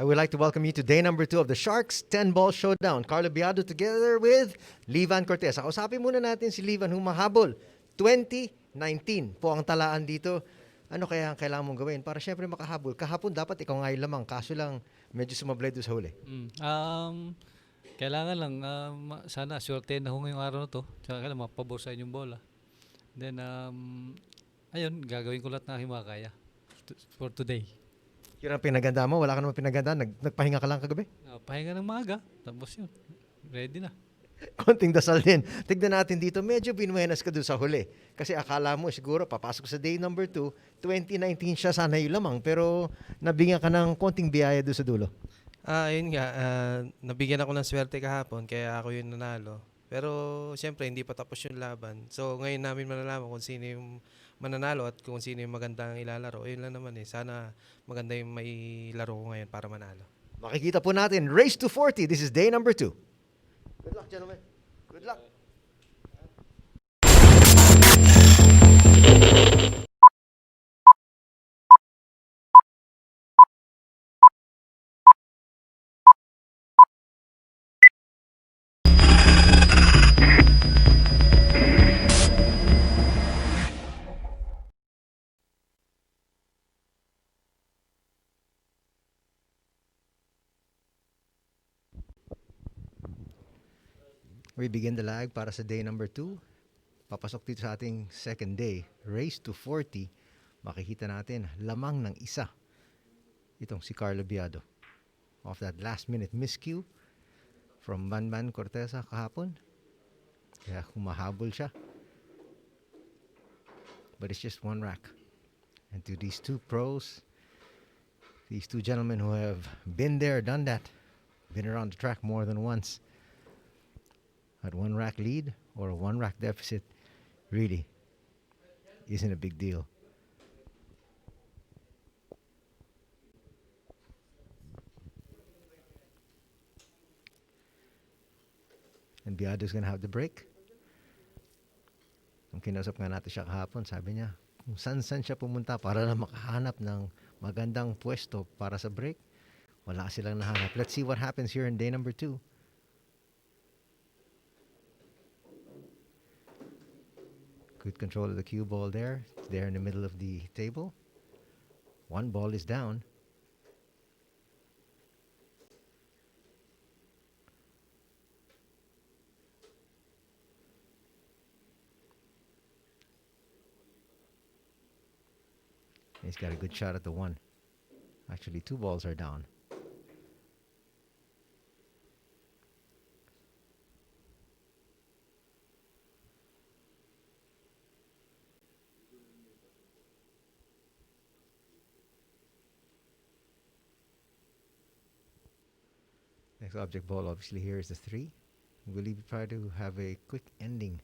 I would like to welcome you to day number 2 of the Sharks 10-ball showdown. Carlo Biado together with Vann Corteza. Kausapin muna natin si Vann humahabol. 2019 po ang talaan dito. Ano kaya ang kailangan mong gawin para syempre makahabol? Kahapon dapat ikaw nga yung lamang, kaso lang medyo sumablay doon sa huli. Kailangan lang, sana swerte na ho ngayong araw na to. Tsaka kailangan mapabor sa inyong bola. Then, ayun, gagawin ko lahat na himakaya for today. Yun ang pinaganda mo? Wala ka naman pinaganda? Nagpahinga ka lang kagabi? Pahinga ng maaga, tapos yun, ready na. Konting dasal din. Tignan natin dito, medyo binuenas ka doon sa huli. Kasi akala mo siguro papasok sa day number 2, 2019 siya sana yung lamang. Pero nabigyan ka ng konting biyaya doon sa dulo. Ayun nga, nabigyan ako ng swerte kahapon kaya ako yung nanalo. Pero siyempre hindi pa tapos yung laban. So ngayon namin malalaman kung sino yung mananalo at kung sino yung magandang ilalaro. Ayun lang naman sana maganda yung mailaro ko ngayon para manalo. Makikita po natin, race to 40. This is day number 2. Good luck, gentlemen. Good luck. We begin the lag para sa day number 2. Papasok dito sa ating second day, race to 40. Makikita natin, lamang ng isa. Itong si Carlo Biado. Off that last minute miscue from Vann Corteza kahapon. Kaya humahabol siya. But it's just one rack. And to these two pros, these two gentlemen who have been there, done that, been around the track more than once, at one rack lead or a one rack deficit really isn't a big deal. And Biado's gonna have the break. Nung kinusap nga natin siya kahapon, sabi niya kung saan siya pumunta para lang makahanap ng magandang pwesto para sa break, wala silang nahanap. Let's see what happens here in day number 2. Good control of the cue ball there. It's there in the middle of the table. One ball is down. He's got a good shot at the one. Actually, 2 balls are down. Next object ball obviously here is the 3. Will he try to have a quick ending?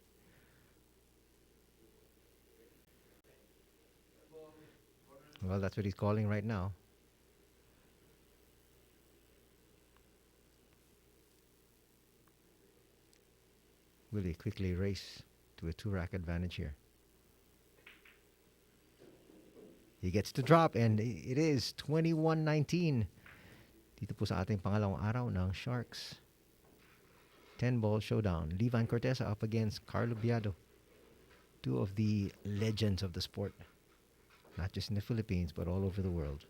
Well, that's what he's calling right now. Will he quickly race to a 2-rack advantage here? He gets to drop and it is 21-19. Dito po sa ating pangalawang araw ng Sharks 10-ball showdown. Vann Corteza up against Carlo Biado. Two of the legends of the sport. Not just in the Philippines, but all over the world.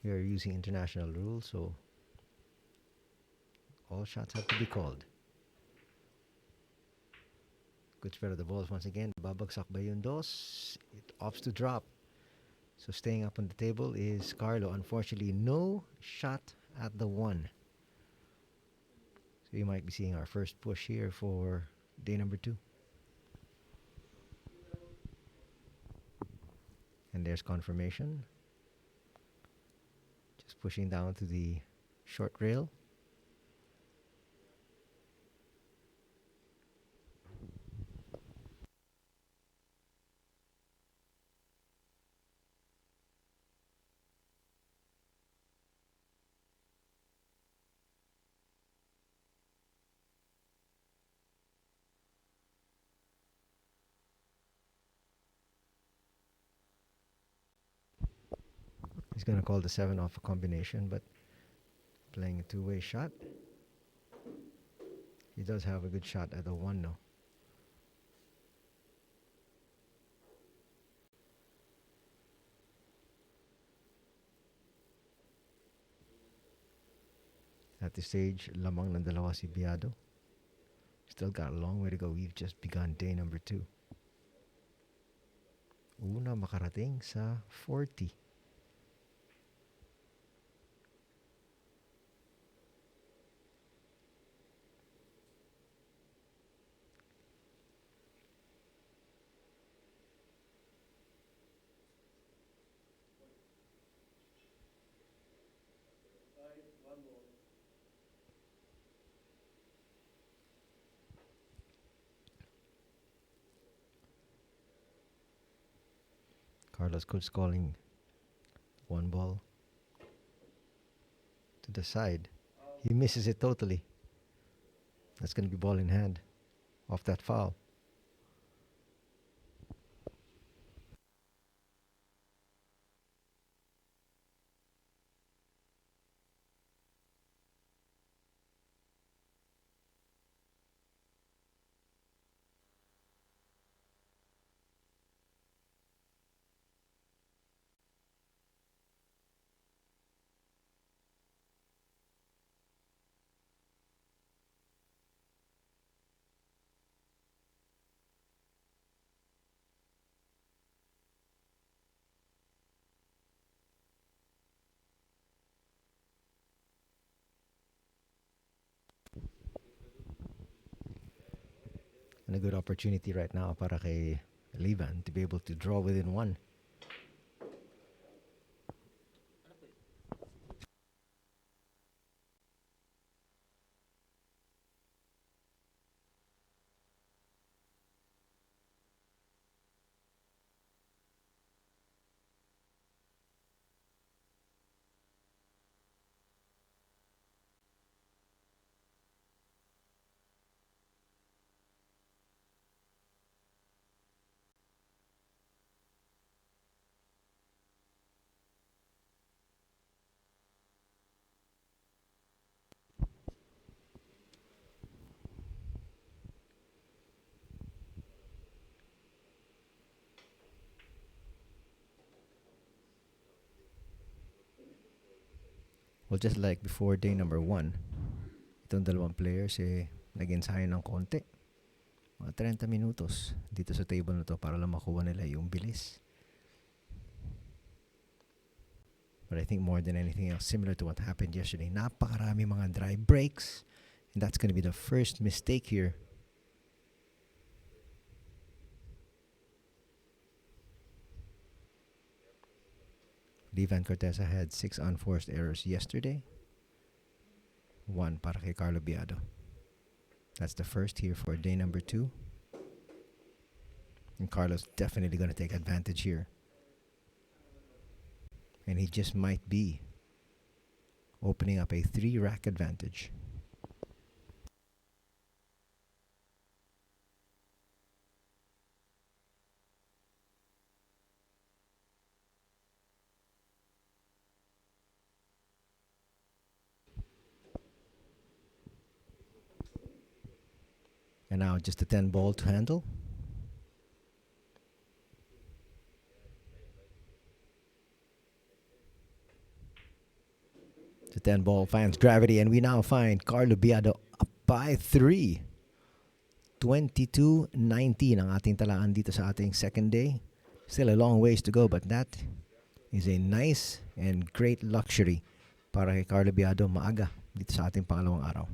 We are using international rules, so all shots have to be called. Good spread of the balls once again. Babagsak ba yung dos? It opts to drop. So staying up on the table is Carlo. Unfortunately, no shot at the 1. So you might be seeing our first push here for day number 2. And there's confirmation. Just pushing down to the short rail. He's going to call the 7 off a combination, but playing a two-way shot. He does have a good shot at the 1 now. At this stage, lamang ng dalawa si Biado. Still got a long way to go. We've just begun day number 2. Una makarating sa 40. Carlos Coach calling 1 ball to the side. He misses it totally. That's going to be ball in hand off that foul. And a good opportunity right now para kay Livan to be able to draw within 1. Well, just like before day number 1, itong dalawang players nag-ensayo ng konti. Mga 30 minutos dito sa table na to para lang makuha nila yung bilis. But I think more than anything else, similar to what happened yesterday, napakarami mga dry breaks. And that's going to be the first mistake here. Vann Corteza had 6 unforced errors yesterday. 1 para kay Carlo Biado. That's the first here for day number 2. And Carlos definitely going to take advantage here. And he just might be opening up a 3-rack advantage. And now just a 10 ball to handle. The 10 ball finds gravity, and we now find Carlo Biado up by 3. 22-19 ang ating talaan dito sa ating second day. Still a long ways to go, but that is a nice and great luxury para kay Carlo Biado maaga dito sa ating pangalawang araw.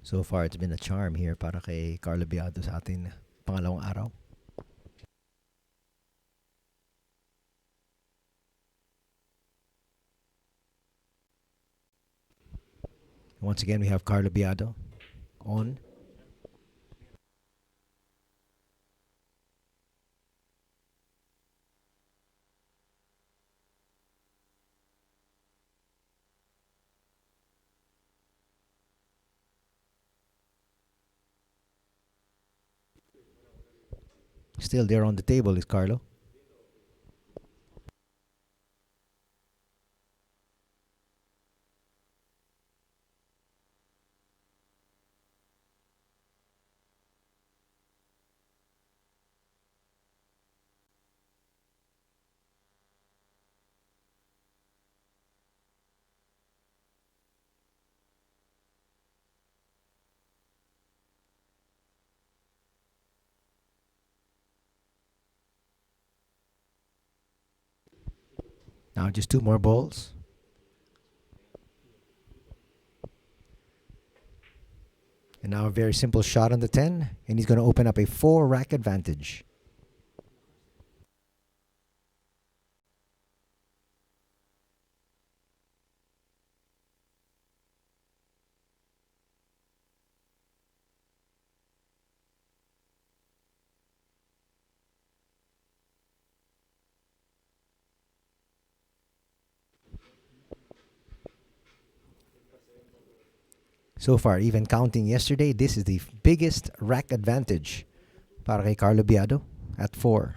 So far, it's been a charm here para kay Carlo Biado sa atin pangalawang araw. Once again, we have Carlo Biado on. Still there on the table is Carlo. Now just two more balls. And now a very simple shot on the 10. And he's going to open up a 4-rack advantage. So far, even counting yesterday, this is the biggest rack advantage para kay Carlo Biado at 4.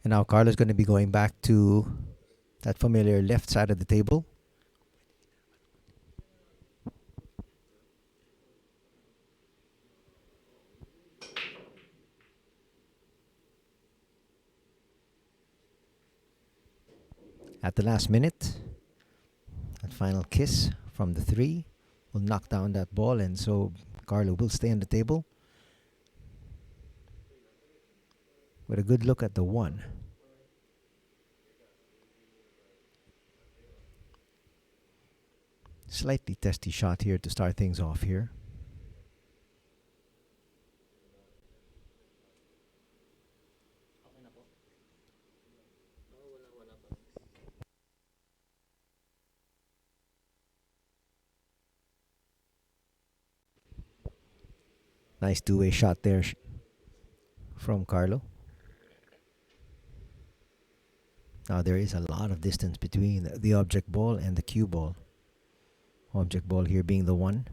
And now Carlo's going to be going back to that familiar left side of the table. At the last minute, that final kiss from the 3 will knock down that ball, and so Carlo will stay on the table with a good look at the 1. Slightly testy shot here to start things off here. Nice two-way shot there from Carlo. Now there is a lot of distance between the object ball and the cue ball. Object ball here being the 1.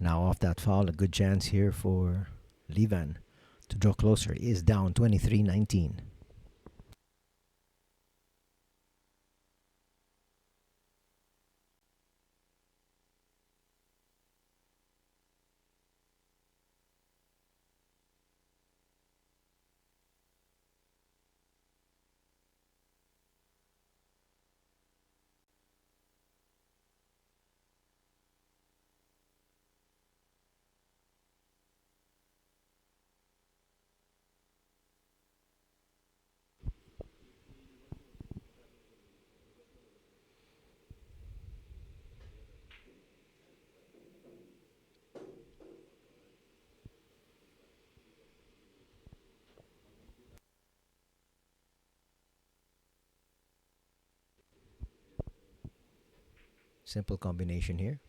Now off that foul, a good chance here for Vann to draw closer. He is down 23-19. Simple combination here.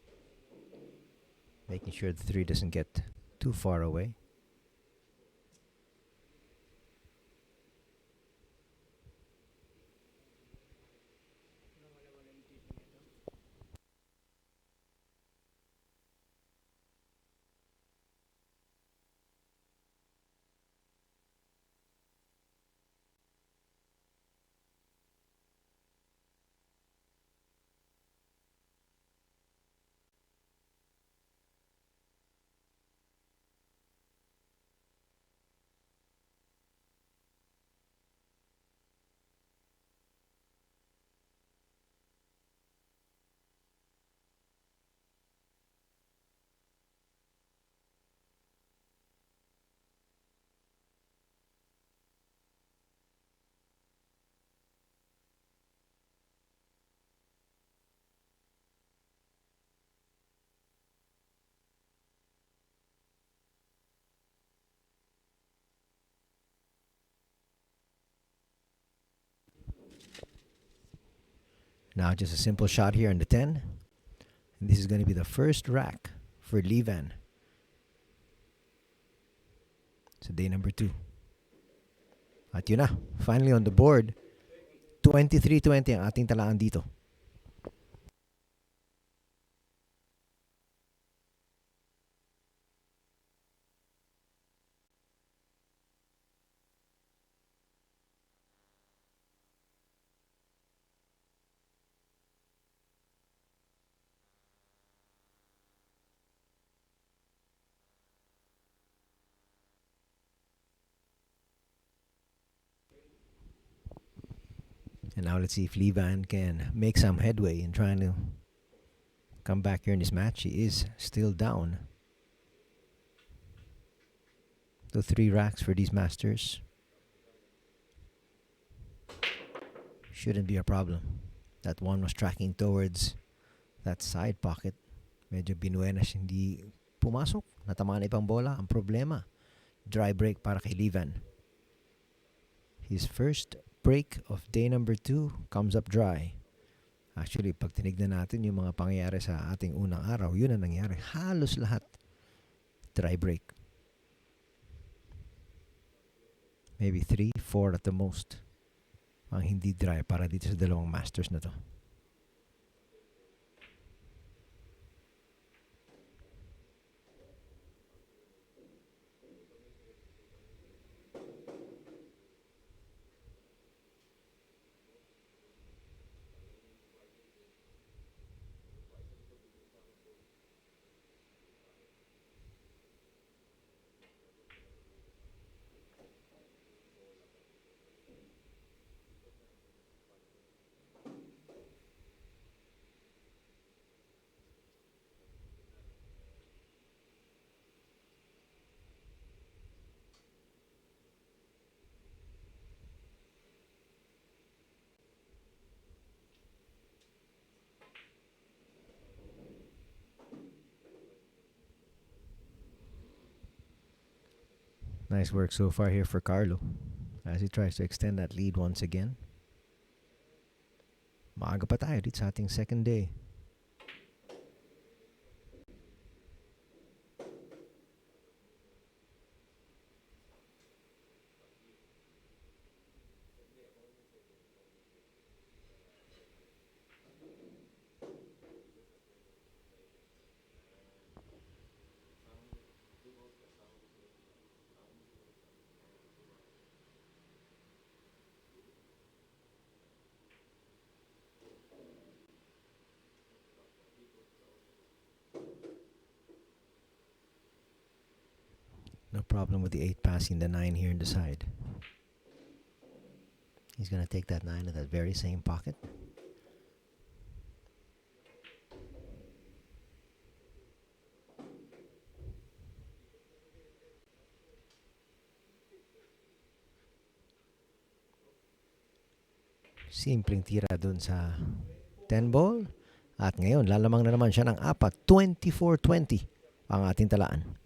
Making sure the 3 doesn't get too far away. Now just a simple shot here in the 10. And this is going to be the first rack for Vann. So day number 2. At yun na, finally on the board, 23-20 ang ating talaan dito. And now let's see if Vann can make some headway in trying to come back here in this match. He is still down to 3 racks for these Masters. Shouldn't be a problem. That one was tracking towards that side pocket. Medyo binuenas, hindi pumasok. Natamaan na ibang bola. Ang problema, dry break para kay Vann. His first break of day number 2 comes up dry. Actually, pag tinignan natin yung mga pangyayari sa ating unang araw, yun ang nangyari. Halos lahat dry break. Maybe 3, 4 at the most ang hindi dry para dito sa dalawang Masters na to. Nice work so far here for Carlo as he tries to extend that lead once again. Maaga pa tayo dito sa ating second day. No problem with the 8 passing the 9 here in the side. He's going to take that 9 in that very same pocket. Simpleng tira dun sa 10 ball. At ngayon, lalamang na naman siya ng 4. 24-20 ang ating talaan.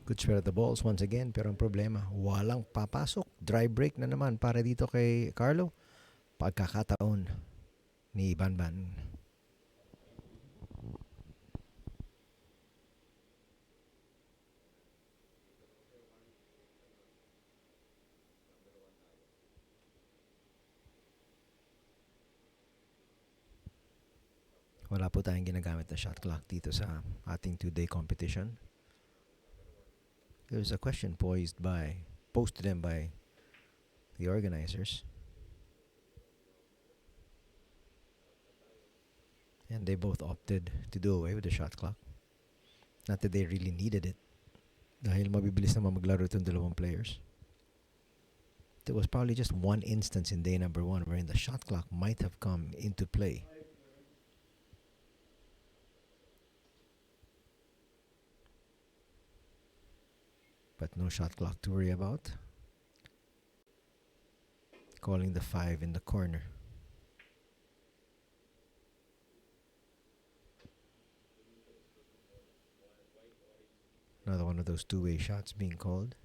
Good spread of the balls once again, pero ang problema, walang papasok. Dry break na naman para dito kay Carlo. Pagkakataon ni Vann. Wala po tayong ginagamit na shot clock dito sa ating 2-day competition. There's a question posed to them by the organizers. And they both opted to do away with the shot clock. Not that they really needed it. Dahil mabibilis naman maglaro itong dalawang players. There was probably just one instance in day number 1 wherein the shot clock might have come into play. But no shot clock to worry about. Calling the 5 in the corner. Another one of those two-way shots being called.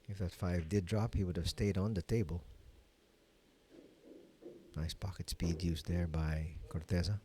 If that 5 did drop, he would have stayed on the table. Nice pocket speed used there by Corteza.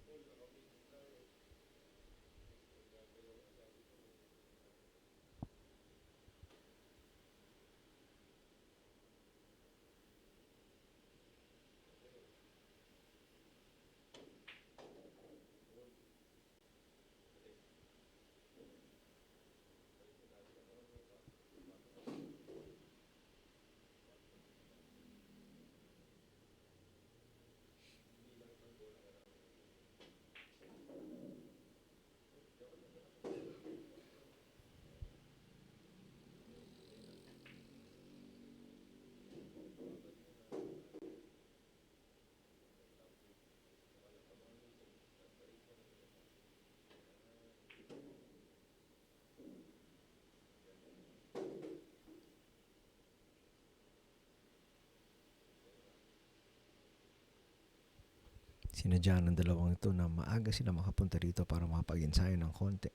Sinadya ng dalawang ito na maaga sila makapunta rito para makapag-ensayo ng konti.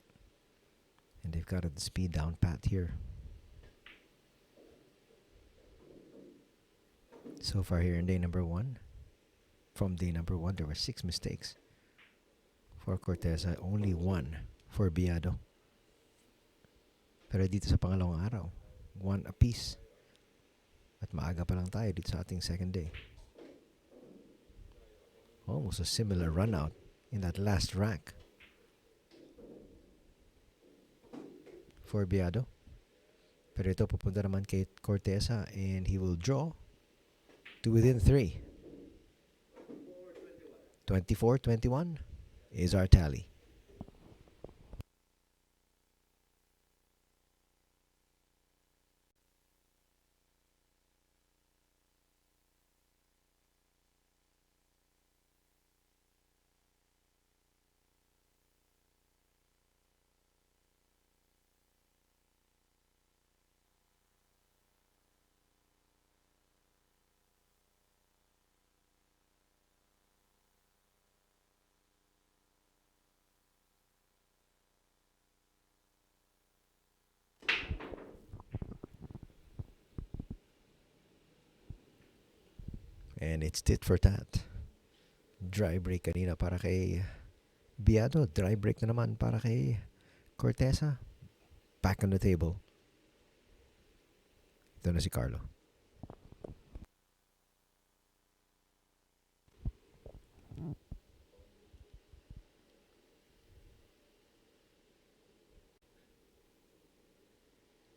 And they've got the speed down pat here. So far here in day number 1, from day number 1, there were 6 mistakes for Corteza, only 1 for Biado. Pero dito sa pangalawang araw, 1 apiece. At maaga pa lang tayo dito sa ating second day. Almost a similar run out in that last rack for Biado. Pero ito pupunta naman kay Corteza and he will draw to within 3. 24-21 is our tally. And it's tit for tat. Dry break kanina para kay Biado. Dry break na naman para kay Corteza. Back on the table. Ito na si Carlo.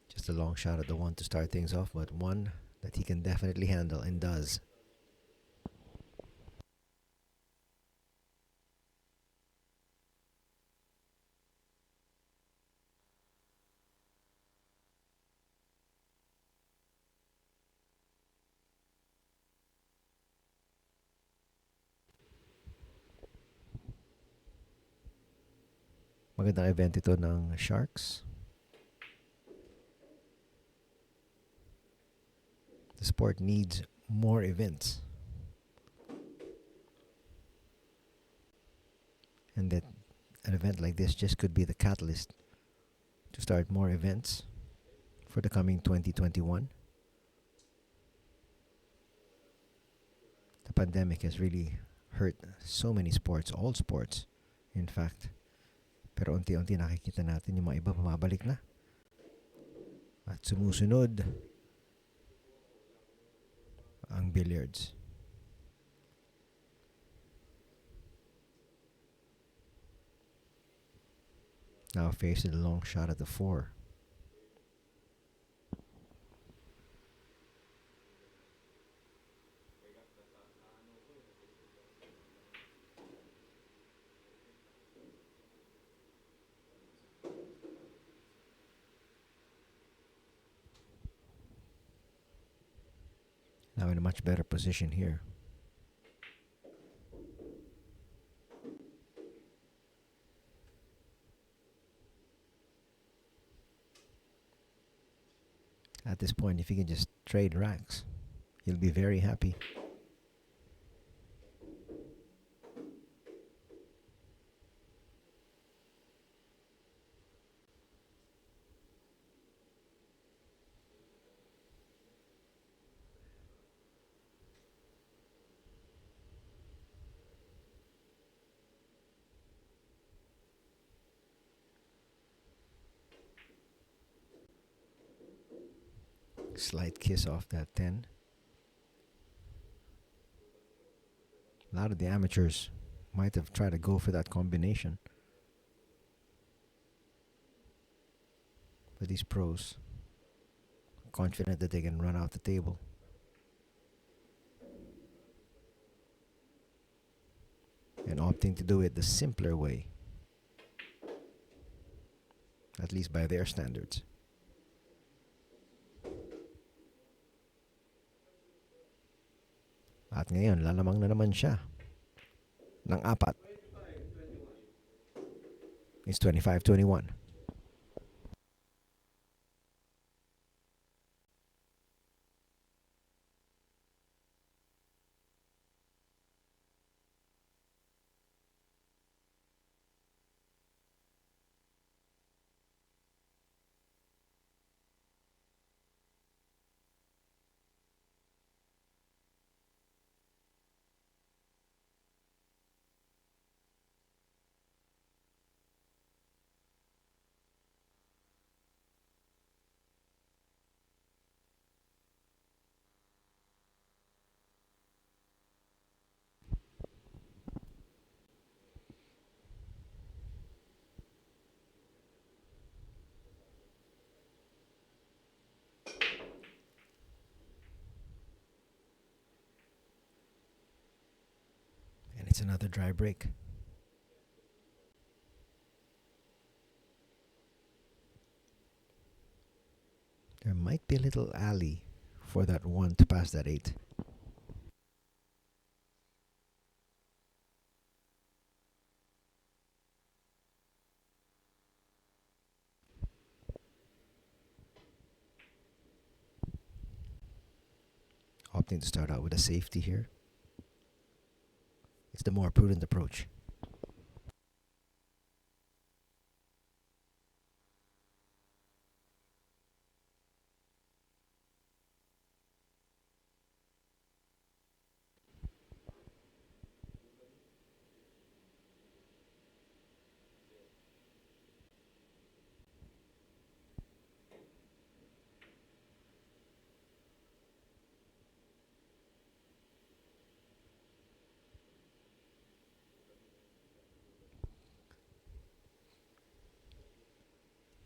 Just a long shot at the 1 to start things off, but one that he can definitely handle and does. Magandang event ito ng Sharks. The sport needs more events. And that an event like this just could be the catalyst to start more events for the coming 2021. The pandemic has really hurt so many sports, all sports, in fact. Pero unti-unti nakikita natin yung mga iba bumabalik na. At sumusunod ang billiards. Now faces a long shot at the 4. Now in a much better position here. At this point, if he can just trade racks, he'll be very happy. Slight kiss off that 10. A lot of the amateurs might have tried to go for that combination. But these pros, confident that they can run out the table. And opting to do it the simpler way. At least by their standards. At ngayon, lalamang na naman siya ng 4. It's 25-21. It's another dry break. There might be a little alley for that 1 to pass that 8. Opting to start out with a safety here. It's the more prudent approach.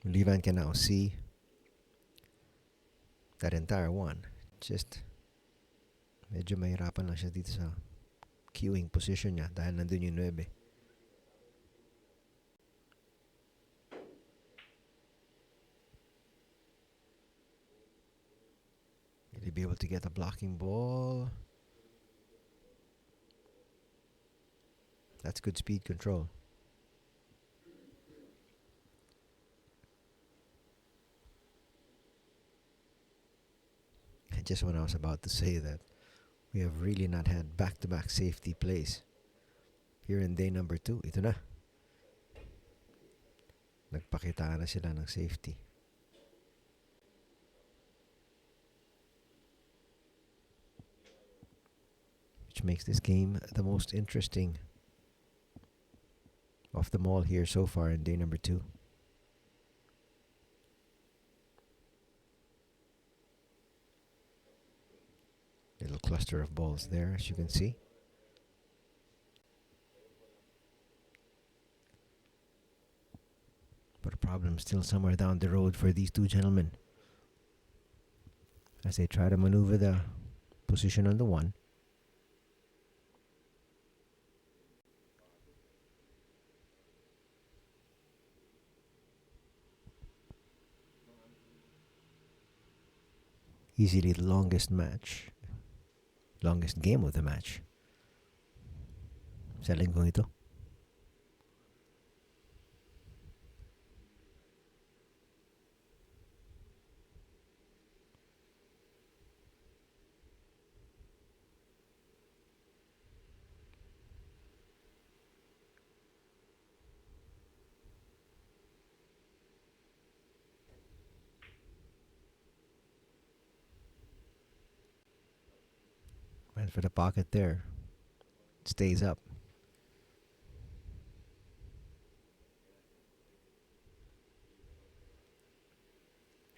Livan can now see that entire 1. Just medyo mahirapan lang siya dito sa queuing position niya dahil nandun yung 9. Will he be able to get a blocking ball? That's good speed control. Just when I was about to say that we have really not had back-to-back safety plays here in day number 2. Ito na. Nagpakita na sila ng safety. Which makes this game the most interesting of them all here so far in day number 2. Little cluster of balls there, as you can see. But a problem still somewhere down the road for these two gentlemen as they try to maneuver the position on the 1. Easily the longest game of the match sa linggong ito. Went for the pocket there. Stays up.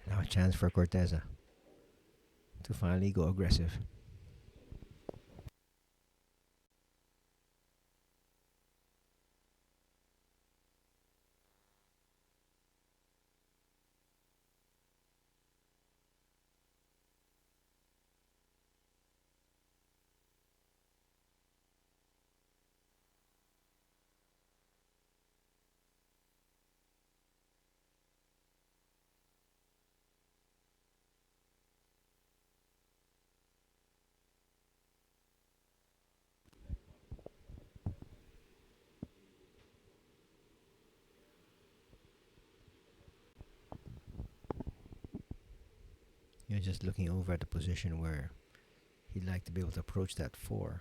Now a chance for Corteza to finally go aggressive. You're just looking over at the position where he'd like to be able to approach that 4.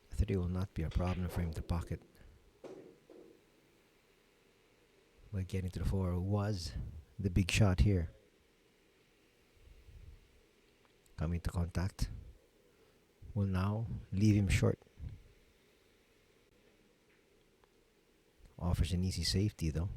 I think it will not be a problem for him to pocket. But getting to the 4 was the big shot here. Coming to contact will now leave him short. Offers an easy safety though.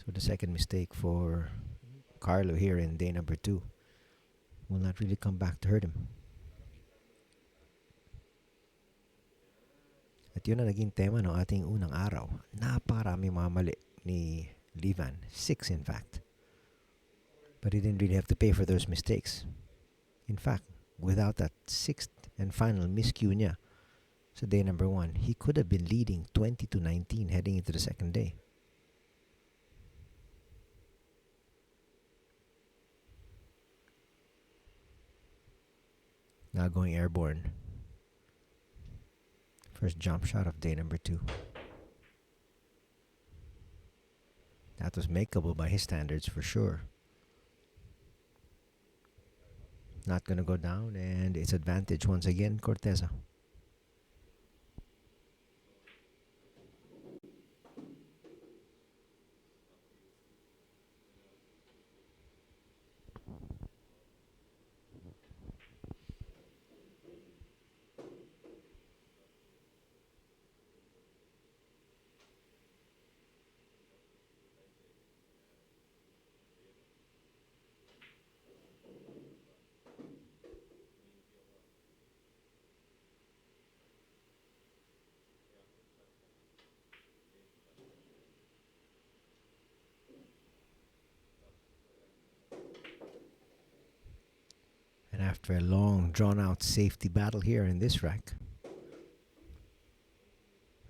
So the second mistake for Carlo here in day number 2 will not really come back to hurt him. At yun ang naging tema ng ating unang araw. Napakarami mga mali ni Vann. 6 in fact. But he didn't really have to pay for those mistakes. In fact, without that 6th and final miscue niya sa day number 1, he could have been leading 20-19 heading into the second day. Now going airborne. First jump shot of day number 2. That was makeable by his standards for sure. Not going to go down, and it's advantage once again, Corteza. And after a long, drawn-out safety battle here in this rack,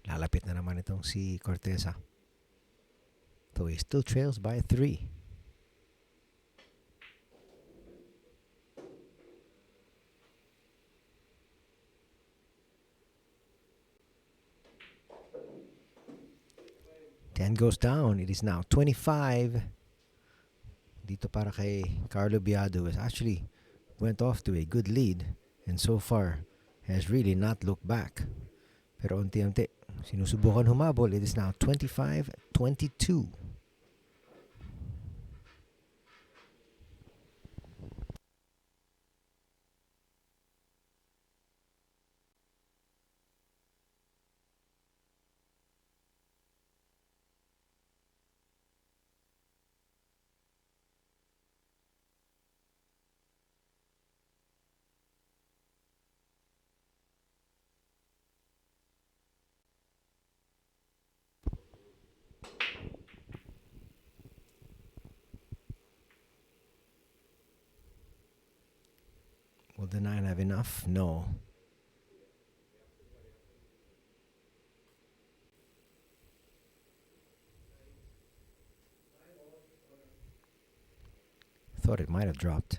lalapit na naman itong si Corteza. Though he still trails by 3. Ten goes down. It is now 25 dito para kay Carlo Biado is actually went off to a good lead and so far has really not looked back. Pero unti-unti, sinusubukan humabol. It is now 25-22. Will the 9 have enough? No. Thought it might have dropped.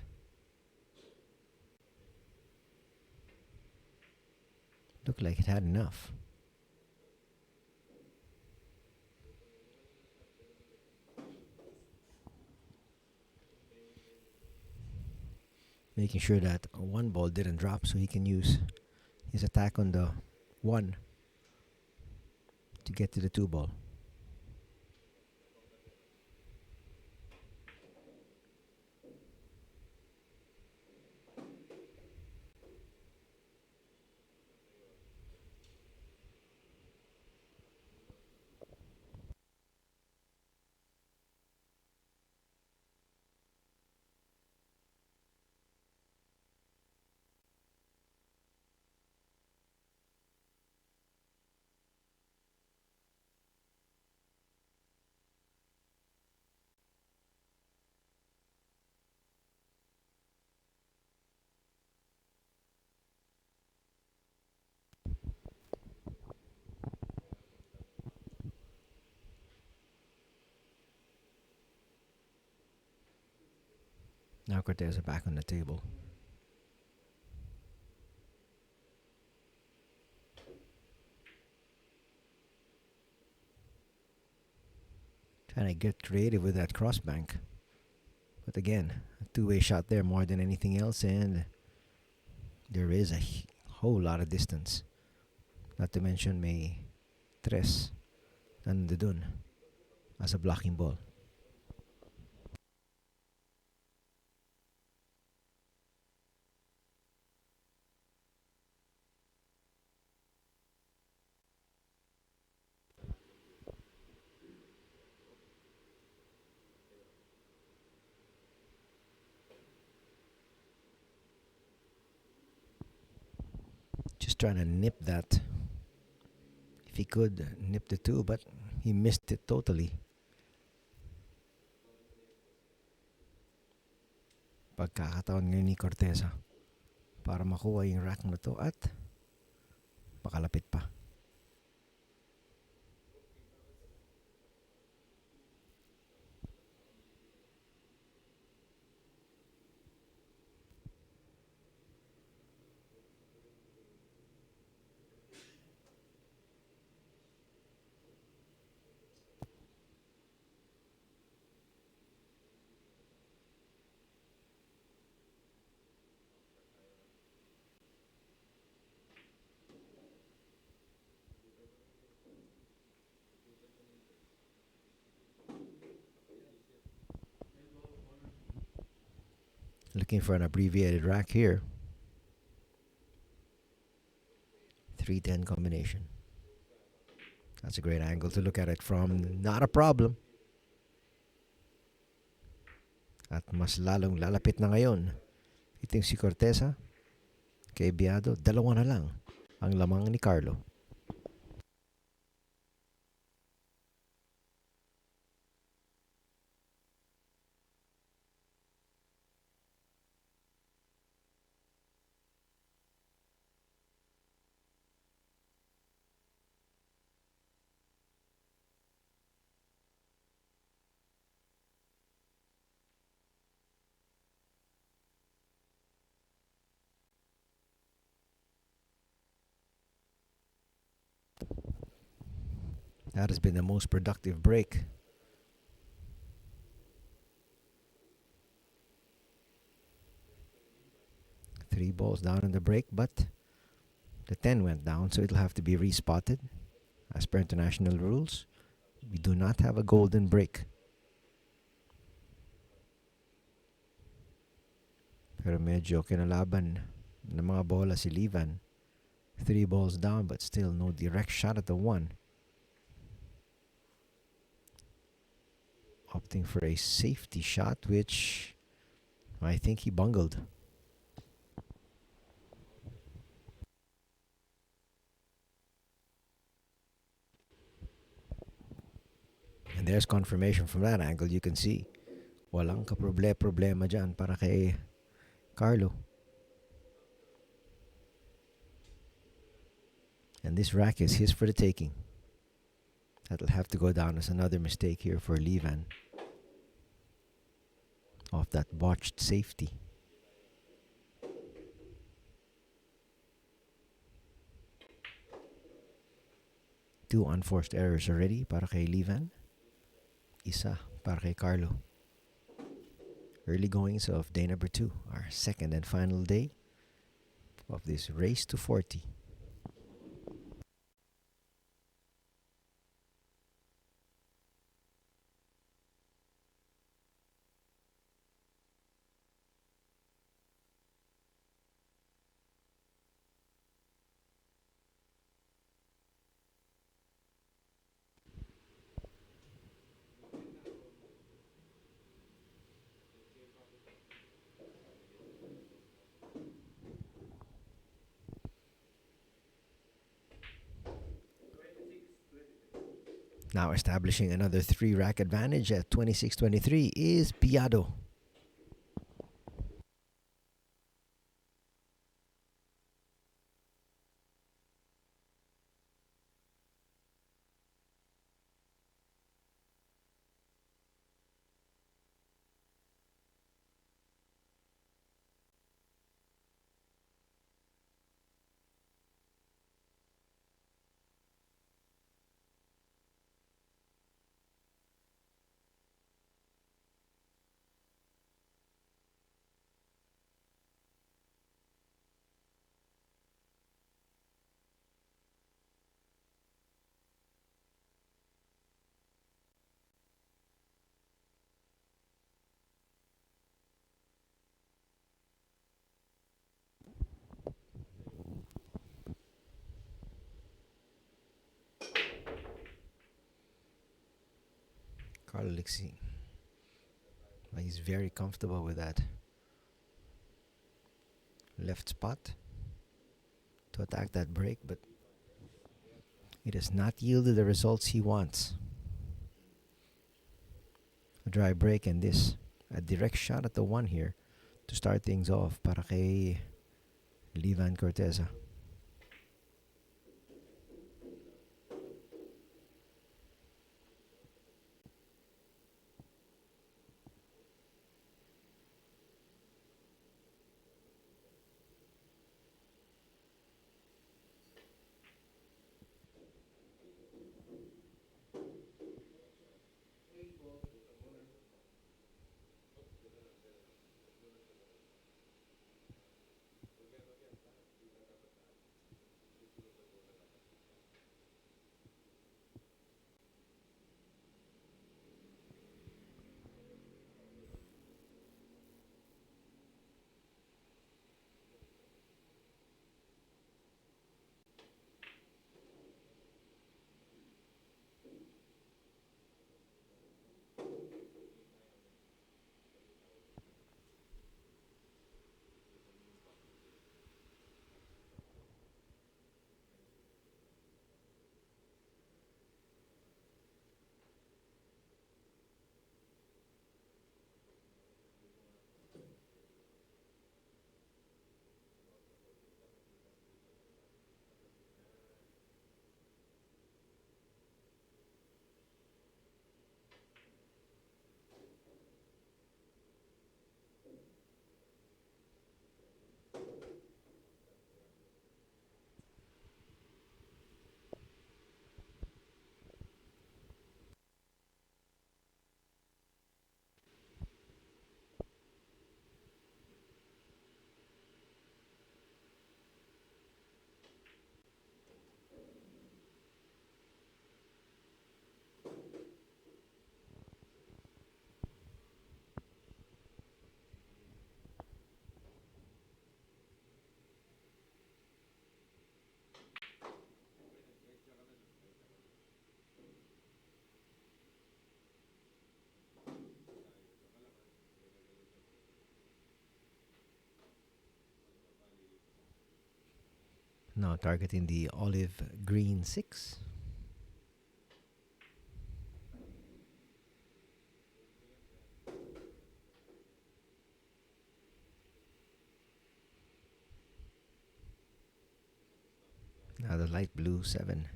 Looked like it had enough. Making sure that one ball didn't drop so he can use his attack on the 1 to get to the 2 ball. Now Corteza back on the table. Trying to get creative with that crossbank. But again, a two-way shot there more than anything else, and there is a whole lot of distance. Not to mention may tres nandun as a blocking ball. Just trying to nip that. If he could nip the 2, but he missed it totally. Pagkakataon ngayon ni Corteza para makuha yung rack na to at makalapit pa. Looking for an abbreviated rack here. 310 combination. That's a great angle to look at it from. Not a problem. At mas lalong lalapit na ngayon. Ito yung si Corteza. Kay Biado, 2 na lang ang lamang ni Carlo. That has been the most productive break. 3 balls down on the break, but the 10 went down, so it'll have to be respotted. As per international rules, we do not have a golden break. Pero medyo kinalaban ng mga bola si Livan. 3 balls down, but still no direct shot at the 1. Opting for a safety shot, which I think he bungled. And there's confirmation from that angle. You can see walang problema dyan para kay Carlo. And this rack is his for the taking. That'll have to go down as another mistake here for Livan. Off that botched safety. Two unforced errors already para kay Livan. Isa para kay Carlo. Early goings of day number 2, our second and final day of this race to 40. Now establishing another 3-rack advantage at 26-23 is Biado. Carlo Lixi. He's very comfortable with that left spot to attack that break, but it has not yielded the results he wants. A dry break and this, a direct shot at the 1 here to start things off para kay Vann Corteza. Now targeting the olive green 6. Now the light blue 7.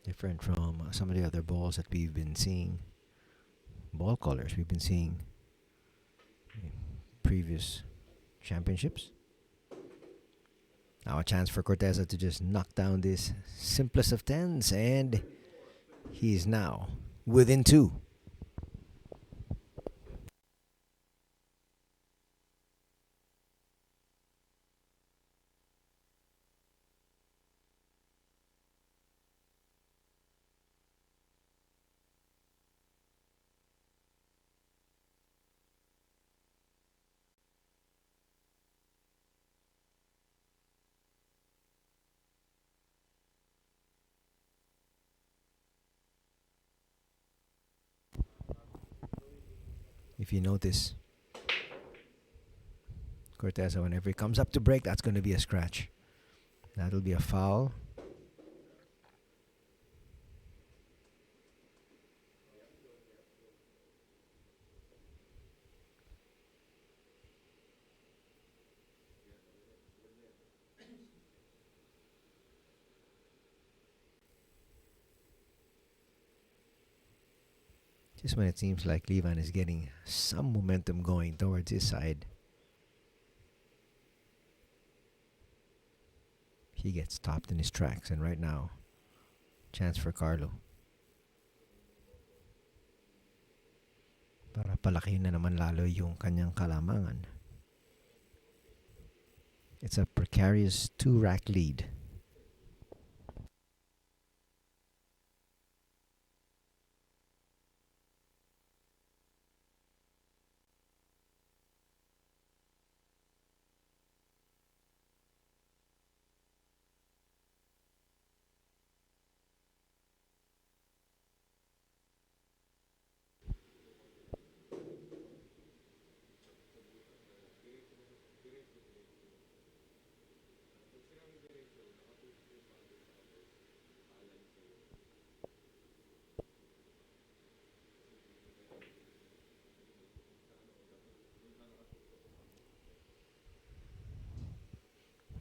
Different from some of the other balls that we've been seeing. Ball colors we've been seeing in previous championships. Now a chance for Corteza to just knock down this simplest of tens, and he's now within 2. If you notice, Corteza, whenever he comes up to break, that's going to be a scratch. That'll be a foul. Just when it seems like Levan is getting some momentum going towards his side, he gets stopped in his tracks. And right now, chance for Carlo. Para palaki na naman lalo yung kanyang kalamangan. It's a precarious 2-rack lead.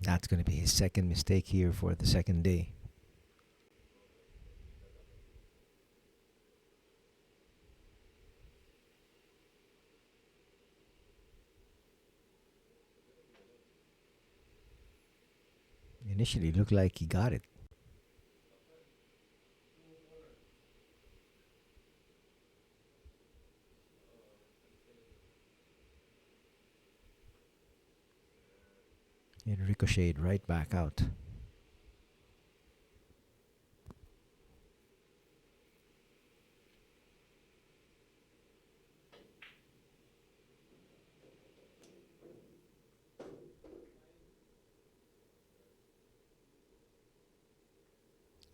That's going to be his second mistake here for the second day. Initially, it looked like he got it. It ricocheted right back out.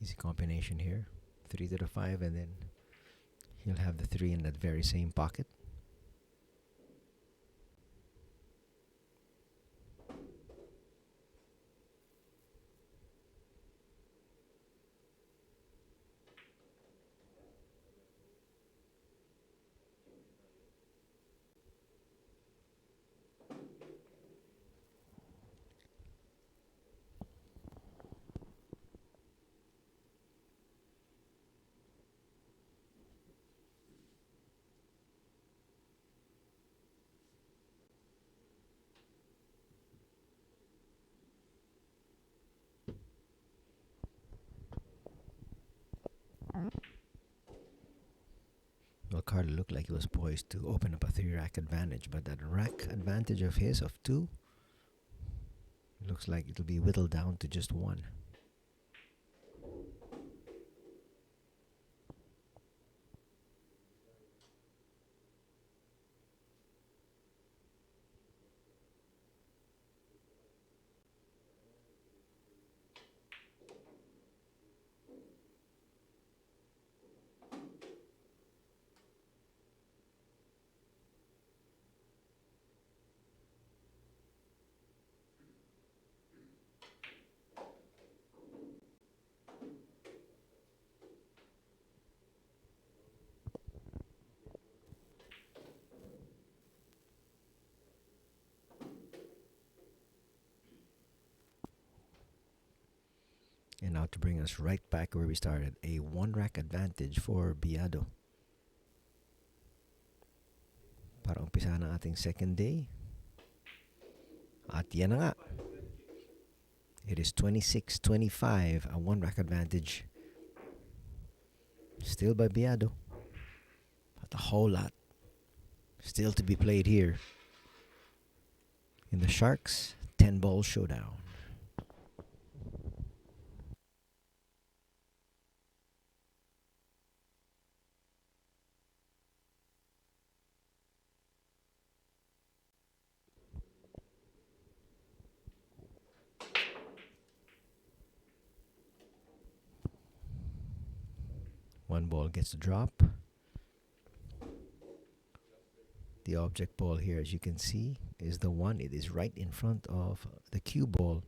Easy combination here. 3 to the 5, and then he'll have the 3 in that very same pocket. Well, Carlo looked like he was poised to open up a 3-rack advantage, but that rack advantage of his of 2 looks like it'll be whittled down to just 1. And now to bring us right back where we started, a one-rack advantage for Biado. Para umpisa ng ating second day. At yan na nga. It is 26-25, a one-rack advantage. Still by Biado. But a whole lot still to be played here. In the Sharks 10-ball showdown. One ball gets the drop. The object ball here, as you can see, is the one. It is right in front of the cue ball.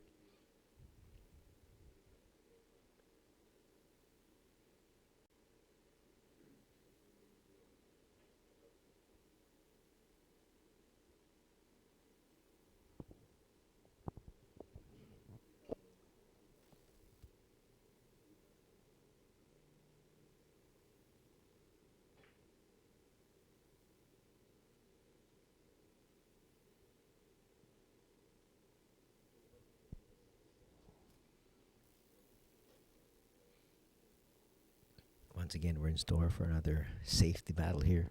Once again, we're in store for another safety battle here.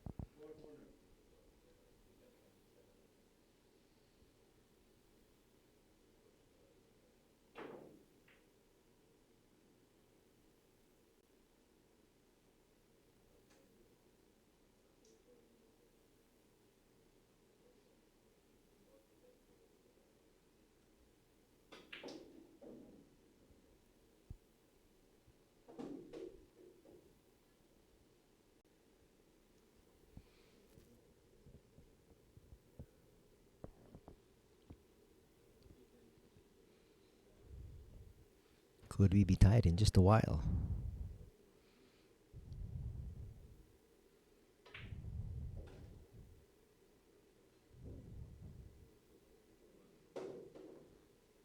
Could we be tied in just a while?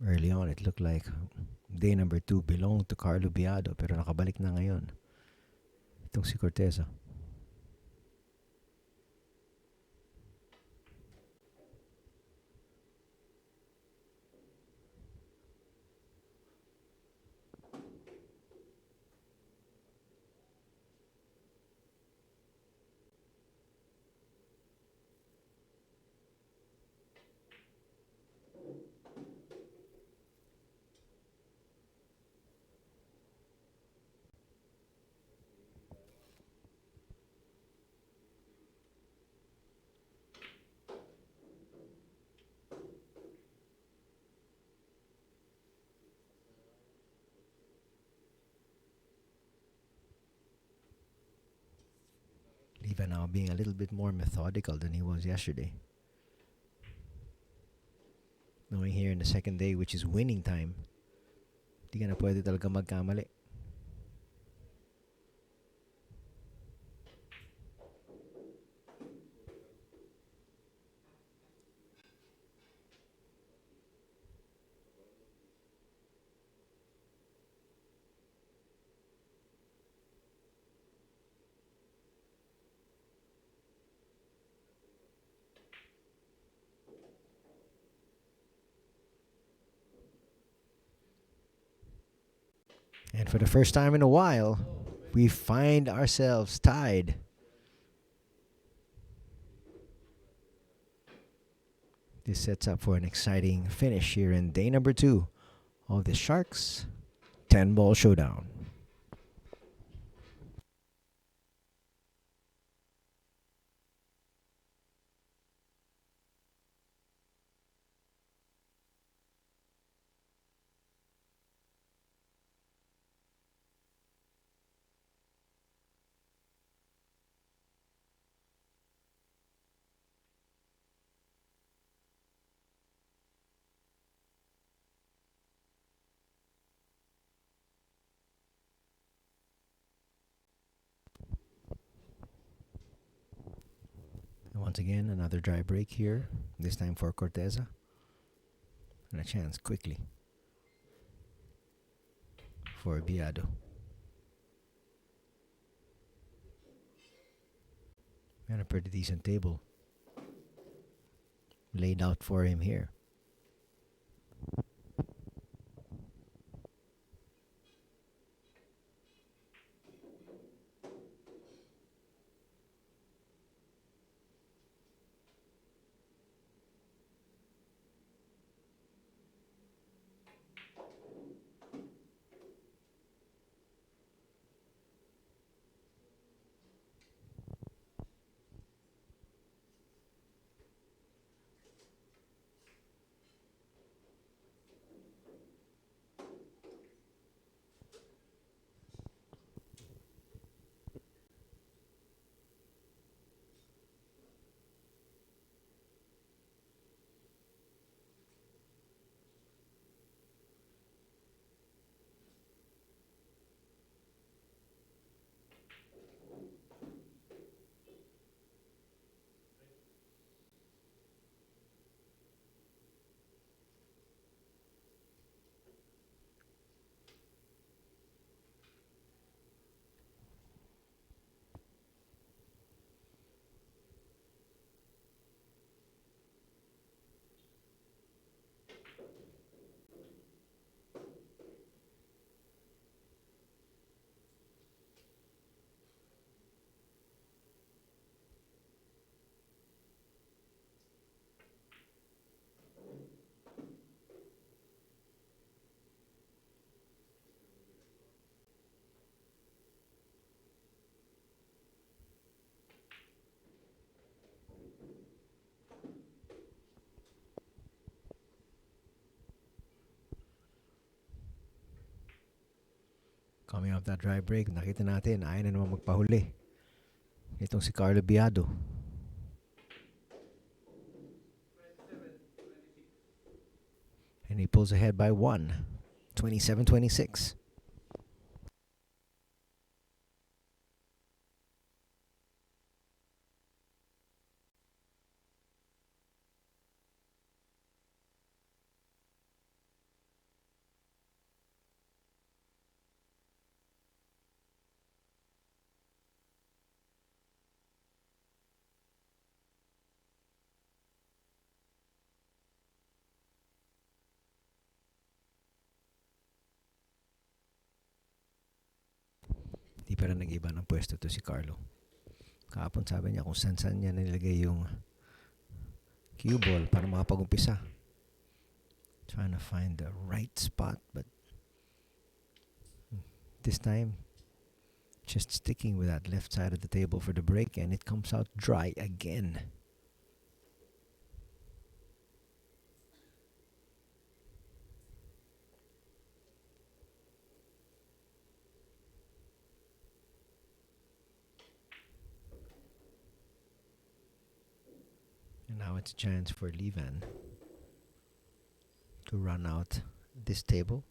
Early on, it looked like day number 2 belonged to Carlo Biado, pero nakabalik na ngayon itong si Corteza. Even now being a little bit more methodical than he was yesterday. Knowing here in the second day, which is winning time, di ka na pwede talaga magkamali. And for the first time in a while, we find ourselves tied. This sets up for an exciting finish here in day number 2 of the Sharks 10-ball showdown. And once again, another dry break here, this time for Corteza. And a chance quickly for Biado. And a pretty decent table laid out for him here. Coming off that dry break, nakita natin, ayaw na naman magpahuli. Itong si Carlo Biado. And he pulls ahead by 1. 27-26. Di pa rin nag-iba ng pwesto to si Carlo. Kahapon sabi niya kung saan niya nilagay yung cue ball para makapag-umpisa. Trying to find the right spot, but this time just sticking with that left side of the table for the break, and it comes out dry again. And now it's a chance for Vann to run out this table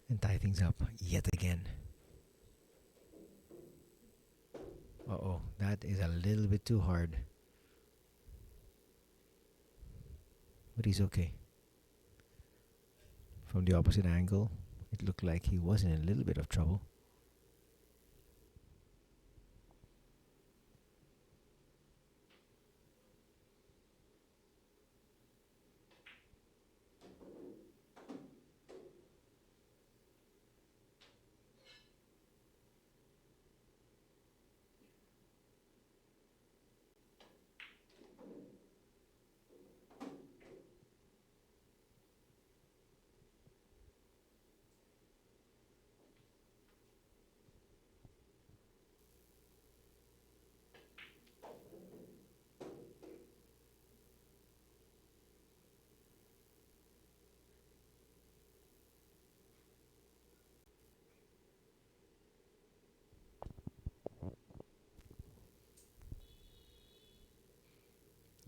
and tie things up yet again. Uh-oh, that is a little bit too hard. But he's okay. From the opposite angle, it looked like he was in a little bit of trouble.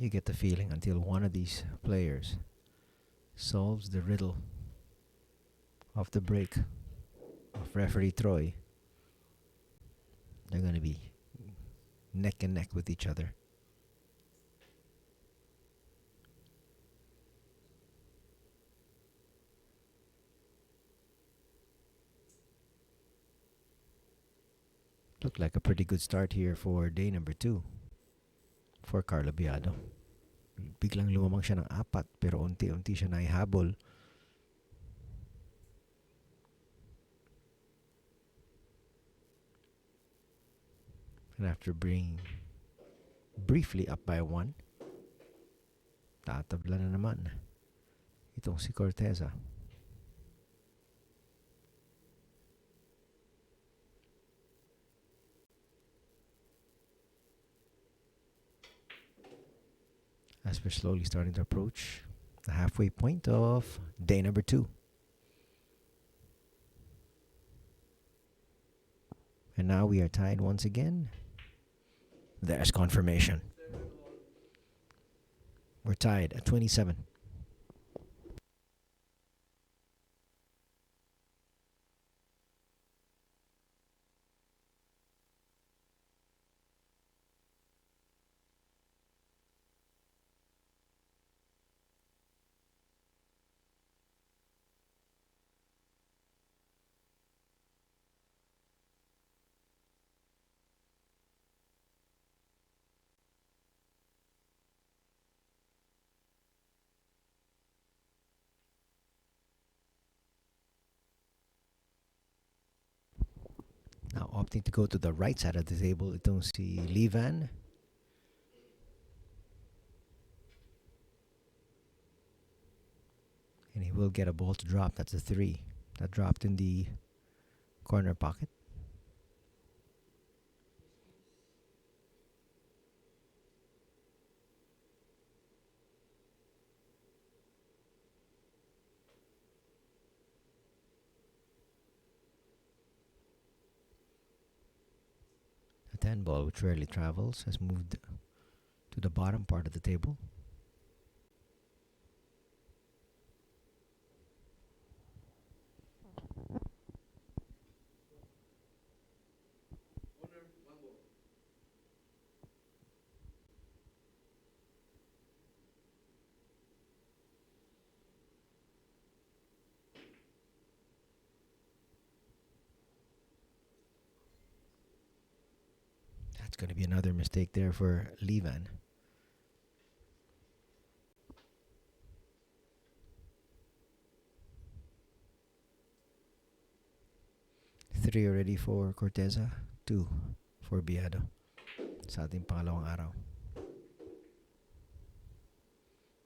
You get the feeling until one of these players solves the riddle of the break of referee Troy, they're going to be neck and neck with each other. Looked like a pretty good start here for day number 2 for Carlo Biado. Biglang lumamang siya ng 4 pero unti-unti siya naihabol. And after being briefly up by 1, tatabla na naman itong si Corteza. As we're slowly starting to approach the halfway point of day number 2. And now we are tied once again. There's confirmation. We're tied at 27. Now opting to go to the right side of the table, itong si Vann. And he will get a ball to drop. That's a 3. That dropped in the corner pocket. A 10 ball, which rarely travels, has moved to the bottom part of the table. That's going to be another mistake there for Vann. Three already for Corteza, 2 for Biado sa ating pangalawang araw.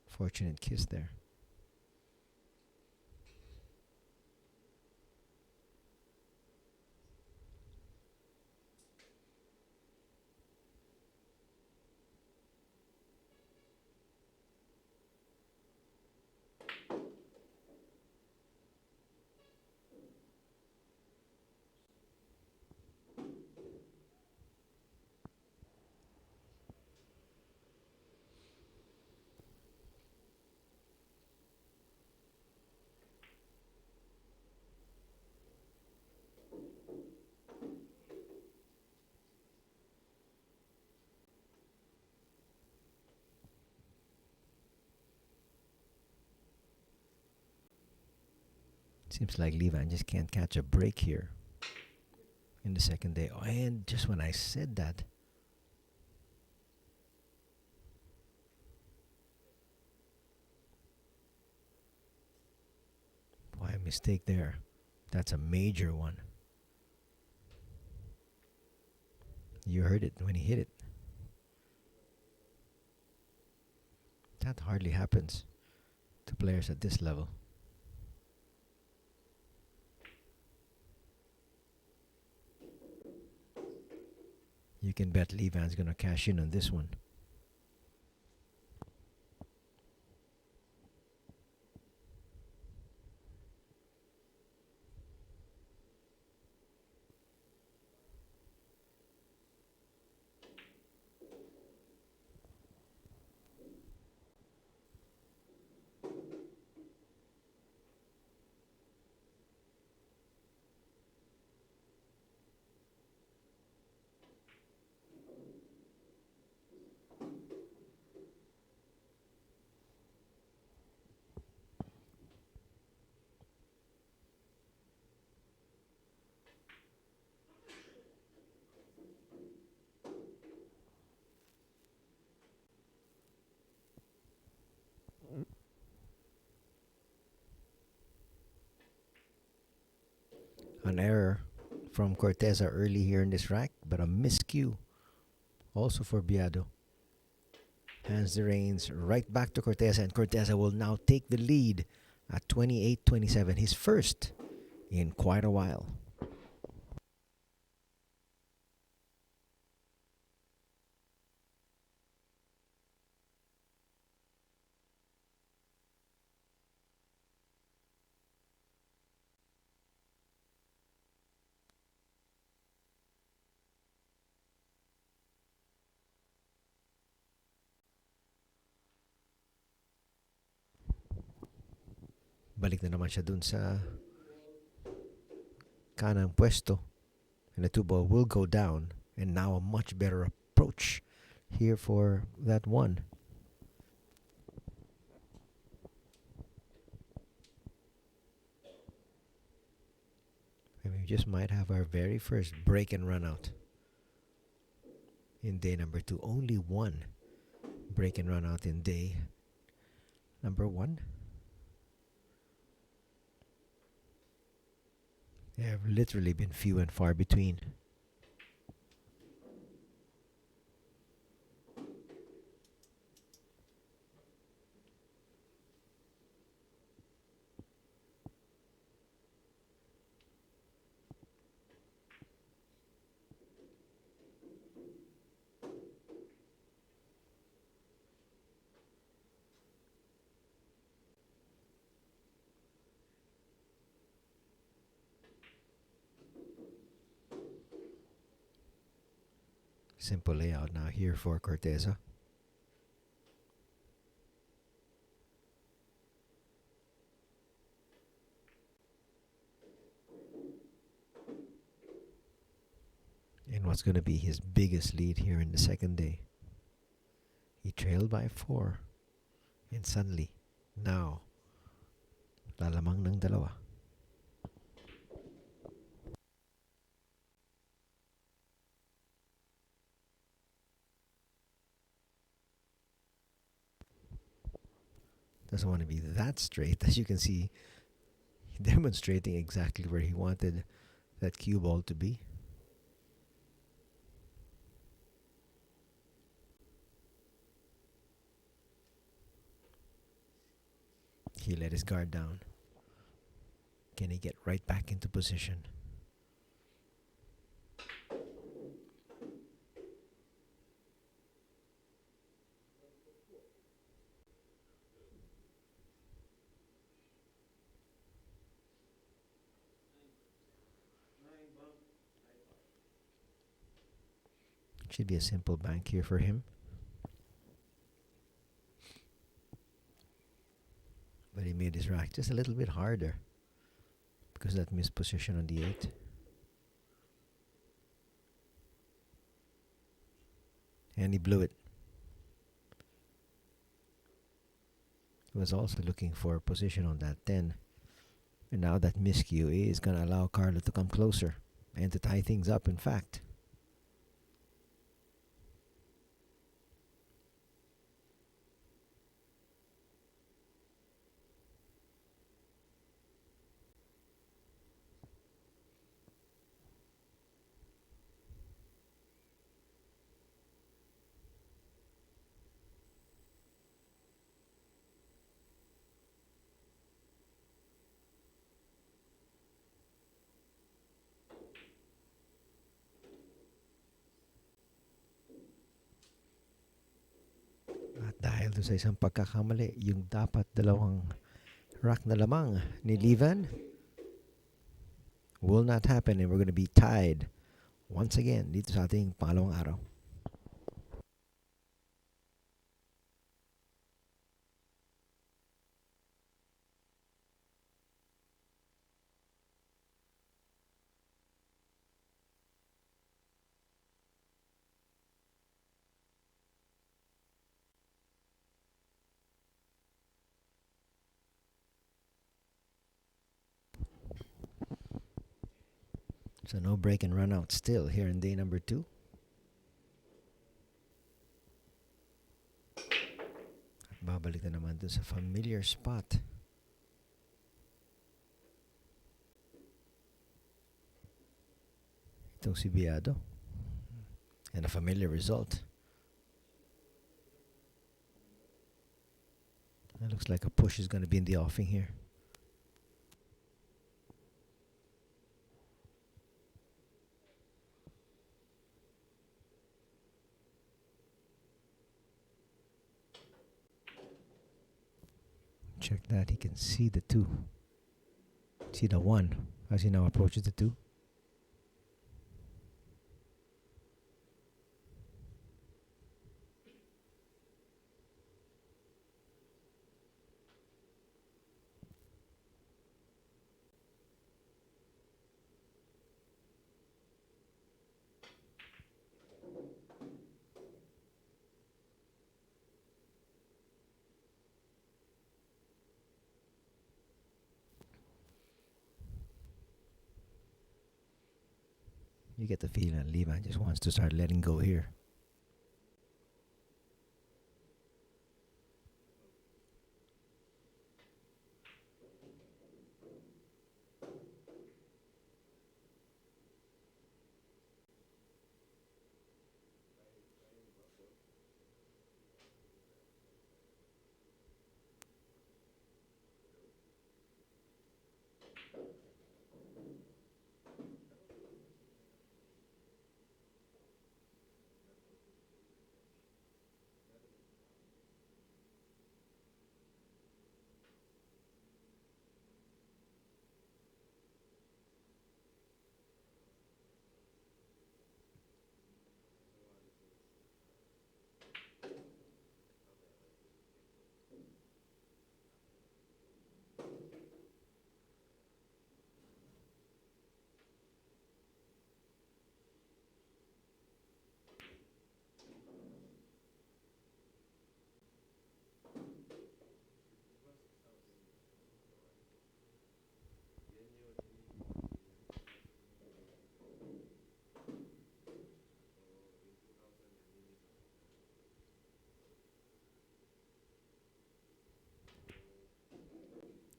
Fortunate kiss there. Seems like Vann just can't catch a break here in the second day. Oh, and just when I said that, why a mistake there. That's a major one. You heard it when he hit it. That hardly happens to players at this level. You can bet Vann's going to cash in on this one. An error from Corteza early here in this rack, but a miscue also for Biado. Hands the reins right back to Corteza, and Corteza will now take the lead at 28-27, his first in quite a while. Balik na naman siya dun sa kanang pwesto. And the 2-ball will go down. And now a much better approach here for that 1. And we just might have our very first break and run out in day number 2. Only 1 break and run out in day number 1. They have literally been few and far between. Simple layout now here for Corteza. And what's going to be his biggest lead here in the second day? He trailed by 4. And suddenly, now, lalamang ng dalawa. Doesn't want to be that straight. As you can see, demonstrating exactly where he wanted that cue ball to be. He let his guard down. Can he get right back into position? Should be a simple bank here for him. But he made his rack just a little bit harder because of that missed position on the 8. And he blew it. He was also looking for a position on that 10. And now that miscue is going to allow Carlo to come closer and to tie things up, in fact. At dahil doon sa isang pagkakamali, yung dapat dalawang rack na lamang ni Vann will not happen, and we're going to be tied once again dito sa ating pangalawang araw. So no break and run out still here in day number 2. At Babalik na naman dun sa familiar spot. Itong si Biado. And a familiar result. It looks like a push is going to be in the offing here. Check that. He can see the 2. See the 1 as he now approaches the 2. You get the feeling that Levan just wants to start letting go here.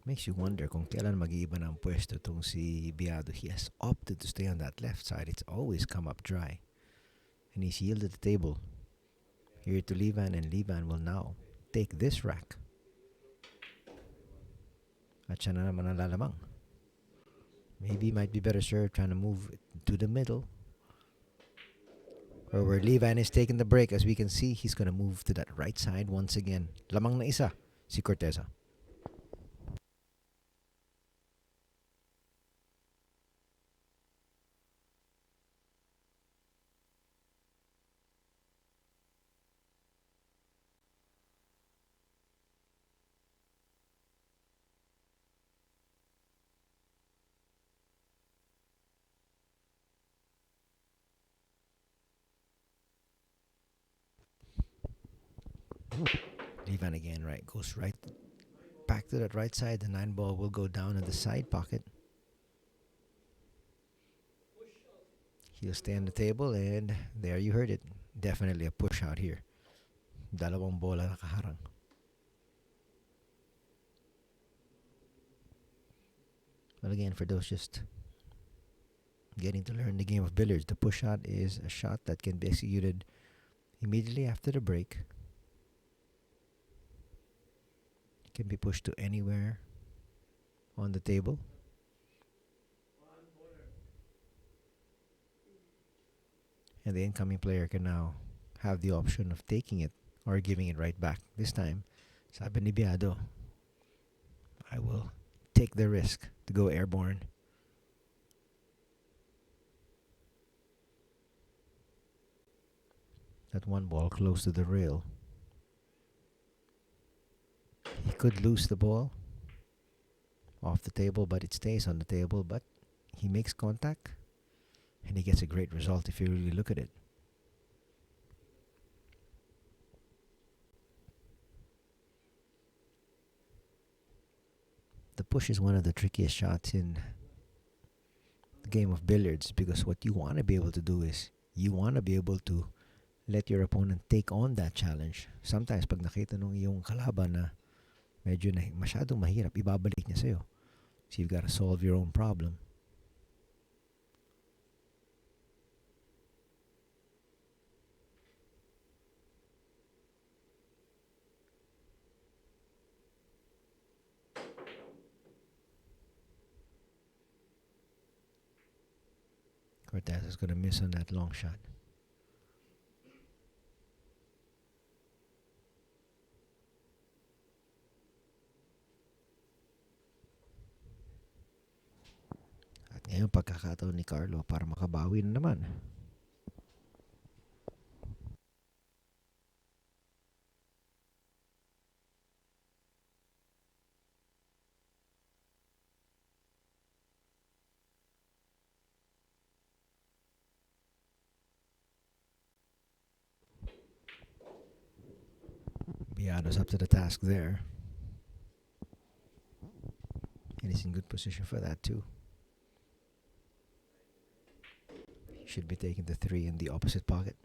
Makes you wonder kung kailan mag-iiba ng pwesto tong si Biado. He has opted to stay on that left side. It's always come up dry. And he's yielded the table here to Levan, and Levan will now take this rack. At siya na naman ang lalamang. Maybe might be better served trying to move it to the middle. Or where Levan is taking the break, as we can see, he's going to move to that right side once again. Lamang na isa si Corteza. Levan again, right, goes right back to that right side. The 9 ball will go down in the side pocket. He'll stay on the table, and there you heard it. Definitely a push out here. Dalawang bola nakaharang. But again, for those just getting to learn the game of billiards, the push shot is a shot that can be executed immediately after the break. It can be pushed to anywhere on the table. And the incoming player can now have the option of taking it or giving it right back. This time, sabi ni Biado, I will take the risk to go airborne. That 1 ball close to the rail. He could lose the ball off the table, but it stays on the table. But he makes contact, and he gets a great result if you really look at it. The push is one of the trickiest shots in the game of billiards, because what you want to be able to do is you want to be able to let your opponent take on that challenge. Sometimes pag nakita nung yung kalaban na medyo na masyadong mahirap, ibabalik niya sa'yo. So you've got to solve your own problem. Cortez is going to miss on that long shot. At ngayon pagkakataon ni Carlo para makabawi na naman. Biado's up to the task there. And he's in good position for that too. He should be taking the 3 in the opposite pocket.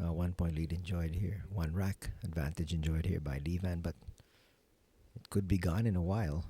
A 1 point lead enjoyed here. 1 rack advantage enjoyed here by Vann, but it could be gone in a while.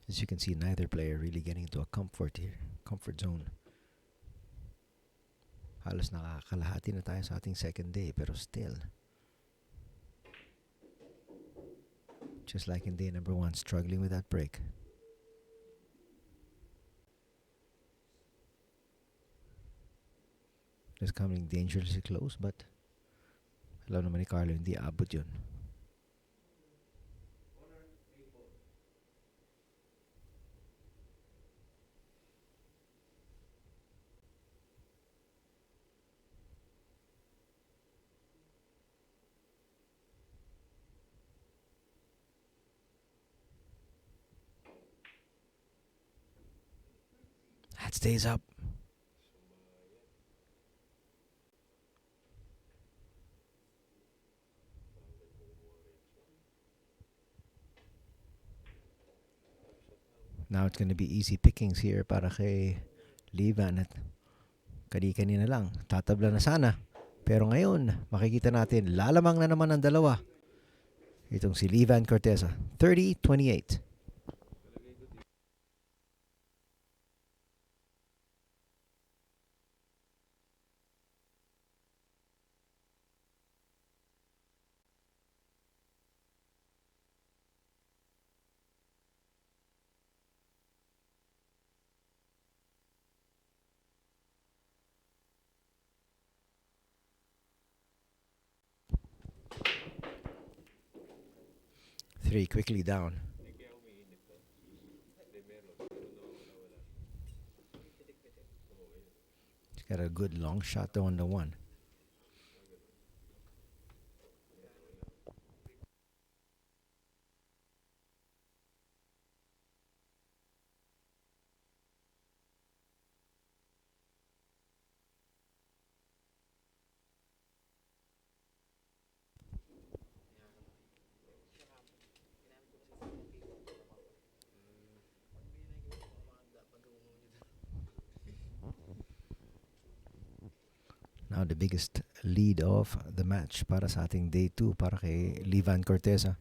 As you can see, neither player really getting into a comfort zone. Halos nakakalahati na tayo sa ating second day, pero still, just like in day number 1, struggling with that break. Just coming dangerously close, but alam naman ni Carlo, hindi abot yun. That stays up. Now it's going to be easy pickings here para kay Vann at kanina lang. Tatabla na sana. Pero ngayon, makikita natin, lalamang na naman ang dalawa. Itong si Vann Corteza. 30-28. Three quickly down. He's got a good long shot though on the 1. Now the biggest lead off the match para sa ating day 2 para kay Vann Corteza.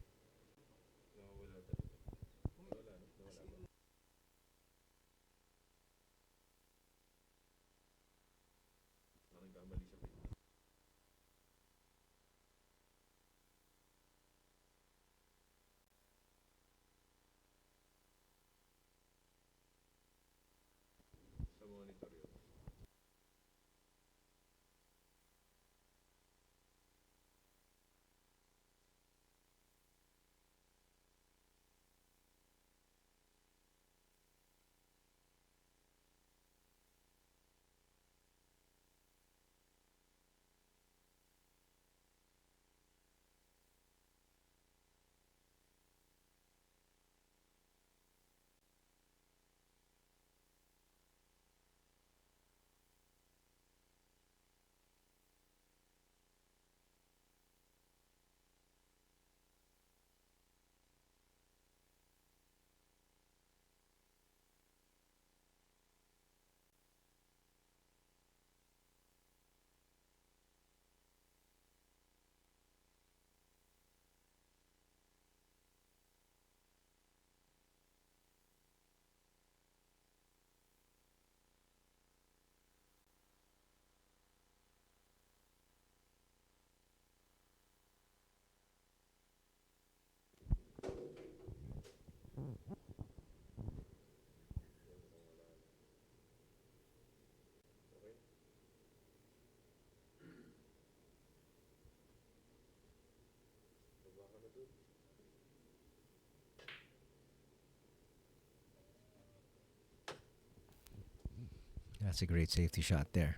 That's a great safety shot there.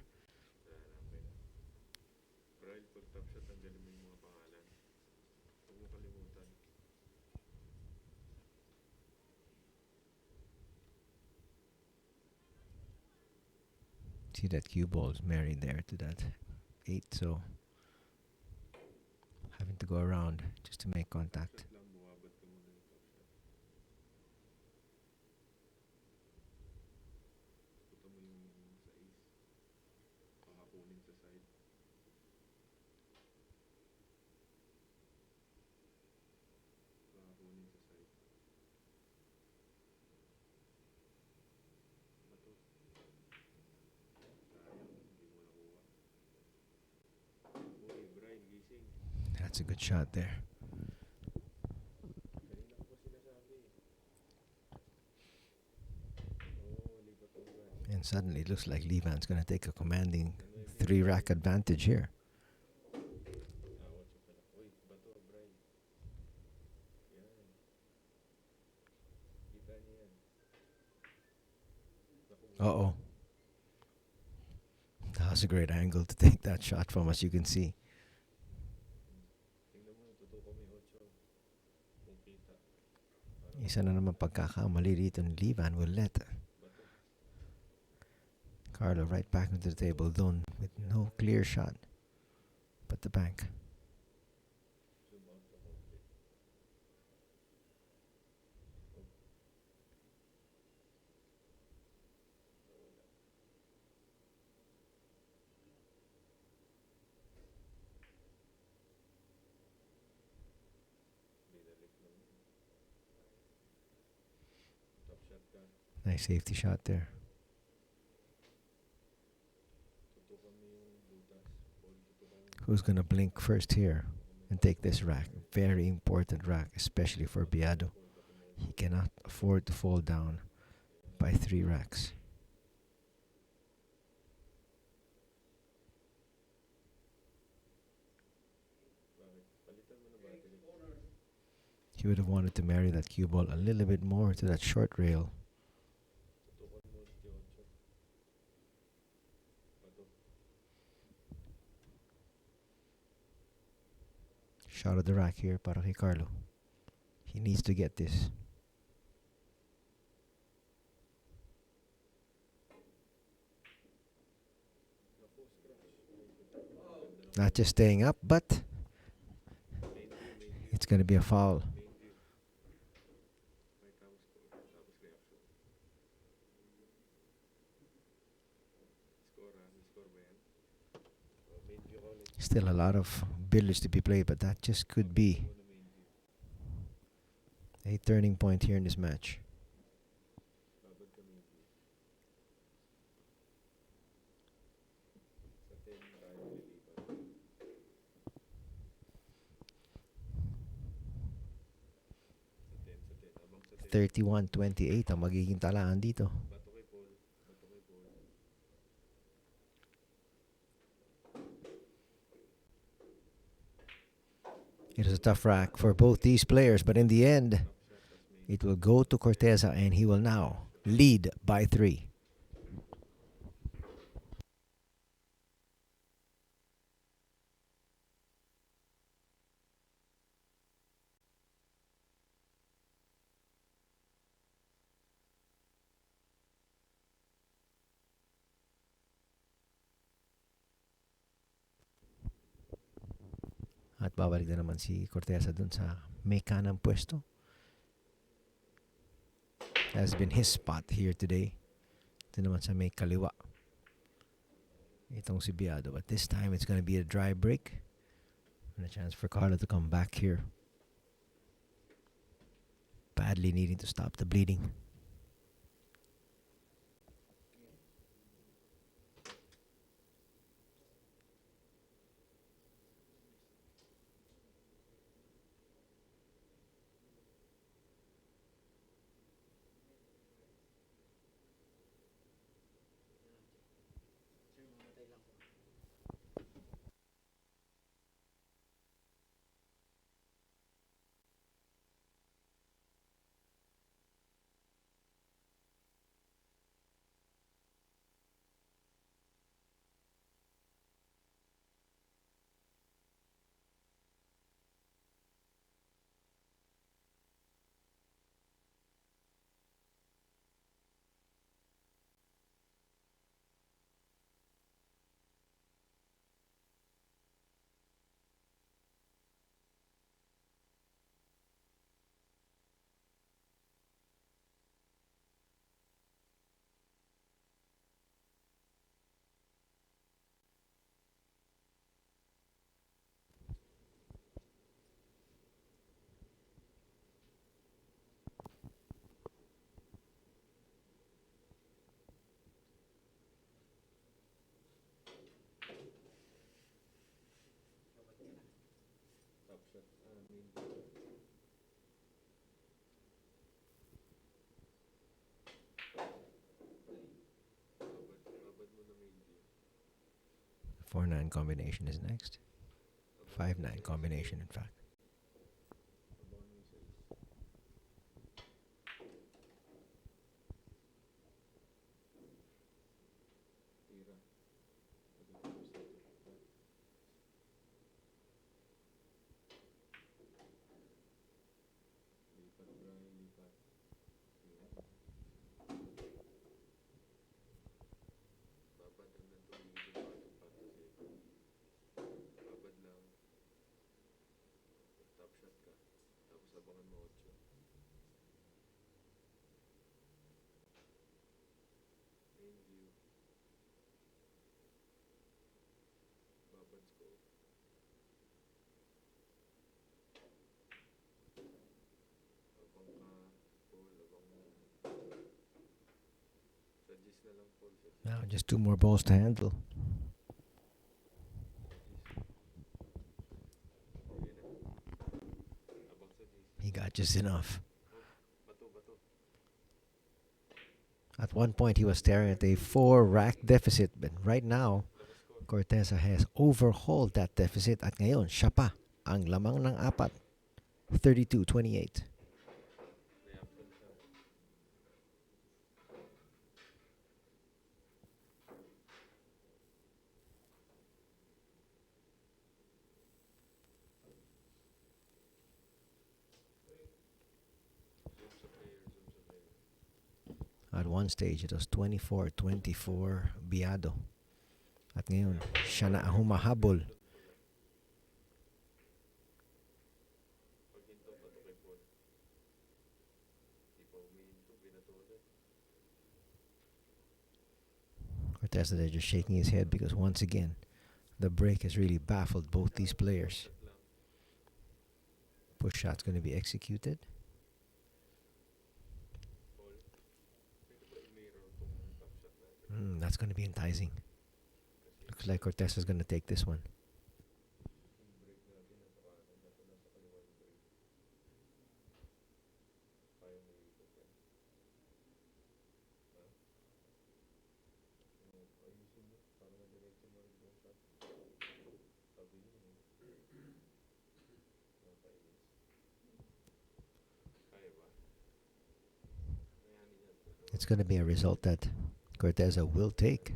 See that cue ball is married there to that 8, so having to go around just to make contact. That's a good shot there. And suddenly it looks like Vann's going to take a commanding 3-rack advantage here. Uh-oh. That was a great angle to take that shot from, as you can see. Isa na naman pagkakamali dito ni Vann will let Carlo right back into the table zone with no clear shot but the bank. Nice safety shot there. Who's going to blink first here and take this rack? Very important rack, especially for Biado. He cannot afford to fall down by 3 racks. He would have wanted to marry that cue ball a little bit more to that short rail. Shot of the rack here para kay Carlo. He needs to get this. Not just staying up, but it's going to be a foul. Still a lot of billiards to be played, but that just could be a turning point here in this match. $31-28 ang magiging talaan dito. It is a tough rack for both these players, but in the end, it will go to Corteza, and he will now lead by 3. At babalik na naman si Corteza dun sa may kanang pwesto. Has been his spot here today. Ito naman sa may kaliwa. Itong si Biado. But this time it's going to be a dry break. And a chance for Carlo to come back here. Badly needing to stop the bleeding. Four 9 combination is next. 5-9 combination, in fact. Now just 2 more balls to handle. He got just enough. At one point, he was staring at a 4-rack deficit, but right now, Corteza has overhauled that deficit at ngayon, siya pa ang lamang ng 4. 32-28. At one stage, it was 24-24 Biado. At ngayon, siya na ang humahabol. Corteza there just shaking his head because once again, The break has really baffled both these players. Push shot's going to be executed. That's going to be enticing. Looks like Corteza's going to take this one. It's going to be a result that Corteza will take.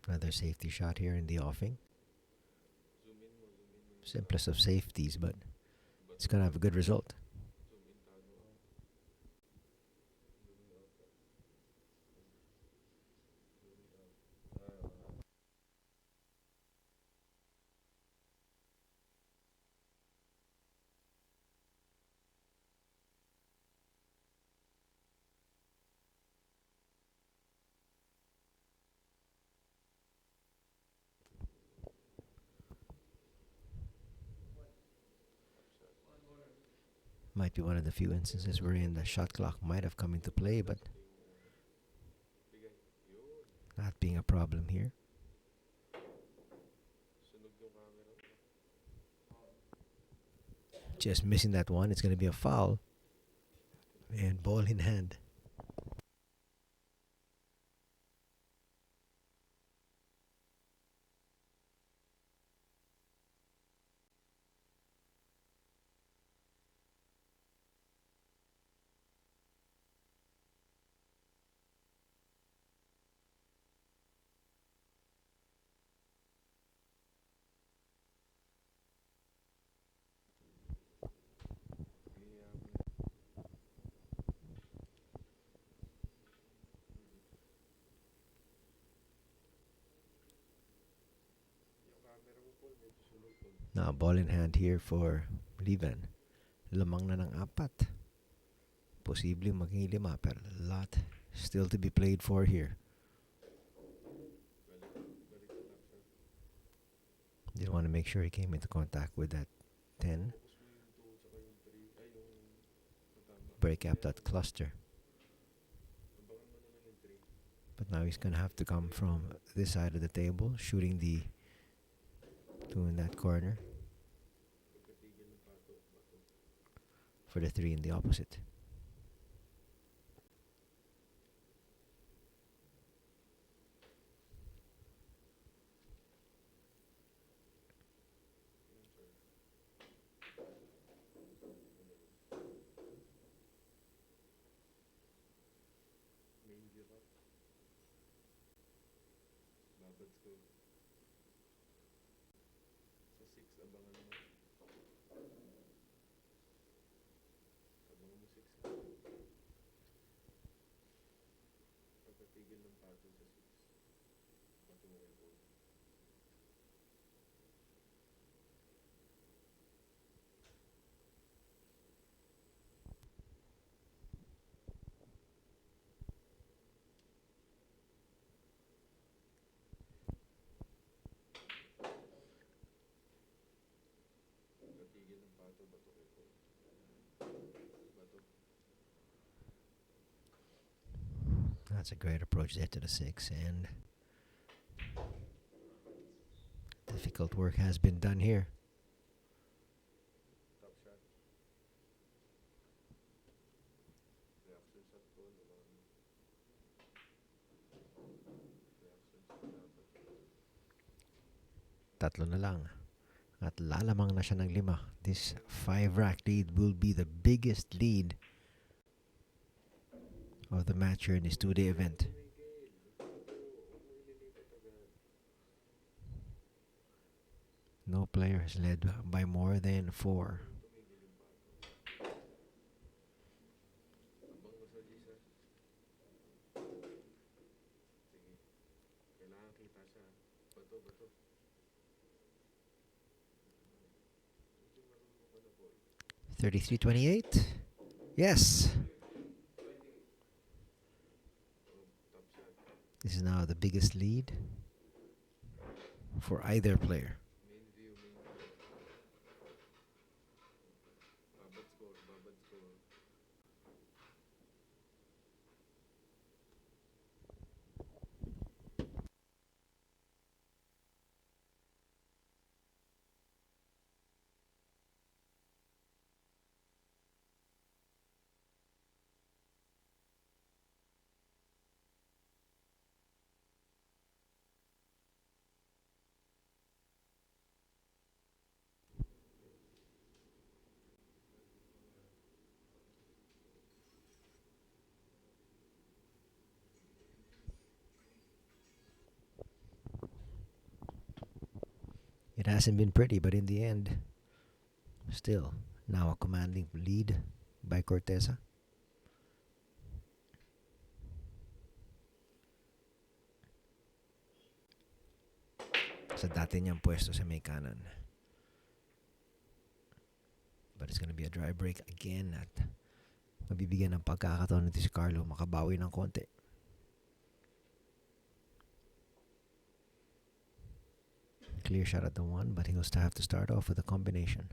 Another safety shot here in the offing. Simplest of safeties, but it's going to have a good result. Might be one of the few instances wherein the shot clock might have come into play, but not being a problem here. Just missing that one. It's going to be a foul. And ball in hand. Now, ball in hand here for Vann. Lamang na ng apat. Posible maging 5, pero a lot still to be played for here. Didn't want to make sure he came into contact with that 10. Break up that cluster. But now he's going to have to come from this side of the table, shooting the 2 in that corner for the 3 in the opposite. That's a great approach there to the 6, and difficult work has been done here. Tatlo na lang. At lalamang na siya ng 5. This 5-rack lead will be the biggest lead of the match here in this 2-day event. No player has led by more than 4. $33-28. Yes. This is now the biggest lead for either player. It hasn't been pretty, but in the end, still now a commanding lead by Corteza. Sa dati niyang pwesto sa may kanan. But it's gonna be a dry break again at mabibigyan ng pagkakataon nito si Carlo makabawi ng konti. Clear shot at the 1, but he'll still have to start off with a combination.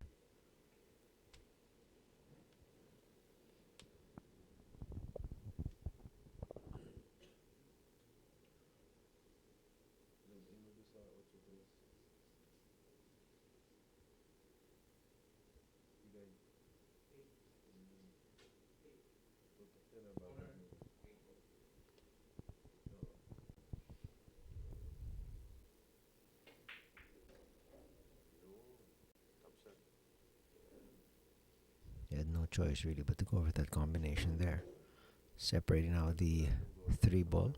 He had no choice really but to go with that combination there. Separating out the 3 ball.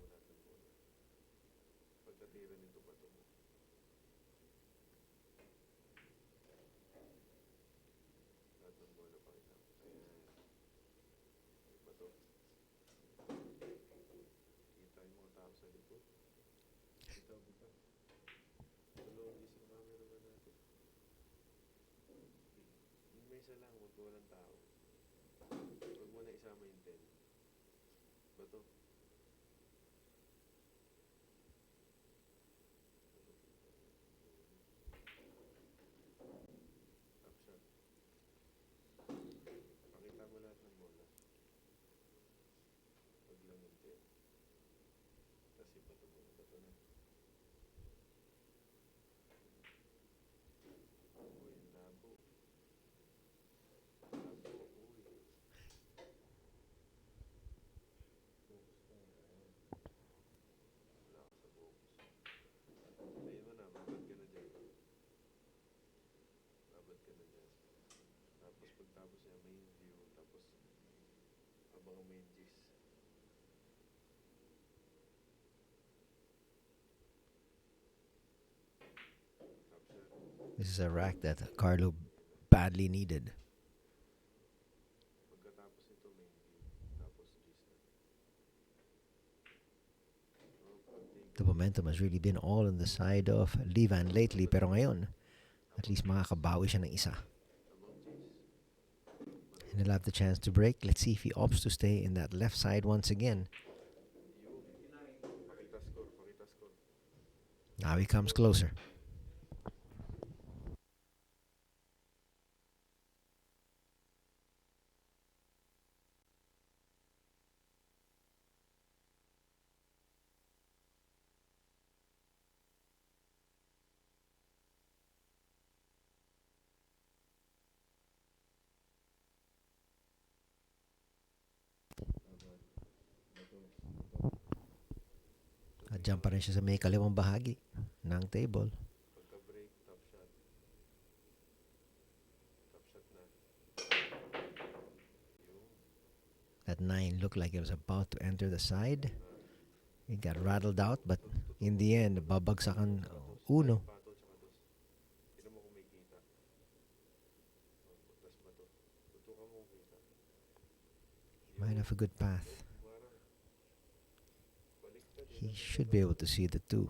This is a rack that Carlo badly needed. The momentum has really been all on the side of Vann lately, pero ngayon, at least makakabawi siya ng isa. And he'll have the chance to break. Let's see if he opts to stay in that left side once again. Now he comes closer. At dyan pa rin siya sa may kaliwang bahagi ng table. That That 9 looked like it was about to enter the side. It got rattled out, but in the end, babagsakan uno. He might have a good path. He should be able to see the 2.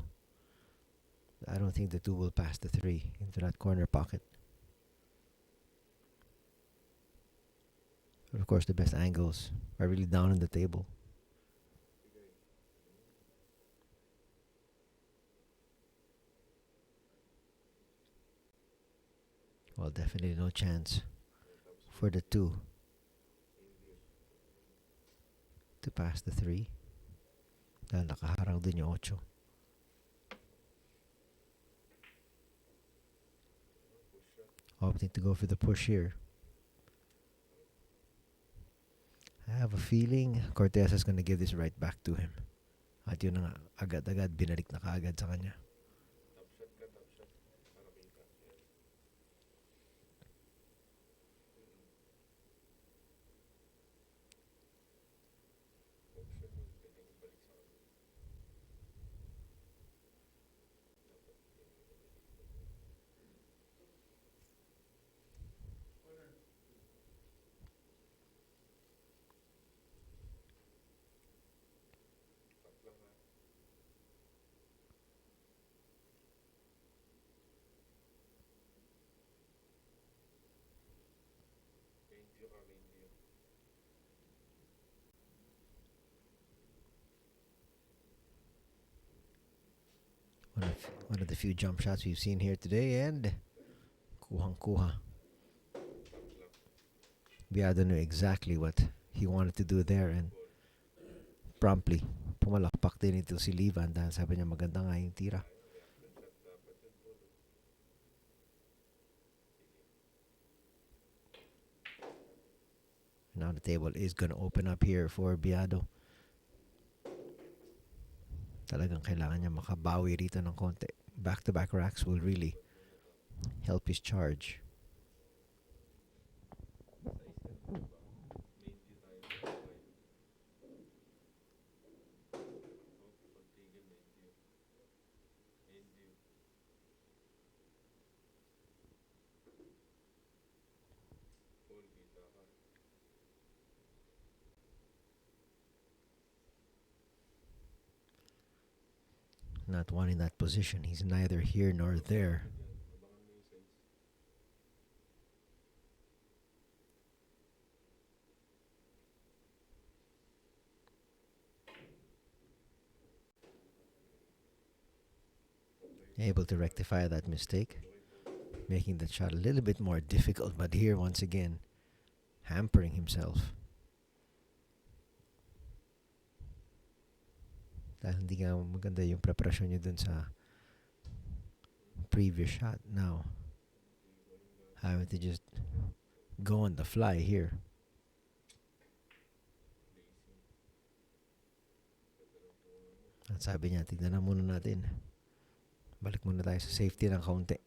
I don't think the 2 will pass the 3 into that corner pocket. But of course, the best angles are really down on the table. Well, definitely no chance for the 2 to pass the 3. Dahil nakaharang din yung 8. Opting to go for the push here. I have a feeling Cortez is gonna give this right back to him. At yun na nga, agad-agad binalik na kaagad sa kanya. One of the few jump shots we've seen here today, and kuhang-kuha. Biado knew exactly what he wanted to do there, and promptly pumalakpak din ito si Livan dahil sabi niya maganda nga yung tira. Now the table is going to open up here for Biado. Talagang kailangan niya makabawi rito ng konti. Back-to-back racks will really help his charge. Not wanting that position. He's neither here nor there. Able to rectify that mistake, making the shot a little bit more difficult, but here once again hampering himself. Dahil hindi nga maganda yung preparasyon niya dun sa previous shot. Now, having to just go on the fly here. At sabi niya, tignan na muna natin. Balik muna tayo sa safety ng kaunti.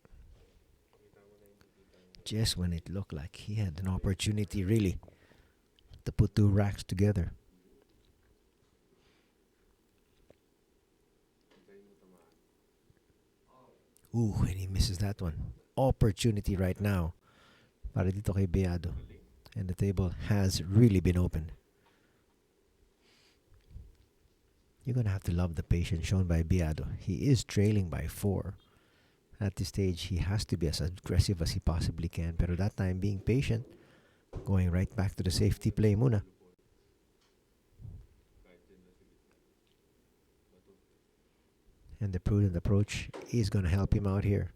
Just when it looked like he had an opportunity really to put 2 racks together. Ooh, and he misses that one. Opportunity right now para dito kay Biado. And the table has really been opened. You're going to have to love the patience shown by Biado. He is trailing by 4. At this stage, he has to be as aggressive as he possibly can. Pero that time, being patient, going right back to the safety play muna. And the prudent approach is going to help him out here.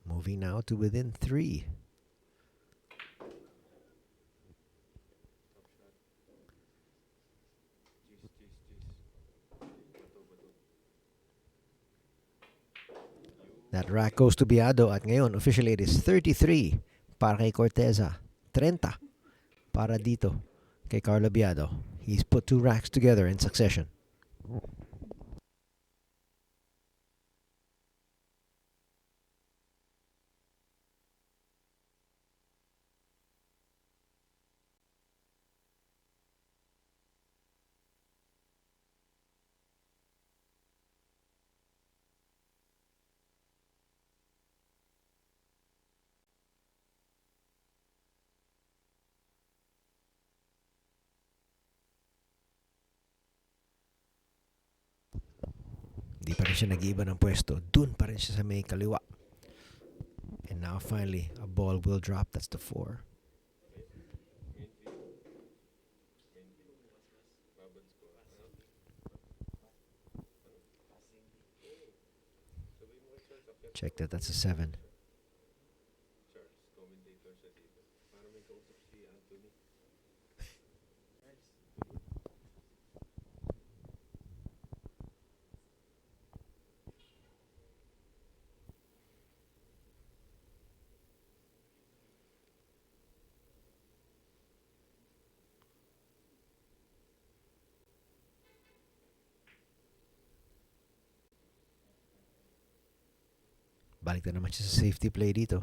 Moving now to within 3. That rack goes to Biado at ngayon officially it is 33 para kay Corteza. 30 para dito kay Carlo Biado. He's put 2 racks together in succession. Di pa rin siya nag-iiba ng pwesto. Dun pa rin siya sa may kaliwa. And now finally, a ball will drop. That's the 4. Check that. That's a 7. Balik na naman siya sa safety play dito.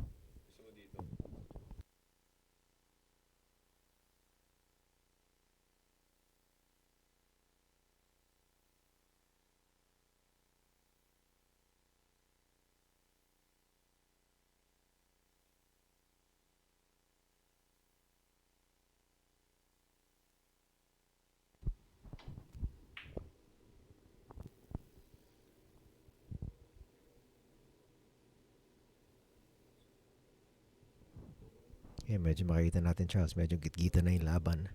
Medyo makikita natin, Charles. Medyo gitgita na yung laban.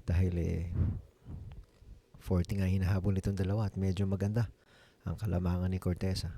Dahil 40 nga hinahabol nitong dalawa at medyo maganda ang kalamangan ni Corteza.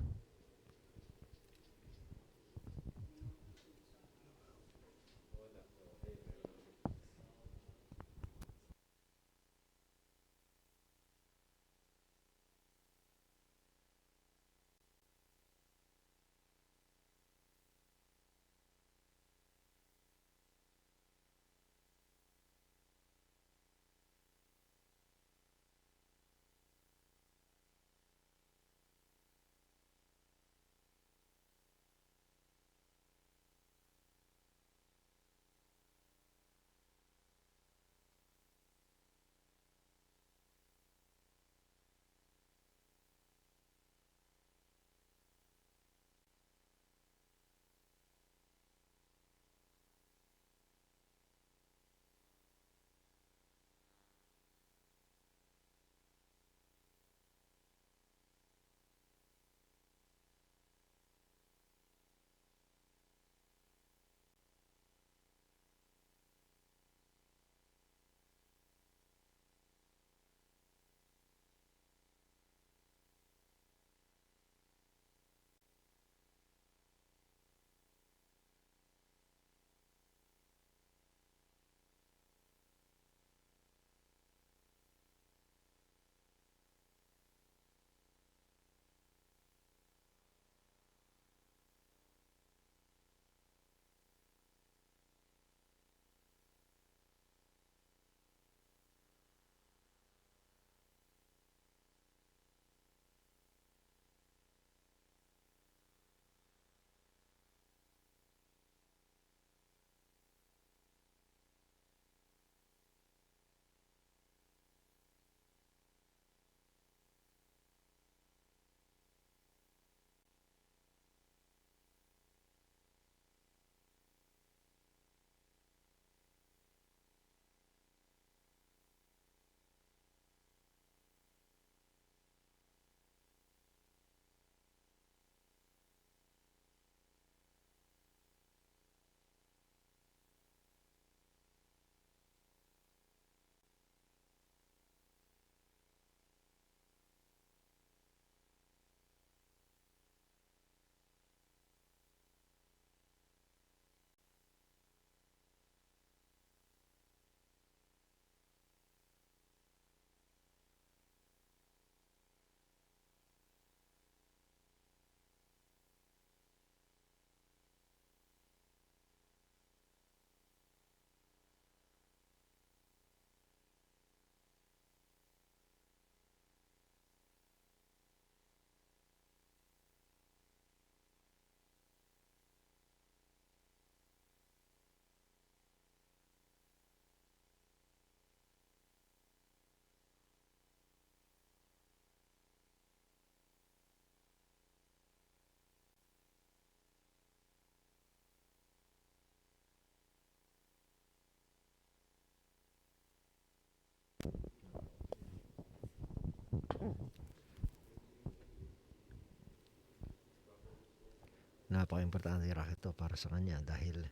napaka-importante yung racket to para sa kanya dahil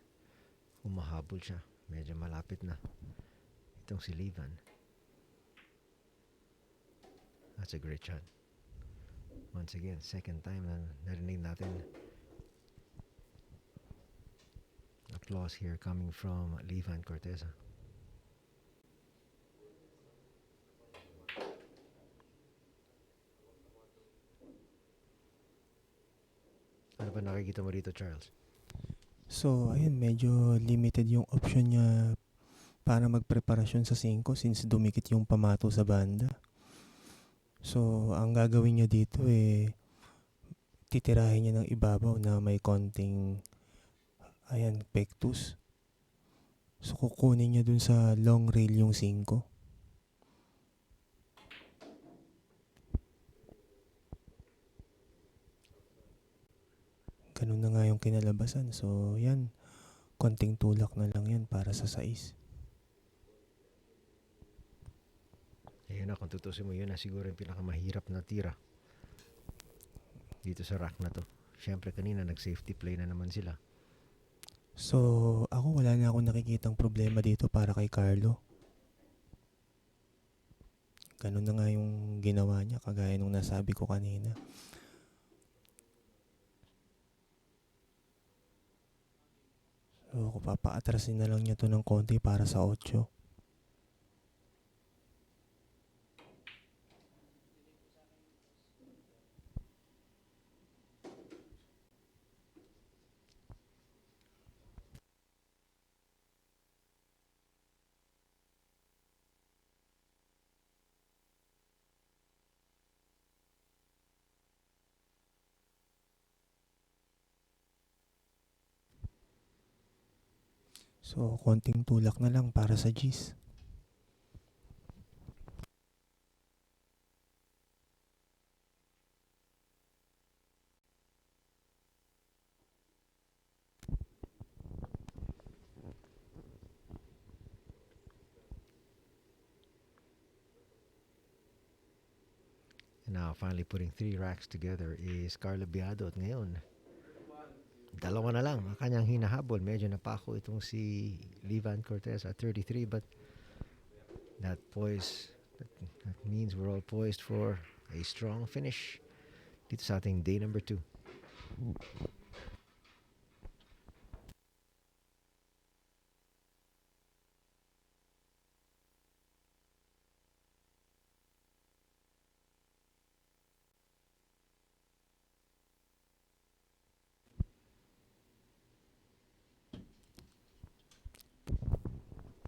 humahabol siya. Medyo malapit na itong si Levan. That's a great shot. Once again, second time na narinig natin applause here coming from Vann Corteza. Ano ba nakikita mo rito, Charles? So, ayun, medyo limited yung option niya para magpreparasyon sa 5 since dumikit yung pamato sa banda. So, ang gagawin niya dito titirahin niya ng ibabaw na may konting, pectus. So, kukunin niya dun sa long rail yung 5. Ganun na nga yung kinalabasan. So, yan. Konting tulak na lang yan para sa 6. Ayun na, kung tutusin mo yun na siguro yung pinakamahirap na tira dito sa rack na to. Siyempre kanina nag-safety play na naman sila. So, ako wala na akong nakikitang problema dito para kay Carlo. Ganun na nga yung ginawa niya, kagaya nung nasabi ko kanina. So, kung papaatrasin na lang niya to ng konti para sa 8. So, konting tulak na lang para sa G's. And now finally putting 3 racks together is Carlo Biado. At ngayon, dalawa na lang ang kanyang hinahabol. Medyo napako itong si Vann Corteza at 33, but that means we're all poised for a strong finish dito sa ating day number 2.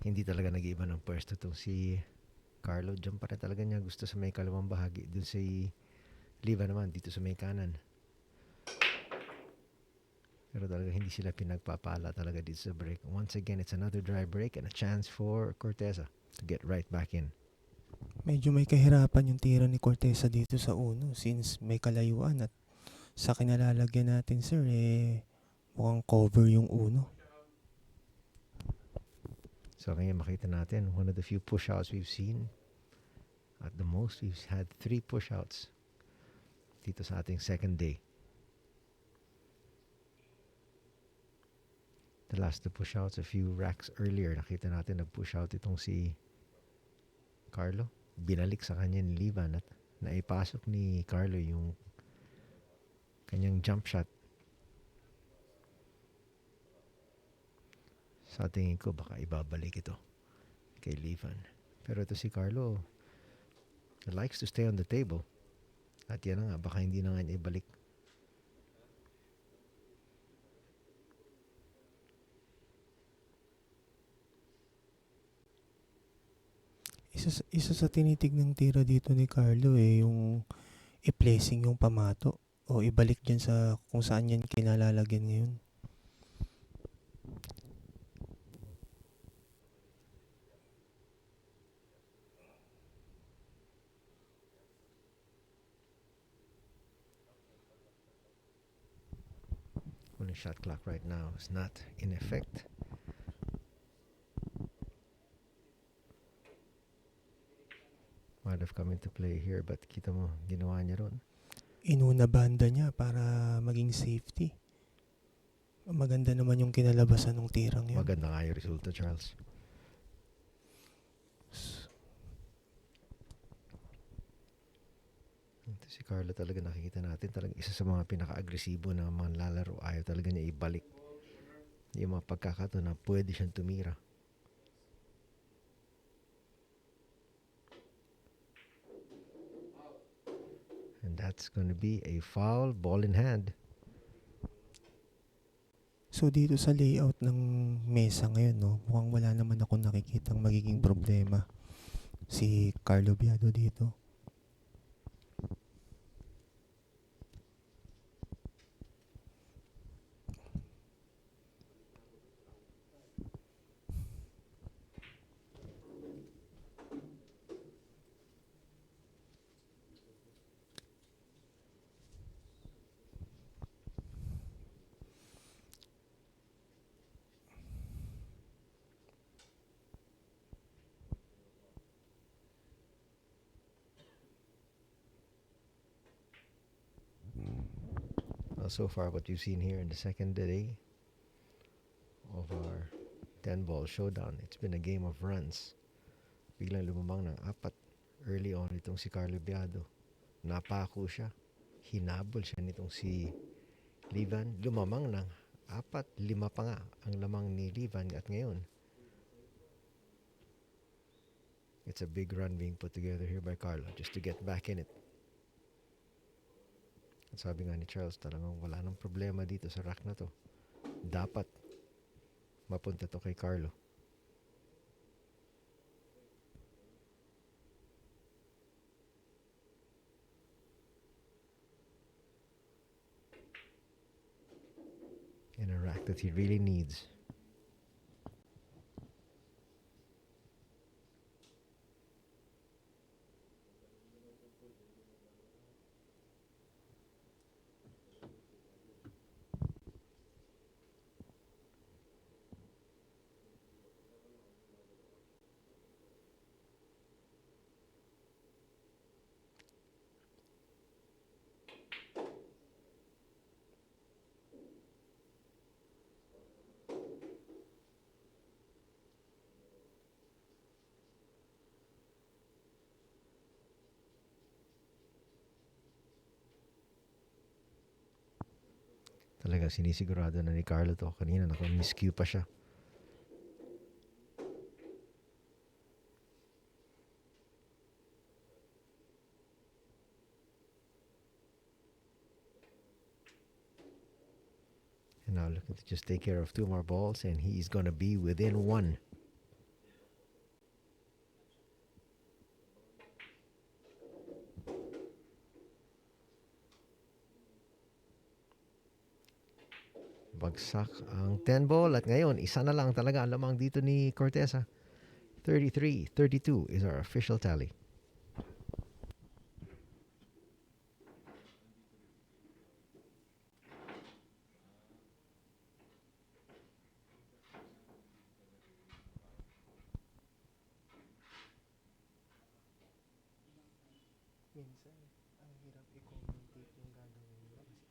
Hindi talaga nag-iiba ng pwesto itong si Carlo. Diyan pa rin talaga niya gusto sa may kalawang bahagi. Doon si Liva naman dito sa may kanan. Pero talaga hindi sila pinagpapala talaga dito sa break. Once again, it's another dry break and a chance for Corteza to get right back in. Medyo may kahirapan yung tira ni Corteza dito sa 1 since may kalayuan at sa kinalalagyan natin, sir, mukhang cover yung 1. So ngayon makita natin, one of the few push-outs we've seen. At the most, we've had 3 push-outs dito sa ating second day. The last 2 push-outs, a few racks earlier, nakita natin nag-push-out itong si Carlo. Binalik sa kanya ni Vann at naipasok ni Carlo yung kanyang jump shot. Sa tingin ko, baka ibabalik ito kay Vann. Pero ito si Carlo, likes to stay on the table. At yan na nga, baka hindi na nga niya ibalik. Isa sa tinitig ng tira dito ni Carlo yung i-placing yung pamato o ibalik dyan sa kung saan yan kinalalagyan ngayon. When the shot clock right now is not in effect. Might have come into play here, but kita mo, ginawa niya ron. Inuna banda niya para maging safety. Maganda naman yung kinalabasan ng tirang yun. Maganda nga yung resulta, Charles. Ito si Carlo talaga, nakikita natin talaga isa sa mga pinaka-agresibo na mga lalaro. Ayaw talaga niya ibalik yung mga pagkakataon na pwede siyang tumira. And that's going to be a foul, ball in hand. So dito sa layout ng mesa ngayon, no, mukhang wala naman ako nakikitang magiging problema si Carlo Biado dito. Well, so far, what you've seen here in the second day of our 10-ball showdown, it's been a game of runs. Biglang lumamang ng 4 early on itong si Carlo Biado. Napako siya. Hinabol siya nitong si Livan. Lumamang ng 4, 5 pa nga ang lamang ni Livan. At ngayon, it's a big run being put together here by Carlo just to get back in it. At sabi nga ni Charles, talagang wala nang problema dito sa rack na to. Dapat mapunta to kay Carlo. In a rack that he really needs. Talaga sinisigurado na ni Carlo to. Kanina naka-miscue pa siya. And now looking to just take care of 2 more balls and he's gonna be within 1. Bagsak ang 10 ball at ngayon isa na lang talaga ang lamang dito ni Corteza. 33-32 is our official tally. Minsan, ang hirap i-commentate yung gagawin mo kasi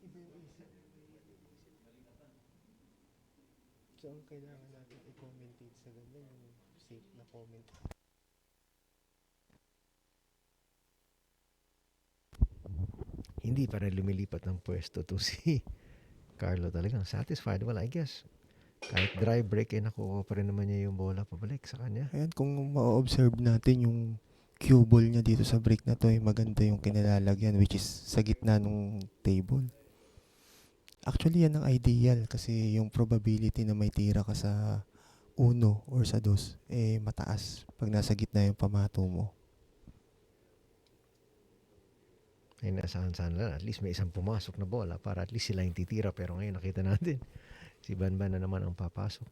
iba iba yung isip. So, ang kailangan natin i-commentate sa ganyan yung safe na comment. Hindi pa rin lumilipat ng pwesto to si Carlo. Talagang satisfied. Well, I guess kahit dry break, nakuha pa rin naman niya yung bola pabalik sa kanya. Ayan, kung ma-observe natin yung cue ball niya dito sa break na to, maganda yung kinalalagyan which is sa gitna ng table. Actually, yan ang ideal kasi yung probability na may tira ka sa 1 or sa 2 mataas pag nasa gitna yung pamato mo. Ay nasahan-sahan lang. At least may isang pumasok na bola para at least sila yung titira. Pero ngayon nakita natin, si Vann na naman ang papasok.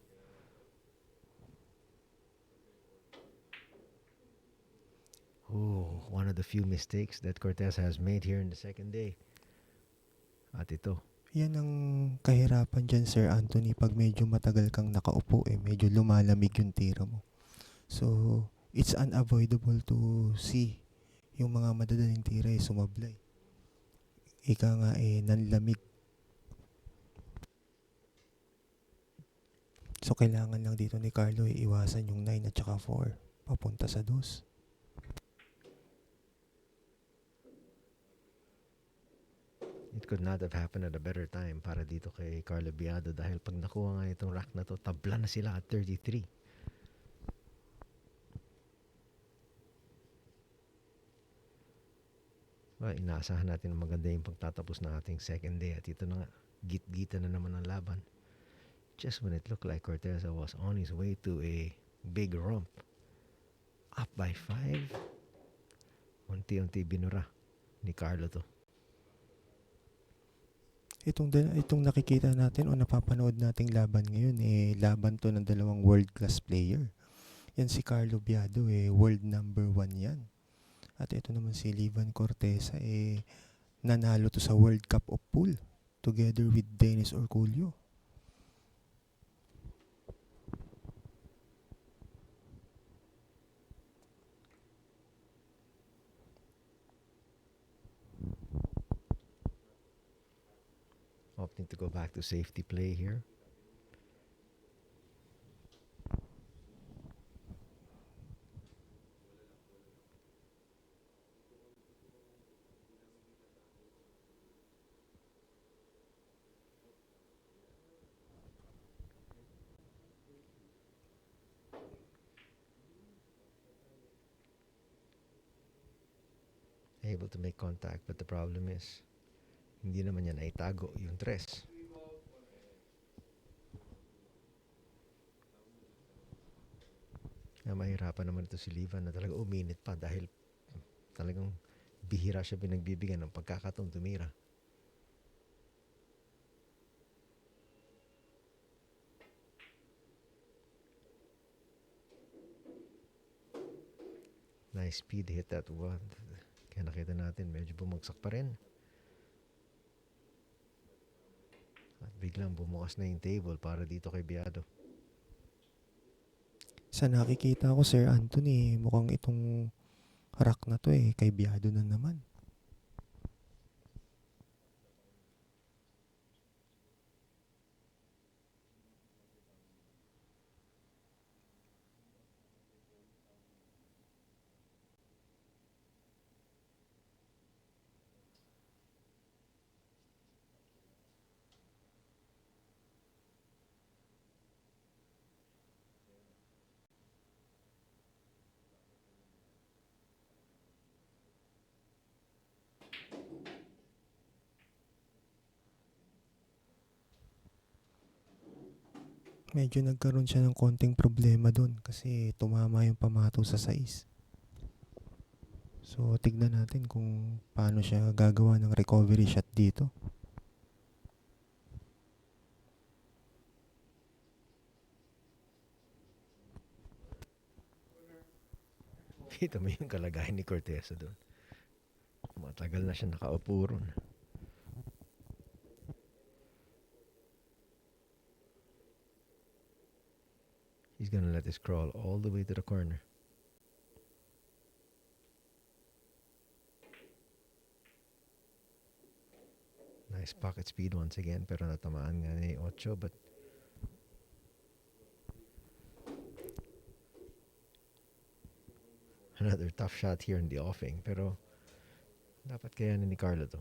Oh, one of the few mistakes that Cortez has made here in the second day. At ito. Yan ang kahirapan dyan, Sir Anthony, pag medyo matagal kang nakaupo, medyo lumalamig yung tira mo. So, it's unavoidable to see yung mga madadaling tira sumablay. Ika nga nanlamig. So kailangan lang dito ni Carlo iwasan yung 9 at saka 4 papunta sa 2. It could not have happened at a better time para dito kay Carlo Biado dahil pag nakuha nga itong rack na to, tabla na sila at 33. Well, inaasahan natin na maganda yung pagtatapos ng ating second day at ito na nga, git-gita na naman ang laban. Just when it looked like Corteza was on his way to a big romp, up by 5, unti-unti binura ni Carlo to. Itong nakikita natin o napapanood nating laban ngayon laban to ng dalawang world class player. Yan si Carlo Biado world number 1 yan. At ito naman si Vann Corteza nanalo to sa World Cup of Pool together with Dennis Orculio. Opting to go back to safety play here. Able to make contact, but the problem is hindi naman yan naitago yung 3. Mahirapan naman ito si Vann na talaga uminit pa dahil talagang bihira siya pinagbibigyan ng pagkakataon tumira. Nice speed hit that one. Kaya nakita natin medyo bumagsak pa rin. At biglang bumukas na yung table para dito kay Biado. Sa nakikita ko, Sir Anthony, mukhang itong rack na to kay Biado na naman. Medyo nagkaroon siya ng konting problema doon kasi tumama yung pamato sa 6. So, tignan natin kung paano siya gagawa ng recovery shot dito. Kita mo yung kalagayan ni Corteza doon. Matagal na siya nakaupo ron. He's gonna let this crawl all the way to the corner. Nice pocket speed once again, pero natamaan nga ni 8, but another tough shot here in the offing, pero dapat kayanin ni Carlo to.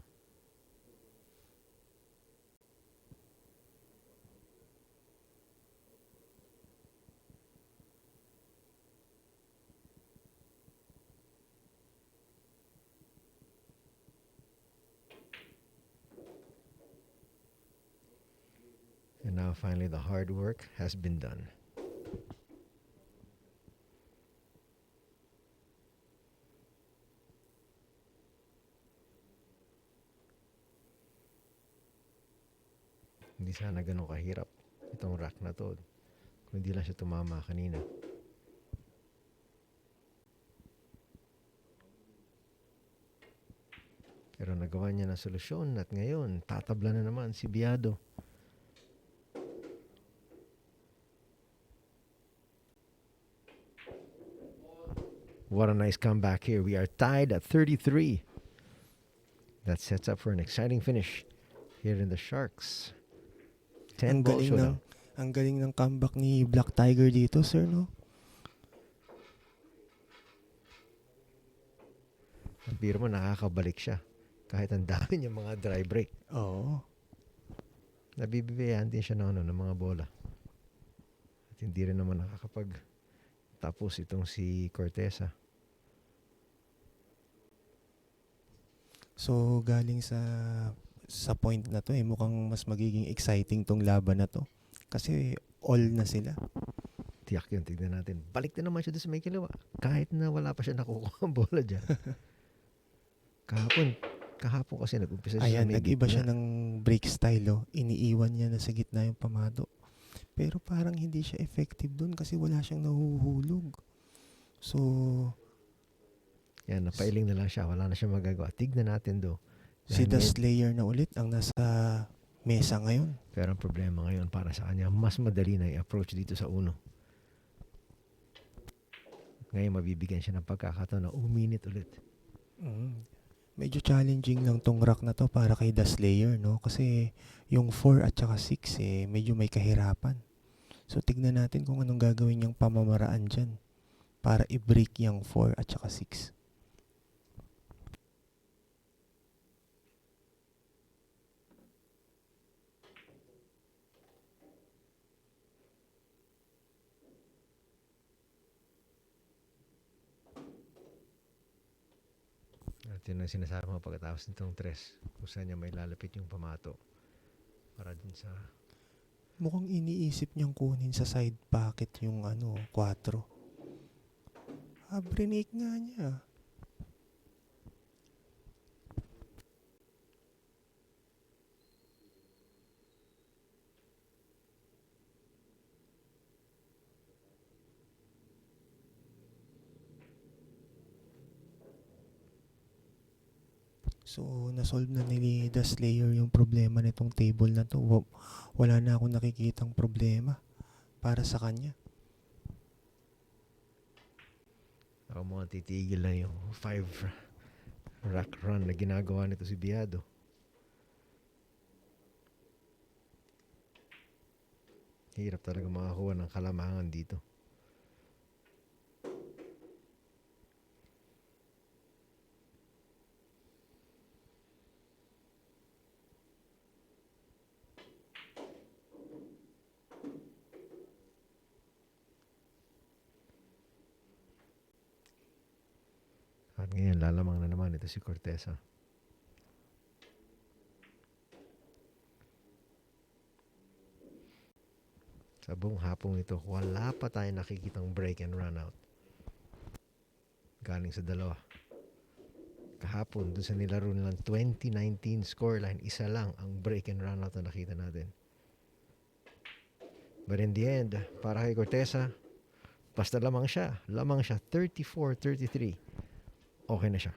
And now finally the hard work has been done. Hindi sana ganun kahirap itong rack na to kung hindi lang siya tumama kanina. Pero nagawa niya na solusyon at ngayon tatabla na naman si Biado. What a nice comeback here. We are tied at 33. That sets up for an exciting finish here in the Sharks. 10 ball showdown. Ang galing ng comeback ni Black Tiger dito, sir, no? At biro mo, nakakabalik siya. Kahit ang dami niya mga dry break. Oo. Nabibibayan din siya ng mga bola. At hindi rin naman tapos itong si Corteza. So, galing sa point na to, mukhang mas magiging exciting tong laban na to. Kasi all na sila. Tiyak yun, tignan natin. Balik na naman siya doon sa may kalawa. Kahit na wala pa siya nakukuha ang bola dyan. Kahapon kasi nag-umpisa siya Ayan, sa may nag-iba gitna. siya ng break style, oh. Iniiwan niya na sa gitna yung pamado. Pero parang hindi siya effective dun kasi wala siyang nahuhulog. So, Yan, napailing na lang siya. Wala na siya magagawa. Tignan natin do. si The Slayer na ulit ang nasa mesa ngayon. Pero ang problema ngayon para sa kanya, mas madali na i-approach dito sa uno. Ngayon mabibigyan siya ng pagkakataon na uminit ulit. Medyo challenging lang tong rack na to para kay The Slayer, no? Kasi yung 4 at saka 6, medyo may kahirapan. So, tignan natin kung anong gagawin niyang pamamaraan dyan para i-break yung 4 at saka 6. At yun ang sinasabi mo pagkatapos nitong 3. Kung saan niya may lalapit yung pamato. Para din sa... Mukhang iniisip niyang kunin sa side pocket yung 4. Brinake nga niya. So, nasolve na ni The Slayer yung problema nitong table na to. Wala na akong nakikitang problema para sa kanya. Ako mga titigil na yung 5 rack run na ginagawa nito si Biado. Hirap talaga makakuha ng kalamangan dito. At ngayon, lalamang na naman ito si Corteza. Sa buong hapong ito, wala pa tayo nakikitang break and run out. Galing sa dalawa. Kahapon, doon sa nilaro nilang 2019 scoreline, isa lang ang break and run out na nakita natin. But in the end, para kay Corteza, basta lamang siya. Lamang siya, 34-33. Okay na siya.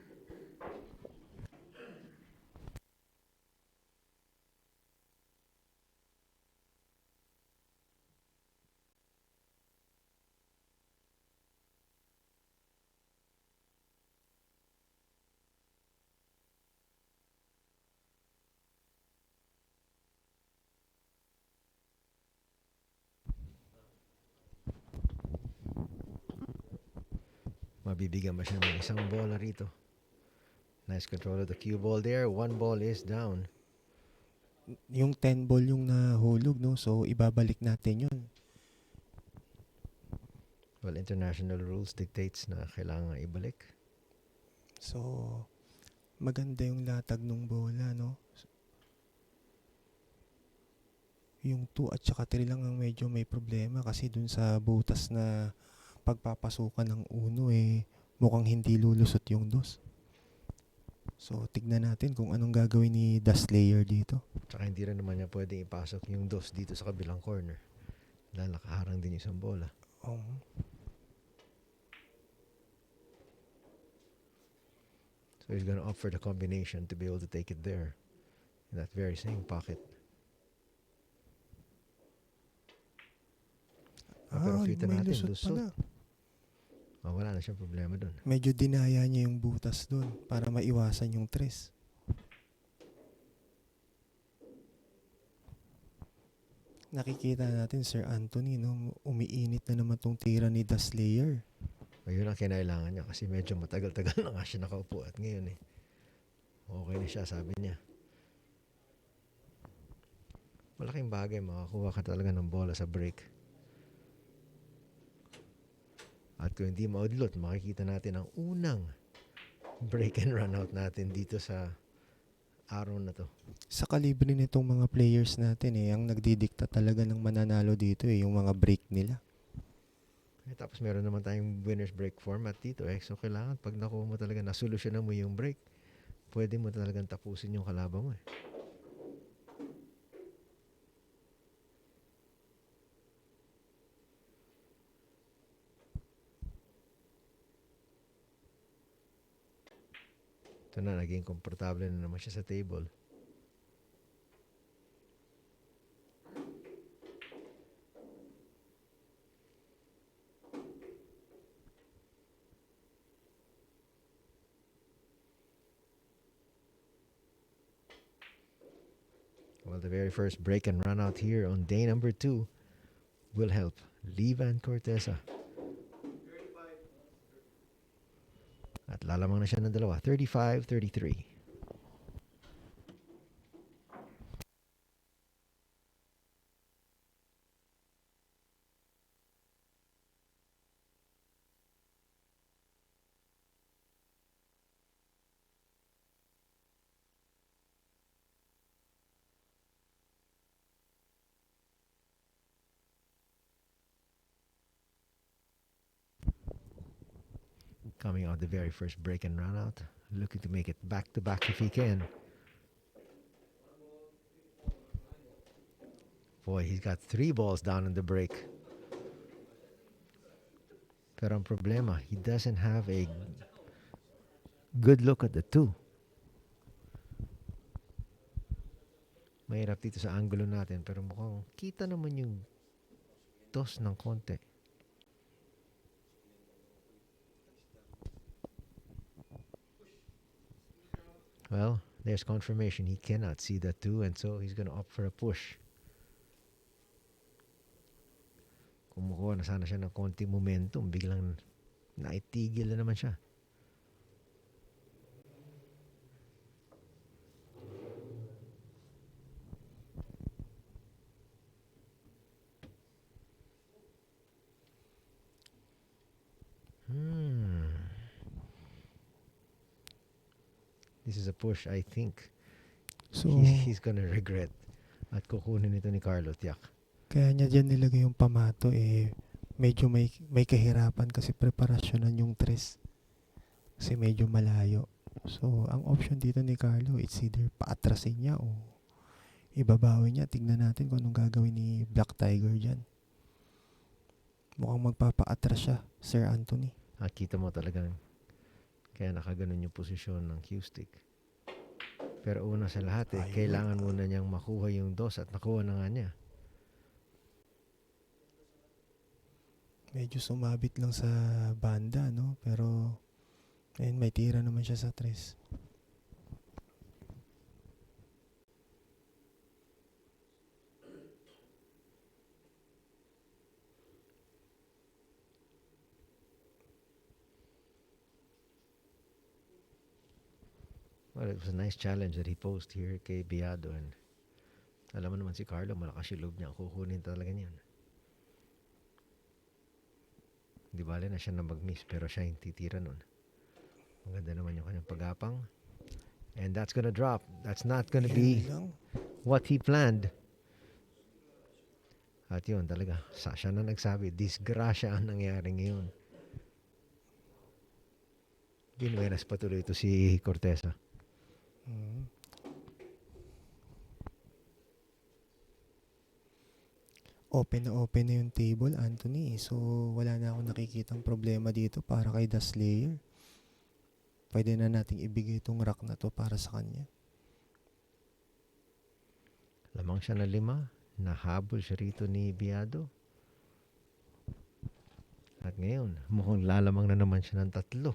Mabibigyan ba siya ng isang bola rito? Nice control of the cue ball there. 1 ball is down. Yung 10 ball yung nahulog, no? So, ibabalik natin yun. Well, international rules dictates na kailangan ibalik. So, maganda yung latag ng bola, no? Yung 2 at saka 3 lang ang medyo may problema kasi dun sa butas na pagpapasukan ng 1, mukhang hindi lulusot yung 2. So, tignan natin kung anong gagawin ni The Slayer dito. Tsaka hindi rin naman niya pwedeng ipasok yung 2 dito sa kabilang corner. Dahil nakaharang din yung isang bola. So he's gonna opt for the combination to be able to take it there. In that very same pocket. Pero kita may natin, lusot lusot. pala. Wala na siyang problema dun. Medyo dinaya niya yung butas doon para maiwasan yung tres. Nakikita natin, Sir Anthony, no, umiinit na naman tong tira ni The Slayer. Ayun ang kinailangan niya kasi medyo matagal-tagal na nga siya nakaupo at ngayon okay na siya, sabi niya. Malaking bagay, makakuha ka talaga ng bola sa break. At kung hindi maudlot, makikita natin ang unang break and run out natin dito sa araw na to. Sa kalibre nitong mga players natin ang nagdidikta talaga ng mananalo dito yung mga break nila. Tapos meron naman tayong winner's break format dito So kailangan pag nakuha mo talaga, nasolusyonan mo yung break, pwede mo talagang tapusin yung kalaban mo Ito na, naging komportable na naman siya sa table. Well, the very first break and run out here on day number 2 will help Vann Corteza. At lalamang na siya ng dalawa, 35-33. Coming out the very first break and run out. Looking to make it back-to-back if he can. Boy, he's got 3 balls down in the break. Pero ang problema, he doesn't have a good look at the 2. Mahirap dito sa angulo natin, pero mukhang kita naman yung toss ng konti. Well, there's confirmation. He cannot see the 2 and so he's gonna opt for a push. Kumukuha na sana siya ng konting momentum. Biglang naitigil na naman siya. This is a push I think So, he's gonna regret at kukunin ito ni Carlo, tiyak. kaya niya dyan nilagay yung pamato medyo may kahirapan kasi preparasyonan yung tres. Kasi medyo malayo. So, ang option dito ni Carlo, it's either paatrasin niya o ibabawi niya. Tignan natin kung anong gagawin ni Black Tiger dyan. Mukhang magpapaatras siya, Sir Anthony. At kita mo talagang kaya nakaganon yung posisyon ng cue stick. Pero una sa lahat kailangan muna niyang makuha yung 2 at nakuha na nga niya. Medyo sumabit lang sa banda, no? Pero, ayun, may tira naman siya sa tres. Well, it was a nice challenge that he posed here kay Biado and alam mo naman si Carlo, malakas yung loob niya. Kukunin talaga niyan. Di bale na siya na mag-miss pero siya yung titira nun. Maganda naman yung kanyang pagapang. And that's gonna drop. That's not gonna be what he planned. At yun talaga, siya na nagsabi, disgrasya ang nangyari ngayon. Binuenas patuloy ito si Corteza. Open na yung table, Anthony. So, wala na akong nakikitang problema dito para kay The Slayer. Pwede na nating ibigay itong rack na to para sa kanya. Lamang siya na 5. Nahabol siya rito ni Biado. At ngayon, mukhang lalamang na naman siya ng 3.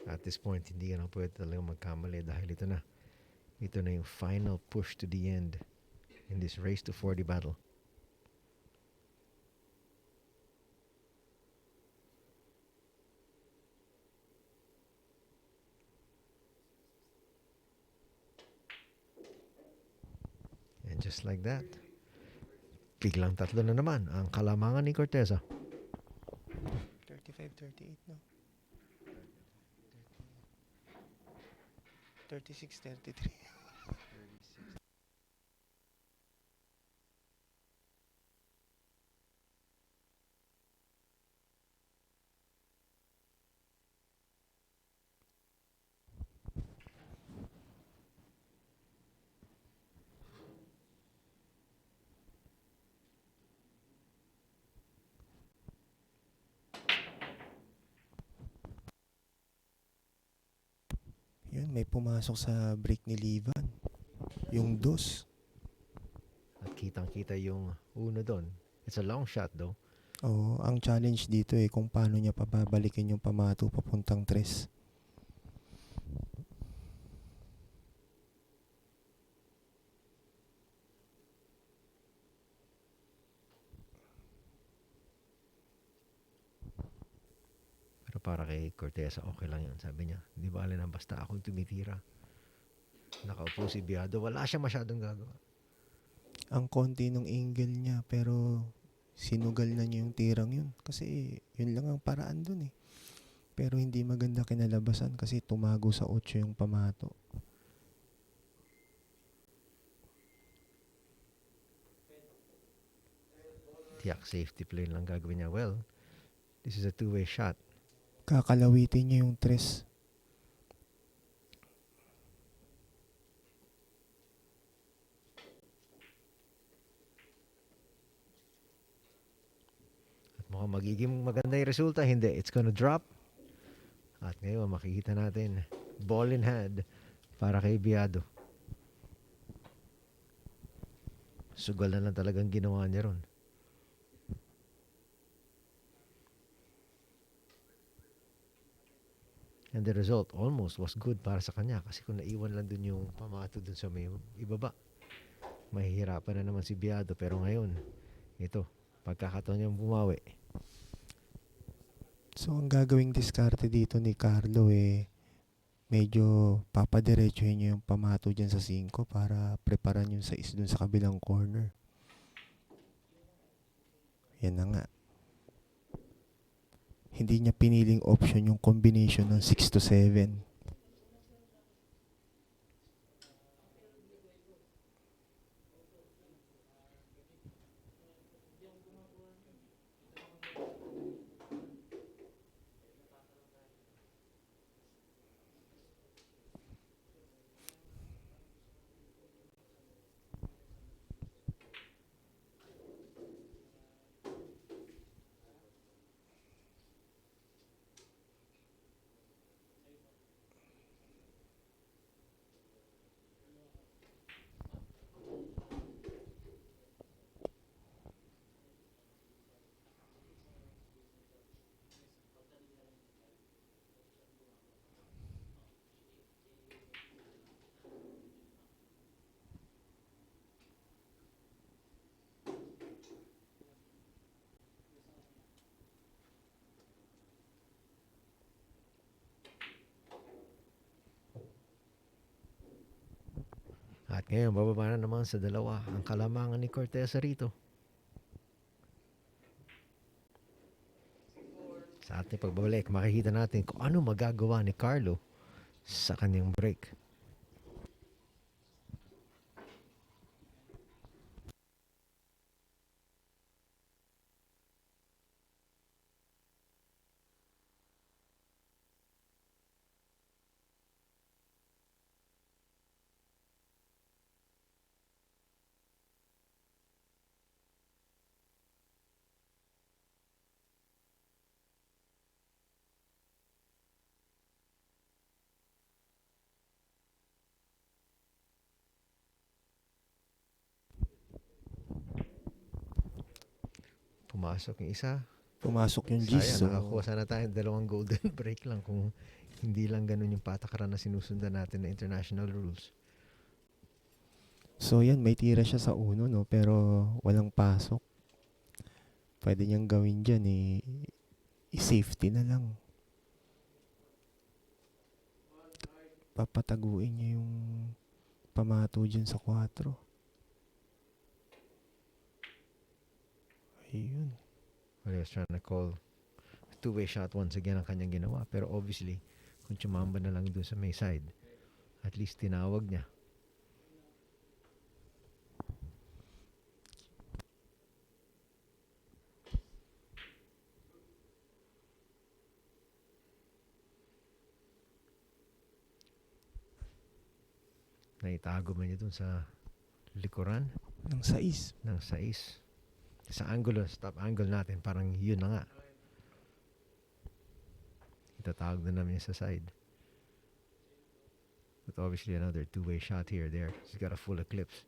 At this point, hindi ka na pwede talaga magkamali dahil ito na. Ito na yung final push to the end in this race to 40 battle. And just like that, biglang 3 na naman ang kalamangan ni Corteza. 35-38 no? 36-33. Yun, may pumasok sa break ni Livan. Yung dos. At kitang-kita yung uno doon. It's a long shot though. Oo, ang challenge dito kung paano niya pababalikin yung pamato papuntang tres. Pero para kay Corteza, okay lang yun. Sabi niya, di ba alin ang basta akong tumitira. Nakaupo si Biado, wala siya masyadong gagawa. Ang konti ng angle niya, pero sinugal na niya yung tirang yun. Kasi yun lang ang paraan dun Pero hindi maganda kinalabasan kasi tumago sa 8 yung pamato. Tiyak, safety play lang gagawin niya. Well, this is a two-way shot. Kakalawitin niya yung tres. At mukhang magiging maganda yung resulta. Hindi, it's gonna drop. At ngayon, makikita natin, ball in hand para kay Biado. Sugal na lang talagang ginawa niya ron. And the result almost was good para sa kanya kasi kung naiwan lang dun yung pamato dun sa may ibaba, mahihirapan na naman si Biado. Pero ngayon, ito, pagkakataon niyang bumawi. So, ang gagawing diskarte dito ni Carlo medyo papadiretsuhin niya yung pamato dyan sa 5 para preparan yung 6 dun sa kabilang corner. Yan na nga. Hindi niya piniling option yung combination ng 6 to 7. At ngayon, bababa na naman sa 2 ang kalamangan ni Corteza rito. Sa ating pagbabalik, makikita natin kung ano magagawa ni Carlo sa kanyang break. Pumasok yung isa. Pumasok yung G's. Sayang, nakakuha sana tayo ng 2 golden break lang kung hindi lang ganun yung patakaran na sinusundan natin na international rules. So yan, may tira siya sa uno, no? Pero walang pasok. Pwede niyang gawin dyan, i-safety na lang. Papataguin niya yung pamato dyan sa 4. Ayun. Well, he was trying to call a two-way shot once again ang kanyang ginawa. Pero obviously, kung tumamba na lang doon sa may side, at least tinawag niya. Naitago man niya doon sa likuran Ng 6. ng 6. Sa angulo, stop angle natin, parang yun na nga. Itatawag na namin sa side. But obviously another two-way shot here, there. He's got a full eclipse.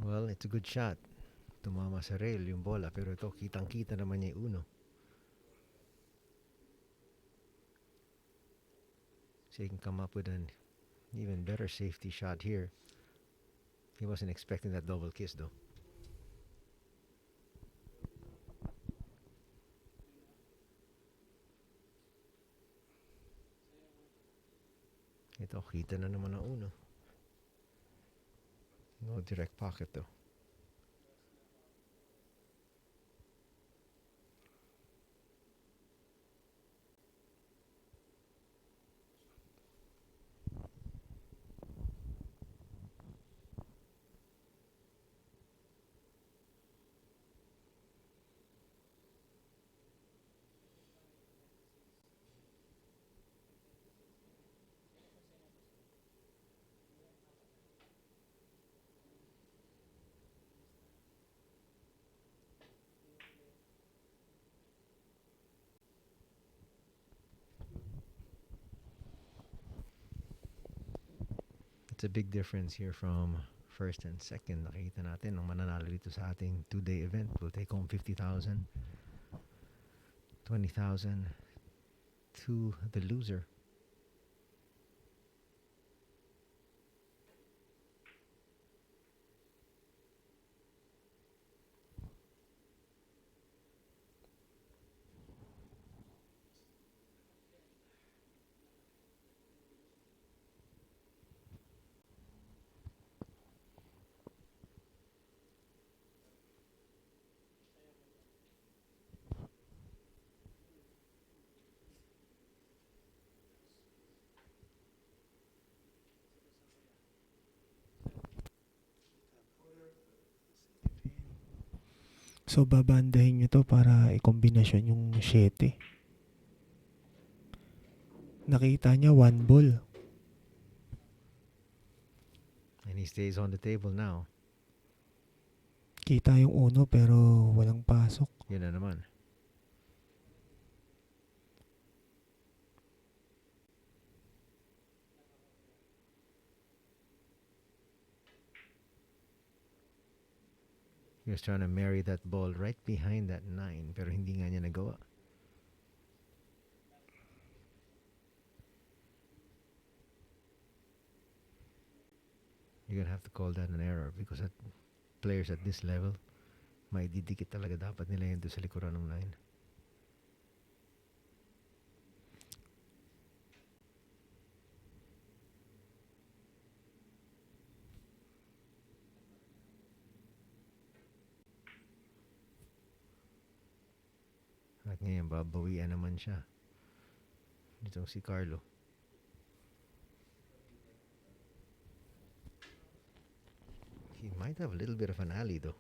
Well, it's a good shot. Tumama sa rail yung bola, pero ito kitang-kita naman niya yung uno. So he can come up with an even better safety shot here. He wasn't expecting that double kiss though. Ito, kita na naman ang uno. No direct pocket though. It's a big difference here from first and second. Nakikita natin ang mananalo dito sa ating 2-day event will take home 50,000, 20,000 to the loser. So, babandahin nyo to para i-kombinasyon yung 7. Nakita niya 1 ball. And he stays on the table now. Kita yung uno pero walang pasok. Yun na naman. He was trying to marry that ball right behind that 9, pero hindi nga niya nagawa. You're gonna have to call that an error because players at this level, may didikit talaga dapat nila yun doon sa likuran ng 9. At ngayon, babawian naman siya. Itong si Carlo. He might have a little bit of an alley though.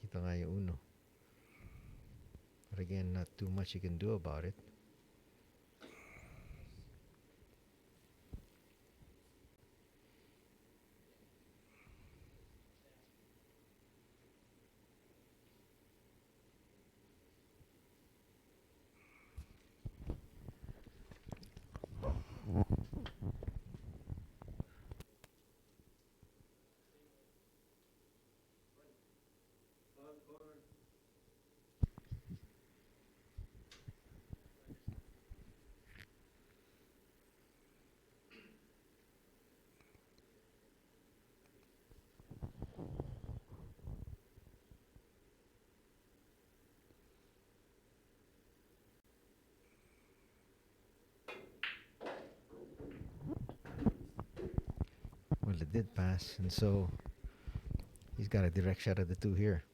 Kita nga yung uno. But again, not too much you can do about it. Well, it did pass, and so he's got a direct shot at the two here.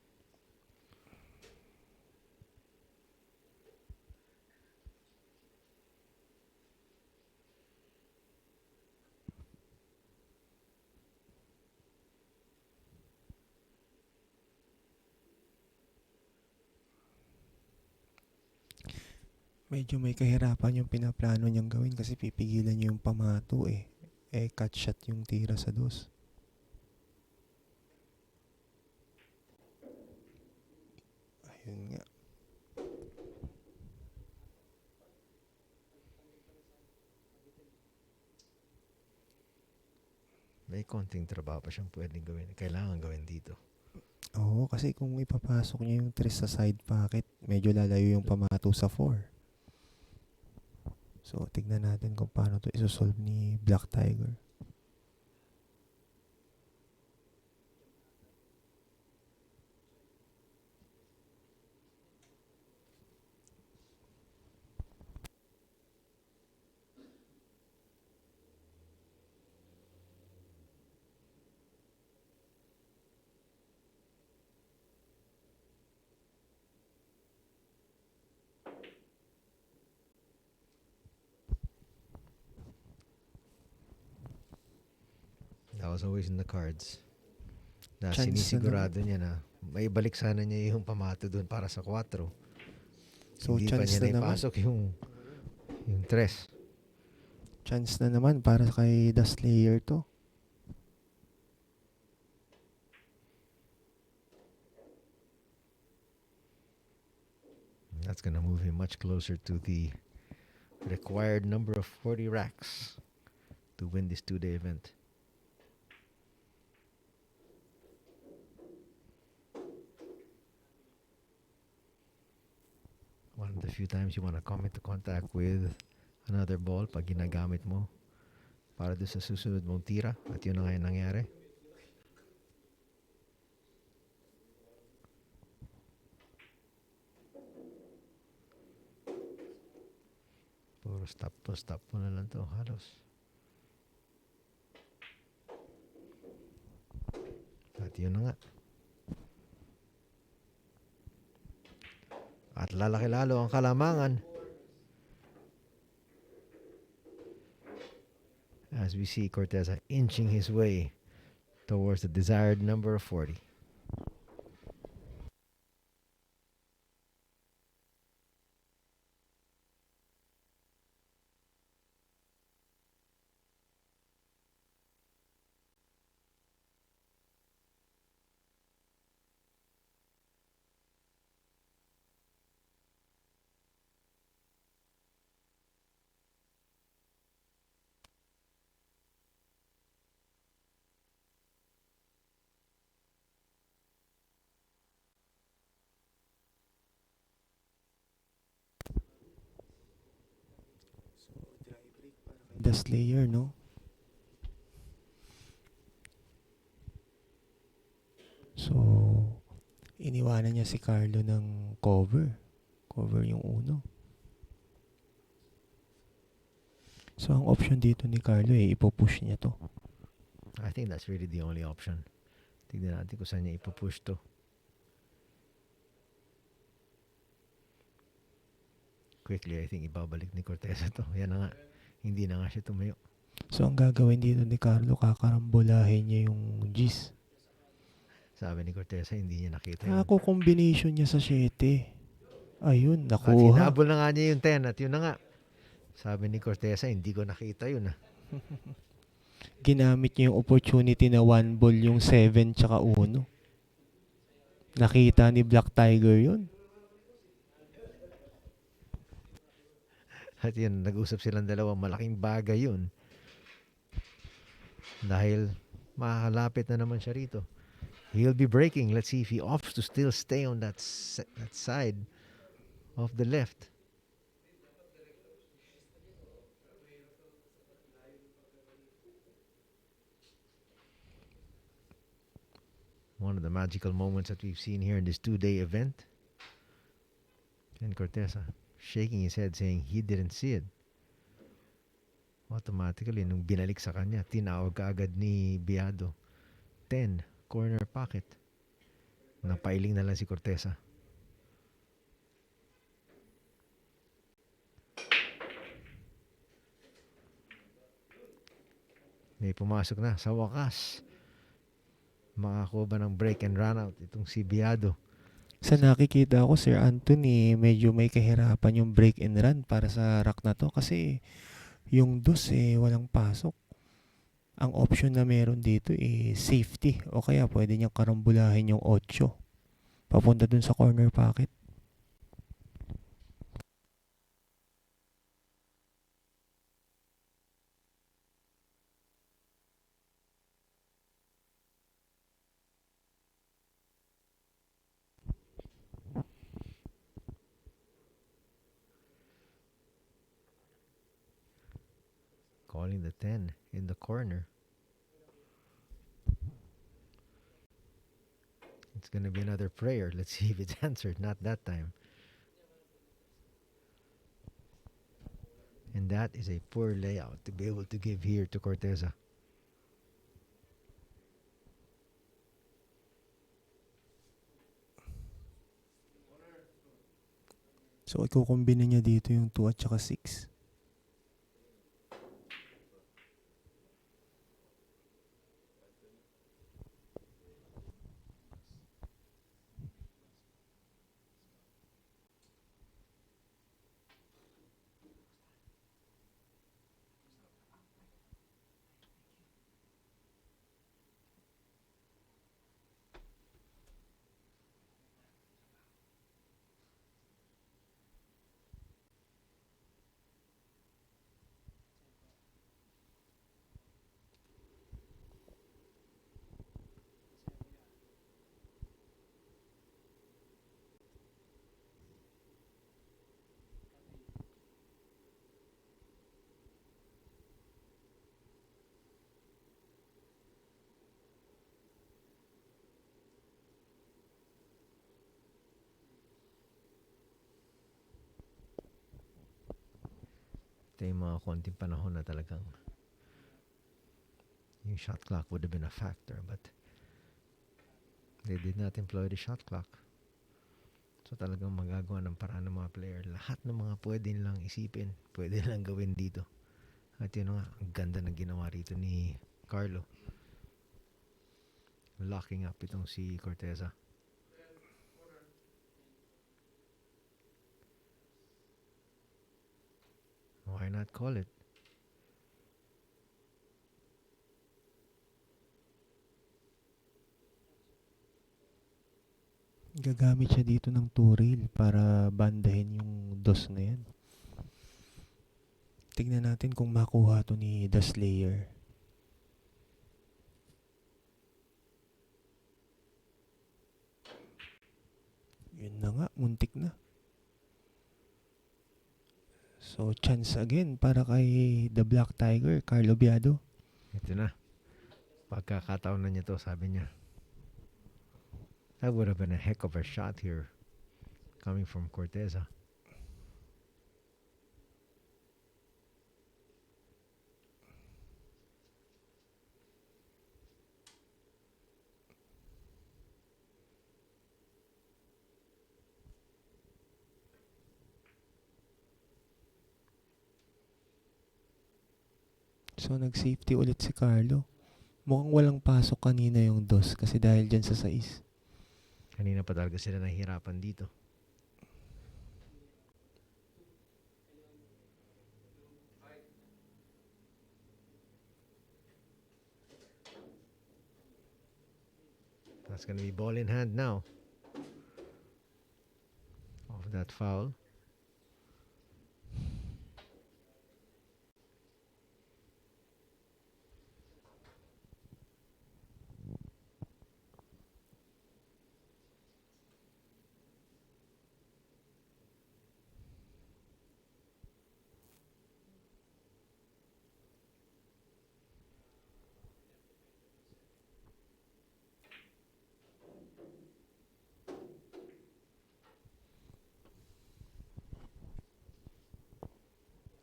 Medyo may kahirapan yung pinaplano niyang gawin kasi pipigilan niya yung pamato eh. Cut shot yung tira sa dos. Ayun nga. May konting trabaho pa siyang pwedeng gawin. Kailangan gawin dito. Oo, kasi kung ipapasok niya yung 3 sa side pocket, medyo lalayo yung pamato sa 4. So, tignan natin kung paano to isosolve ni Black Tiger. That was always in the cards. Na Chance na sinisigurado niya na may balik sana niya yung pamato doon para sa 4. So, Hindi pa chance niya na naman. naipasok yung 3. Chance na naman para kay The Slayer to. That's gonna move him much closer to the required number of 40 racks to win this 2-day event. One of the few times you want to come into contact with another ball pag ginagamit mo para doon sa susunod mong tira. At yun na nga yung nangyari. Puro stop mo na lang to halos. At yun na nga. At lalaki lalo ang kalamangan. As we see Corteza inching his way towards the desired number of 40. The Slayer, no? So, iniwanan niya si Carlo ng cover. Cover yung uno. So, ang option dito ni Carlo ipupush niya to. I think that's really the only option. Tignan natin kung saan niya ipupush to. Quickly, I think ibabalik ni Corteza to. Yan na nga. Hindi na nga siya tumayo. So, ang gagawin dito ni Carlo, kakarambolahin niya yung G's. Sabi ni Corteza, hindi niya nakita yun. Ako, combination niya sa 7. Ayun, At nakuha. hinabol na nga niya yung 10 at yun na nga. Sabi ni Corteza, hindi ko nakita yun. Ginamit niya yung opportunity na 1 ball yung 7 tsaka 1. Nakita ni Black Tiger yun. At yun, nag-usap silang dalawa. Malaking bagay yun. Dahil makakalapit na naman siya rito. He'll be breaking. Let's see if he opts to still stay on that side of the left. One of the magical moments that we've seen here in this 2-day event. And Corteza shaking his head saying he didn't see it. Automatically, nung binalik sa kanya, tinawag kaagad ni Biado. 10, corner pocket. Napailing na lang si Corteza. May pumasok na sa wakas. Makakuha ba ng break and run out itong si Biado? Sa nakikita ko, Sir Anthony, medyo may kahirapan yung break and run para sa rack na to kasi yung dos walang pasok. Ang option na meron dito safety o kaya pwede niyang karambulahin yung 8 papunta dun sa corner pocket. Calling the 10 in the corner. It's going to be another prayer. Let's see if it's answered. Not that time. And that is a poor layout to be able to give here to Corteza. So, ikukumbina niya dito yung 2 at saka 6. Ito yung mga konting panahon na talagang yung shot clock would have been a factor, but they did not employ the shot clock. So talagang magagawa ng paraan ng mga player. Lahat ng mga pwede nilang isipin, pwede nilang gawin dito. At yun nga, ang ganda ng ginawa rito ni Carlo. Locking up itong si Corteza. Why not call it? Gagamit siya dito ng 2-rail para bandahin yung dos na yan. Tignan natin kung makuha to ni The Slayer. Yun na nga, muntik na. So, chance again para kay The Black Tiger, Carlo Biado. Ito na. Pagkakataon na niya to, sabi niya. That would have been a heck of a shot here coming from Corteza. So, nag-safety ulit si Carlo. Mukhang walang pasok kanina yung dos kasi dahil dyan sa 6. Kanina pa talaga sila nahihirapan dito. That's gonna be ball in hand now. Off that foul.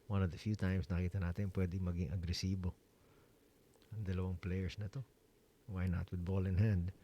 One of the few times nakita natin pwede maging agresibo ang dalawang players na to. Why not with ball in hand?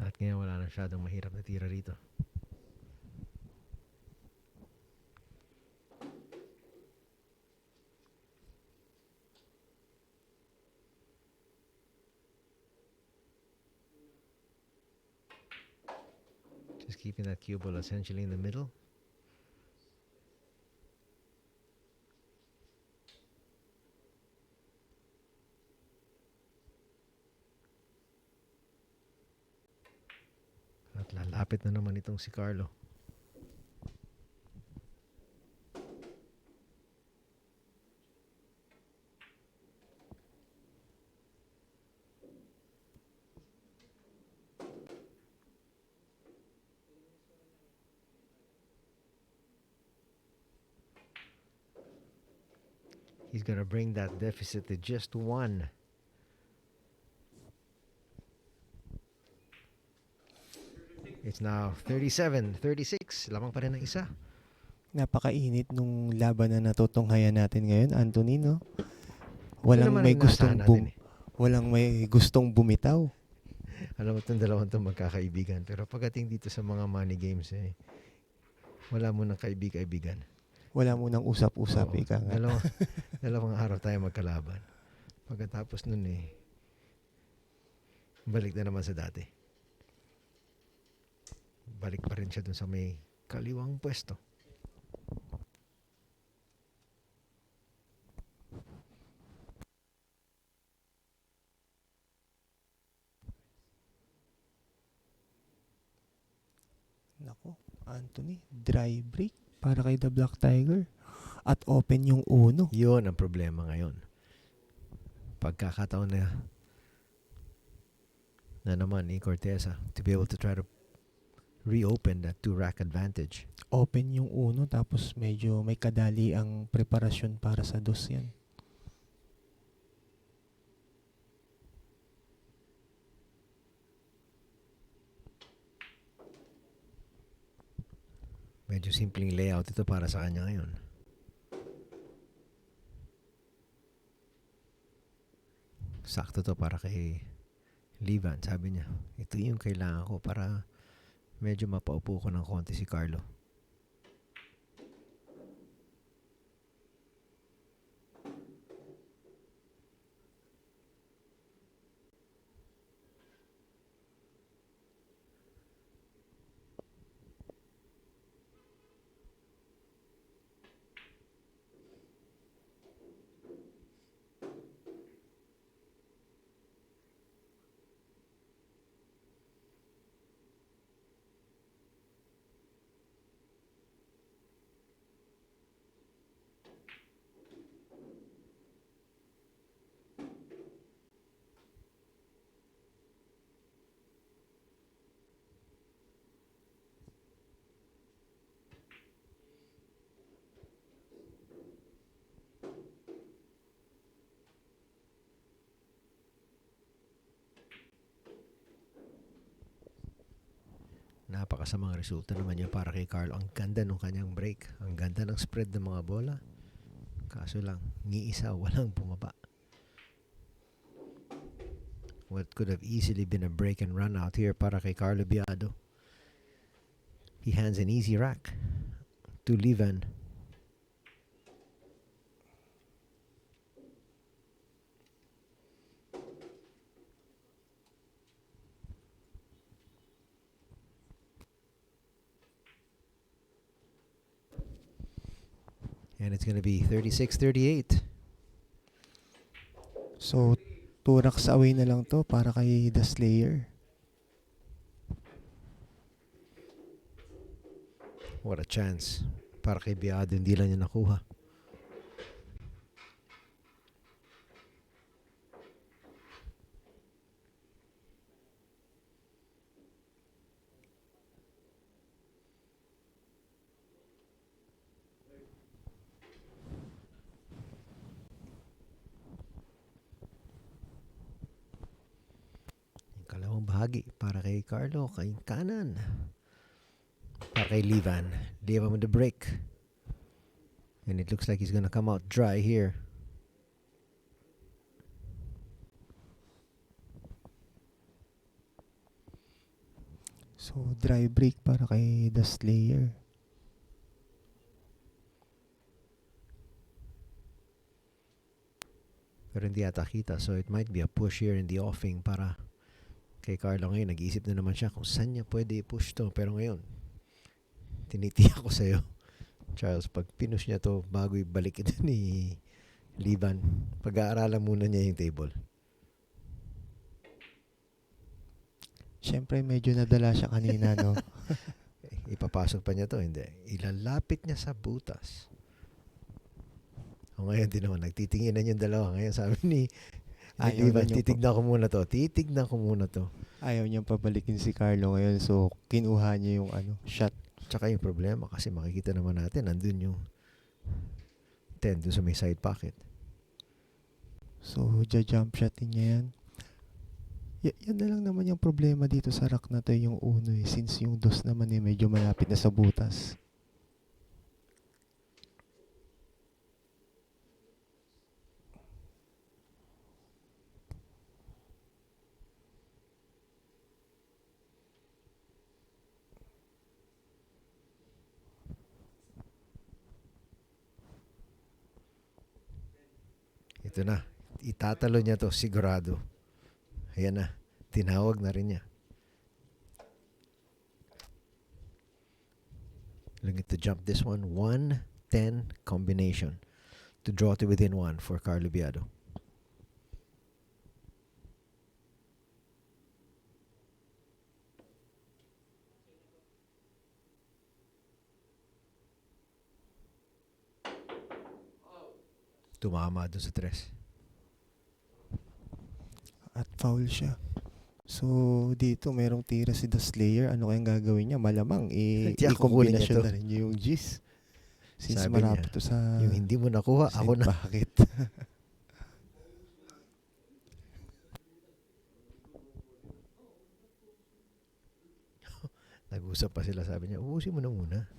At ngayon wala na masyadong mahirap na tira rito. Just keeping that cue ball essentially in the middle. At lalapit na naman itong si Carlo. He's going to bring that deficit to just 1. It's now 37-36. Lamang pa rin ng isa. Napakainit nung laban na natutunghayan natin ngayon, Anthony, no? Ito naman ang inaasahan natin eh. Walang may gustong bumitaw. Alam mo itong dalawang itong magkakaibigan. Pero pagdating dito sa mga money games eh, wala mo ng kaibigan. Wala munang usap-usap, Oo. ika nga. Dalawang araw tayo magkalaban. Pagkatapos nun eh, balik na naman sa dati. Balik pa rin siya dun sa may kaliwang pwesto. Nako, Anthony, dry break para kay The Black Tiger. At open yung uno. Yun ang problema ngayon. Pagkakataon na naman ni Corteza to be able to try to reopen that 2-rack advantage. Open yung uno tapos medyo may kadali ang preparasyon para sa dos yan. Medyo simpleng layout ito para sa kanya ngayon. Sakto to para kay Vann. Sabi niya, ito yung kailangan ko para medyo mapaupo ko ng konti si Carlo. Napakasamang resulta naman yan para kay Carlo. Ang ganda ng kanyang break. Ang ganda ng spread ng mga bola. Kaso lang, ni isa walang bumaba. What could have easily been a break and run out here para kay Carlo Biado. He hands an easy rack to Vann. And it's going to be 36-38. So, 2 racks away na lang to para kay The Slayer. What a chance. Para kay Biado, hindi lang niya nakuha. Yung kalawang bahagi para kay Carlo, kay kanan. Para kay Vann. Vann with the break. And it looks like he's gonna come out dry here. So, dry break para kay The Slayer. Pero hindi ata kita. So it might be a push here in the offing para kay Carlo ngayon. Nag-iisip na naman siya kung saan niya pwede i-push to. Pero ngayon, tinitiyak ko sa'yo, Charles, pag pinush niya to bago ibalik ito ni Vann, pag-aaralan muna niya yung table. Siyempre, medyo nadala siya kanina, no? Ipapasok pa niya to, hindi. Ilalapit niya sa butas. O ngayon din naman, nagtitinginan yung dalawa. Ngayon sabi ni Vann, titignan ko muna to. Titignan ko muna to. Ayaw niyang pabalikin si Carlo ngayon. So, kinuha niya yung shot. Tsaka yung problema, kasi makikita naman natin, nandun yung 10 dun sa may side pocket. So, jump shotin niya yan. Yan na lang naman yung problema dito sa rack na to, yung uno eh. Since yung dos naman medyo malapit na sa butas. Ito na. Itatalo niya to, sigurado. Ayan na. Tinawag na rin niya. Looking to jump this one. 1-10 combination to draw to within 1 for Carlo Biado. Tumama doon sa 3. At foul siya. So, dito merong tira si The Slayer. Ano kayang gagawin niya? Malamang, i-combination na rin niya yung G's. Since Sabi marapit niya, to sa... yung hindi mo nakuha, ako na. Bakit? Nag-usap pa sila, sabi niya, ubusin mo na muna.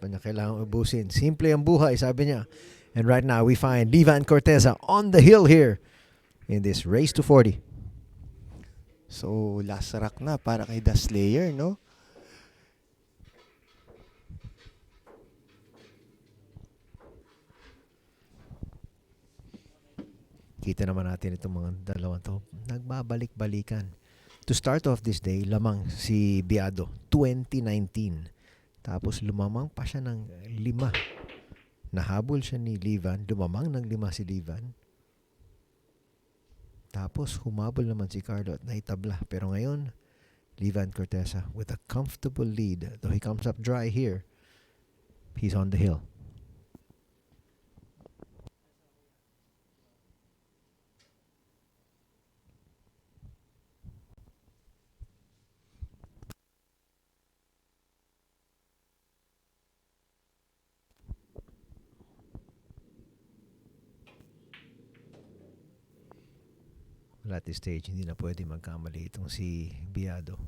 Pa niya kailangan ubusin. Simple ang buhay, sabi niya. And right now, we find Vann Corteza on the hill here in this race to 40. So, last rack na para kay The Slayer, no? Kita naman natin itong mga dalawang to. Nagbabalik-balikan. To start off this day, lamang si Biado, 2019. Tapos lumamang pa siya ng 5. Nahabol siya ni Vann. Lumamang ng 5 si Vann. Tapos humabol naman si Carlo at naitabla. Pero ngayon, Vann Corteza with a comfortable lead. Though he comes up dry here, he's on the hill. At this stage, hindi na pwede magkamali itong si Biado.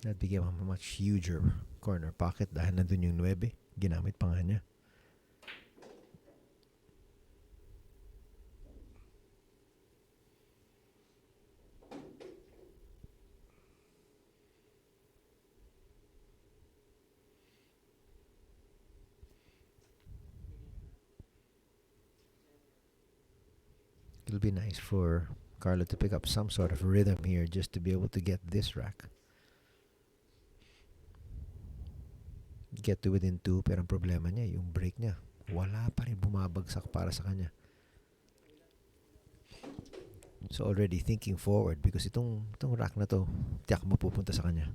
That became a much huger corner pocket dahil nandun yung 9. Ginamit pa nga niya. It'll be nice for Carlo to pick up some sort of rhythm here just to be able to get this rack. Get to within 2, pero ang problema niya, yung break niya, wala pa rin bumabagsak para sa kanya. So already thinking forward because itong rack na to, tiyak mapupunta sa kanya.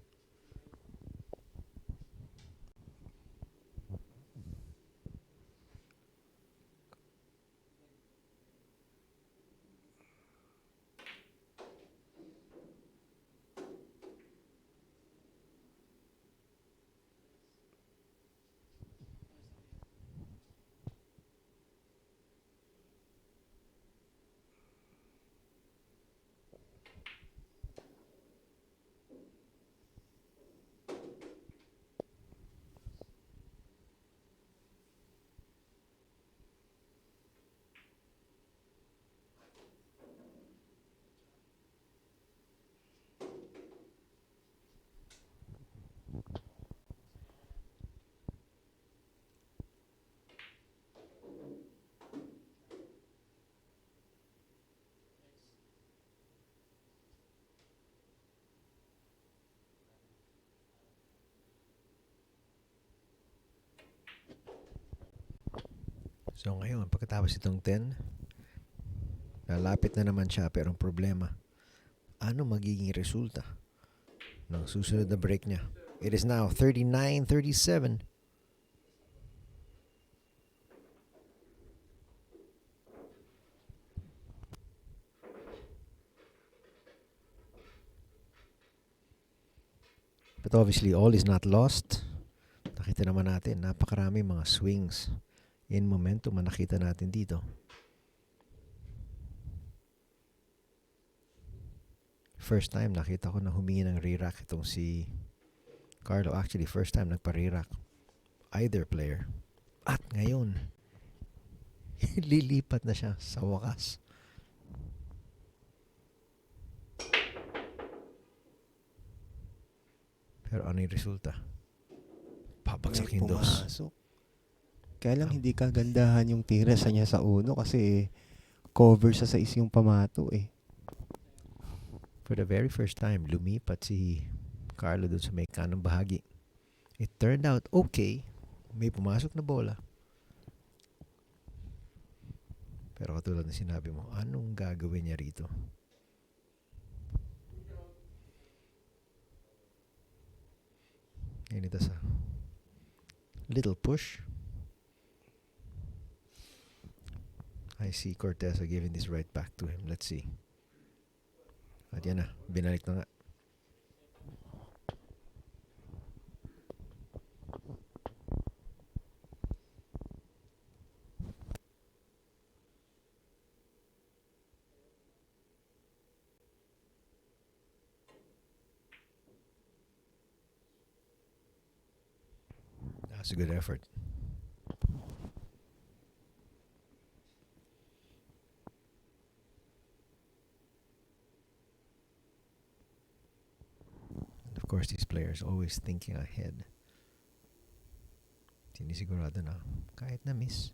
So ngayon, pagkatapos itong 10, lalapit na naman siya pero ang problema, ano magiging resulta ng susunod na break niya? It is now 39-37. But obviously, all is not lost. Nakita naman natin, napakarami mga swings in momentum na nakita natin dito. First time nakita ko na humingi ng re-rack itong si Carlo. Actually, first time nagpa-re-rack either player. At ngayon, lilipat na siya sa wakas. Pero ano yung resulta? Pabagsak yung dos. Pumasok. Kaya lang hindi kagandahan yung tira sa niya sa uno kasi cover sa 6 yung pamato eh. For the very first time, lumipat si Carlo dun sa may kanang bahagi. It turned out okay. May pumasok na bola. Pero katulad na sinabi mo, anong gagawin niya rito? Ngayon ito sa little push. I see Corteza giving this right back to him. Let's see. At yan na, binalik na nga. That's a good effort. Of course, these players always thinking ahead. Sinisigurado na kahit na miss,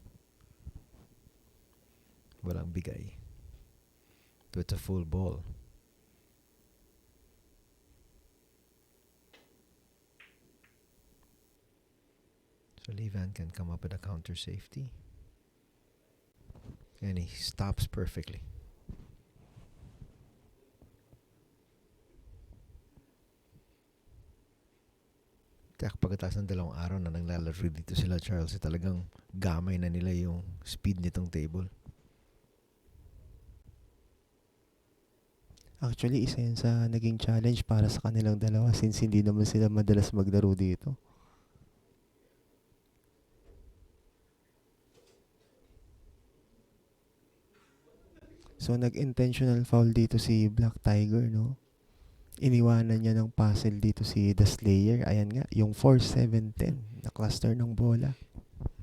walang bigay. So it's a full ball. So Vann can come up with a counter safety. And he stops perfectly. Kaya pagkatapos ng 2 araw na naglalaro dito sila Charles, talagang gamay na nila yung speed nitong table. Actually, isa yan sa naging challenge para sa kanilang dalawa since hindi naman sila madalas maglaro dito. So, nag-intentional foul dito si Black Tiger, no? iniwanan niya ng puzzle dito si The Slayer. Ayan nga, yung 4-7-10 na cluster ng bola.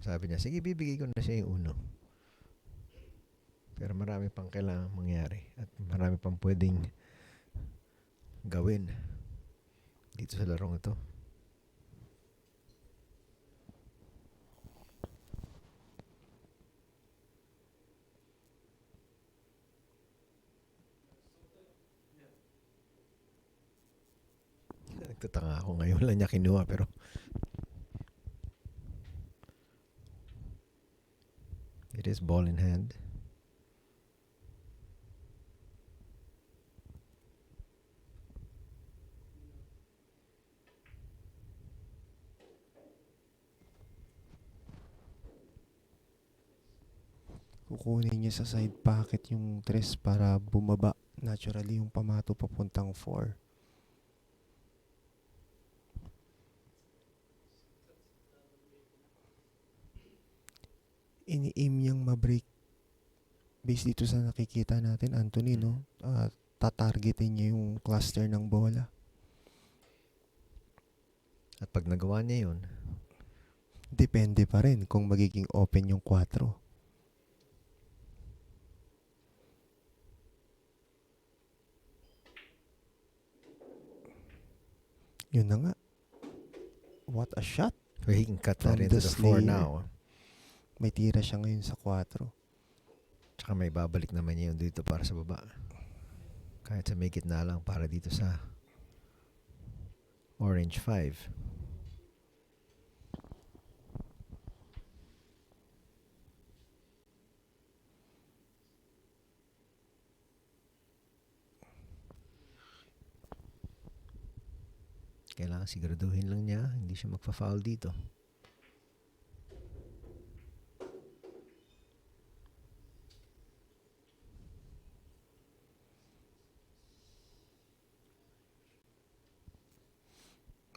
Sabi niya, sige, bibigay ko na siya yung uno. Pero marami pang kailangan mangyari. At marami pang pwedeng gawin dito sa larong ito. Nagtataka ako ngayon lang niya kinuha pero it is ball in hand. Kukunin niya sa side pocket yung 3 para bumaba naturally yung pamato papuntang 4. Ini-aim niyang ma-break base dito sa nakikita natin, Anthony, no? Tatargetin niya yung cluster ng bola. At pag nagawa niya yun, Depende pa rin kung magiging open yung 4. Yun na nga. What a shot. he can cut From that into the the 4 Slayer. now. May tira siya ngayon sa 4. Tsaka may babalik naman niya yun dito para sa baba. Kahit sa make it na lang para dito sa orange 5. Kailangan siguraduhin lang niya hindi siya magfa-foul dito.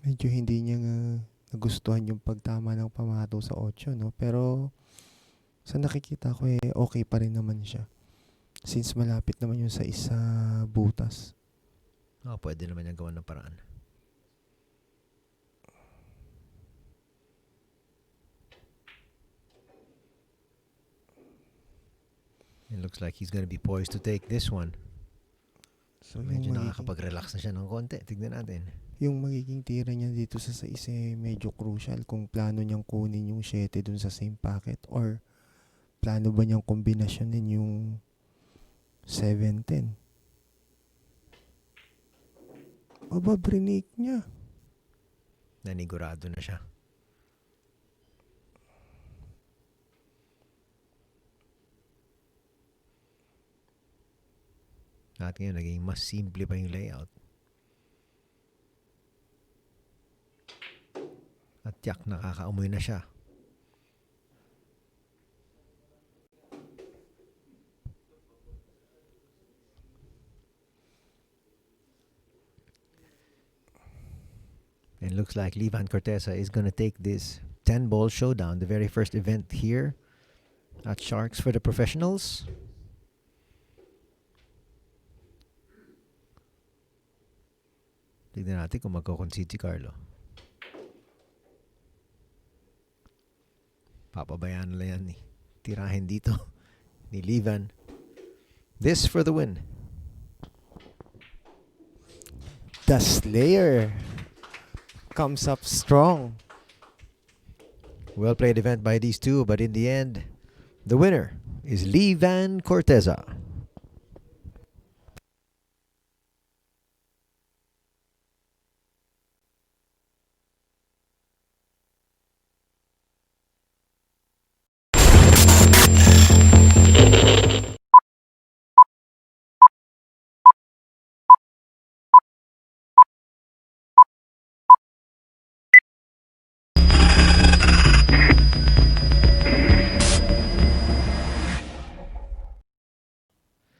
Medyo hindi niya nagustuhan yung pagtama ng pamato sa 8, no? Pero sa nakikita ko okay pa rin naman siya. Since malapit naman yung sa isa butas. Pwede naman niya gawa ng paraan. It looks like he's gonna be poised to take this one. So Medyo nakakapag-relax na siya ng konti. Tignan natin. yung magiging tira niya dito sa 6 medyo crucial kung plano niyang kunin yung 7 dun sa same packet or plano ba niyang kombinasyonin yung 7-10. Aba, brinik niya. Nanigurado na siya. At ngayon, naging mas simple pa yung layout. At yak, nakakaumoy na siya. And looks like Vann Corteza is going to take this 10-ball showdown, the very first event here at Sharks for the professionals. Tignan natin kung magko-concede si Carlo. Papabayaan nila yan ni tirahin dito ni Vann. This for the win. The Slayer comes up strong. Well played event by these two, but in the end, the winner is Vann Corteza.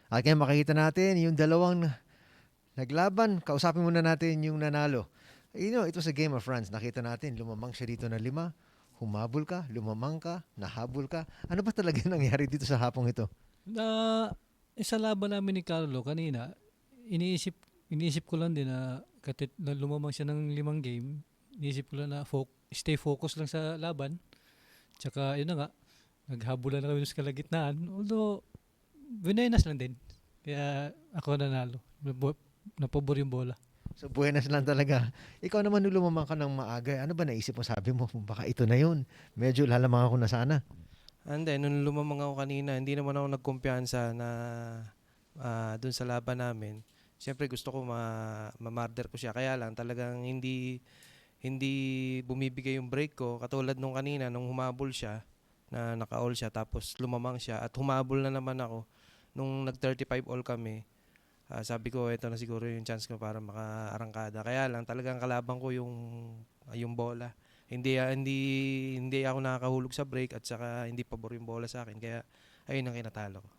At ngayon makikita natin yung dalawang naglaban. Kausapin muna natin yung nanalo. It was a game of runs. Nakita natin, lumamang siya dito na 5. Humabol ka, lumamang ka, nahabol ka. Ano ba talaga nangyari dito sa hapong ito? Isa laban namin ni Carlo kanina, iniisip iniisip ko lang din na kahit na lumamang siya ng 5 game, iniisip ko lang na stay focus lang sa laban. Tsaka yun na nga, naghabulan na kami sa kalagitnaan. Although, binenas lang din. Kaya ako nanalo. Napabor yung bola. So, buenas lang talaga. Ikaw naman nung lumamang ka ng maaga, ano ba naisip mo? Sabi mo, baka ito na yun. Medyo lalamang ako na sana. Hindi, nung lumamang ako kanina, hindi naman ako nagkumpiyansa na dun sa laban namin. Siyempre gusto ko ma-murder ko siya. Kaya lang talagang hindi bumibigay yung break ko. Katulad nung kanina, nung humabol siya, na naka-all siya, tapos lumamang siya, at humabol na naman ako. Nung nag-35 all kami, sabi ko, ito na siguro yung chance ko para maka-arangkada. Kaya lang, talagang kalaban ko yung bola. Hindi ako nakakahulog sa break at saka hindi pabor yung bola sa akin. Kaya, ayun ang kinatalo ko.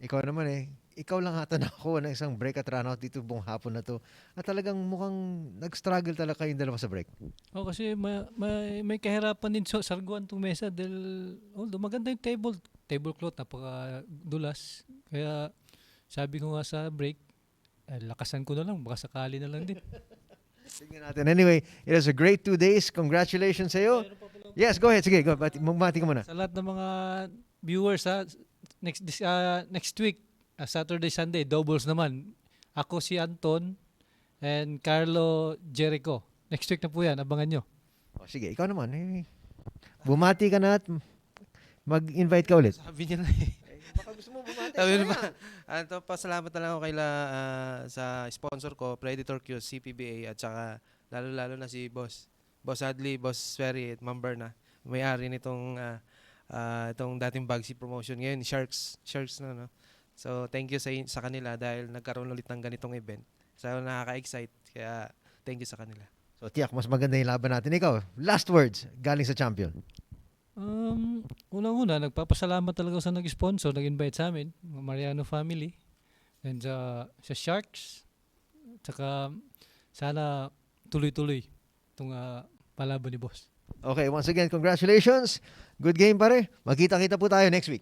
Ikaw naman ikaw lang hata nakakuha ng isang break at run out dito buong hapon na to. At talagang mukhang nag-struggle talaga kayong dalawa sa break. Kasi may kahirapan din sa Sarguan itong mesa dahil although maganda yung tablecloth, napaka-dulas. Kaya sabi ko nga sa break, lakasan ko na lang, baka sakali na lang din. Tingnan natin. Anyway, it was a great 2 days. Congratulations sa iyo. Yes, go ahead. Sige, go. Bumati ka muna. Sa lahat ng mga viewers, next week, Saturday, Sunday, doubles naman. Ako si Anton and Carlo Jericho. Next week na po yan, abangan nyo. Sige, ikaw naman. Bumati ka na at mag-invite ka ulit. Sabi niya na eh. Baka gusto mo bumati. Sabi niya pa, pasalamat na lang ako sa sponsor ko, Predator Q, CPBA, at saka lalo-lalo na si Boss Adley, Boss Ferry, at Ma'am Berna. May-ari nitong itong dating Bagsy promotion ngayon, Sharks na, no? So, thank you sa kanila dahil nagkaroon ulit ng ganitong event. So, nakaka-excite. Kaya, thank you sa kanila. So, tiyak, mas maganda yung laban natin. Ikaw, last words galing sa champion. Unang-una, nagpapasalamat talaga sa nag-sponsor, nag-invite sa amin, mga Mariano family, and sa Sharks. Tsaka, sana tuloy-tuloy itong palaban ni Boss. Okay, once again, congratulations. Good game pare. Magkita-kita po tayo next week.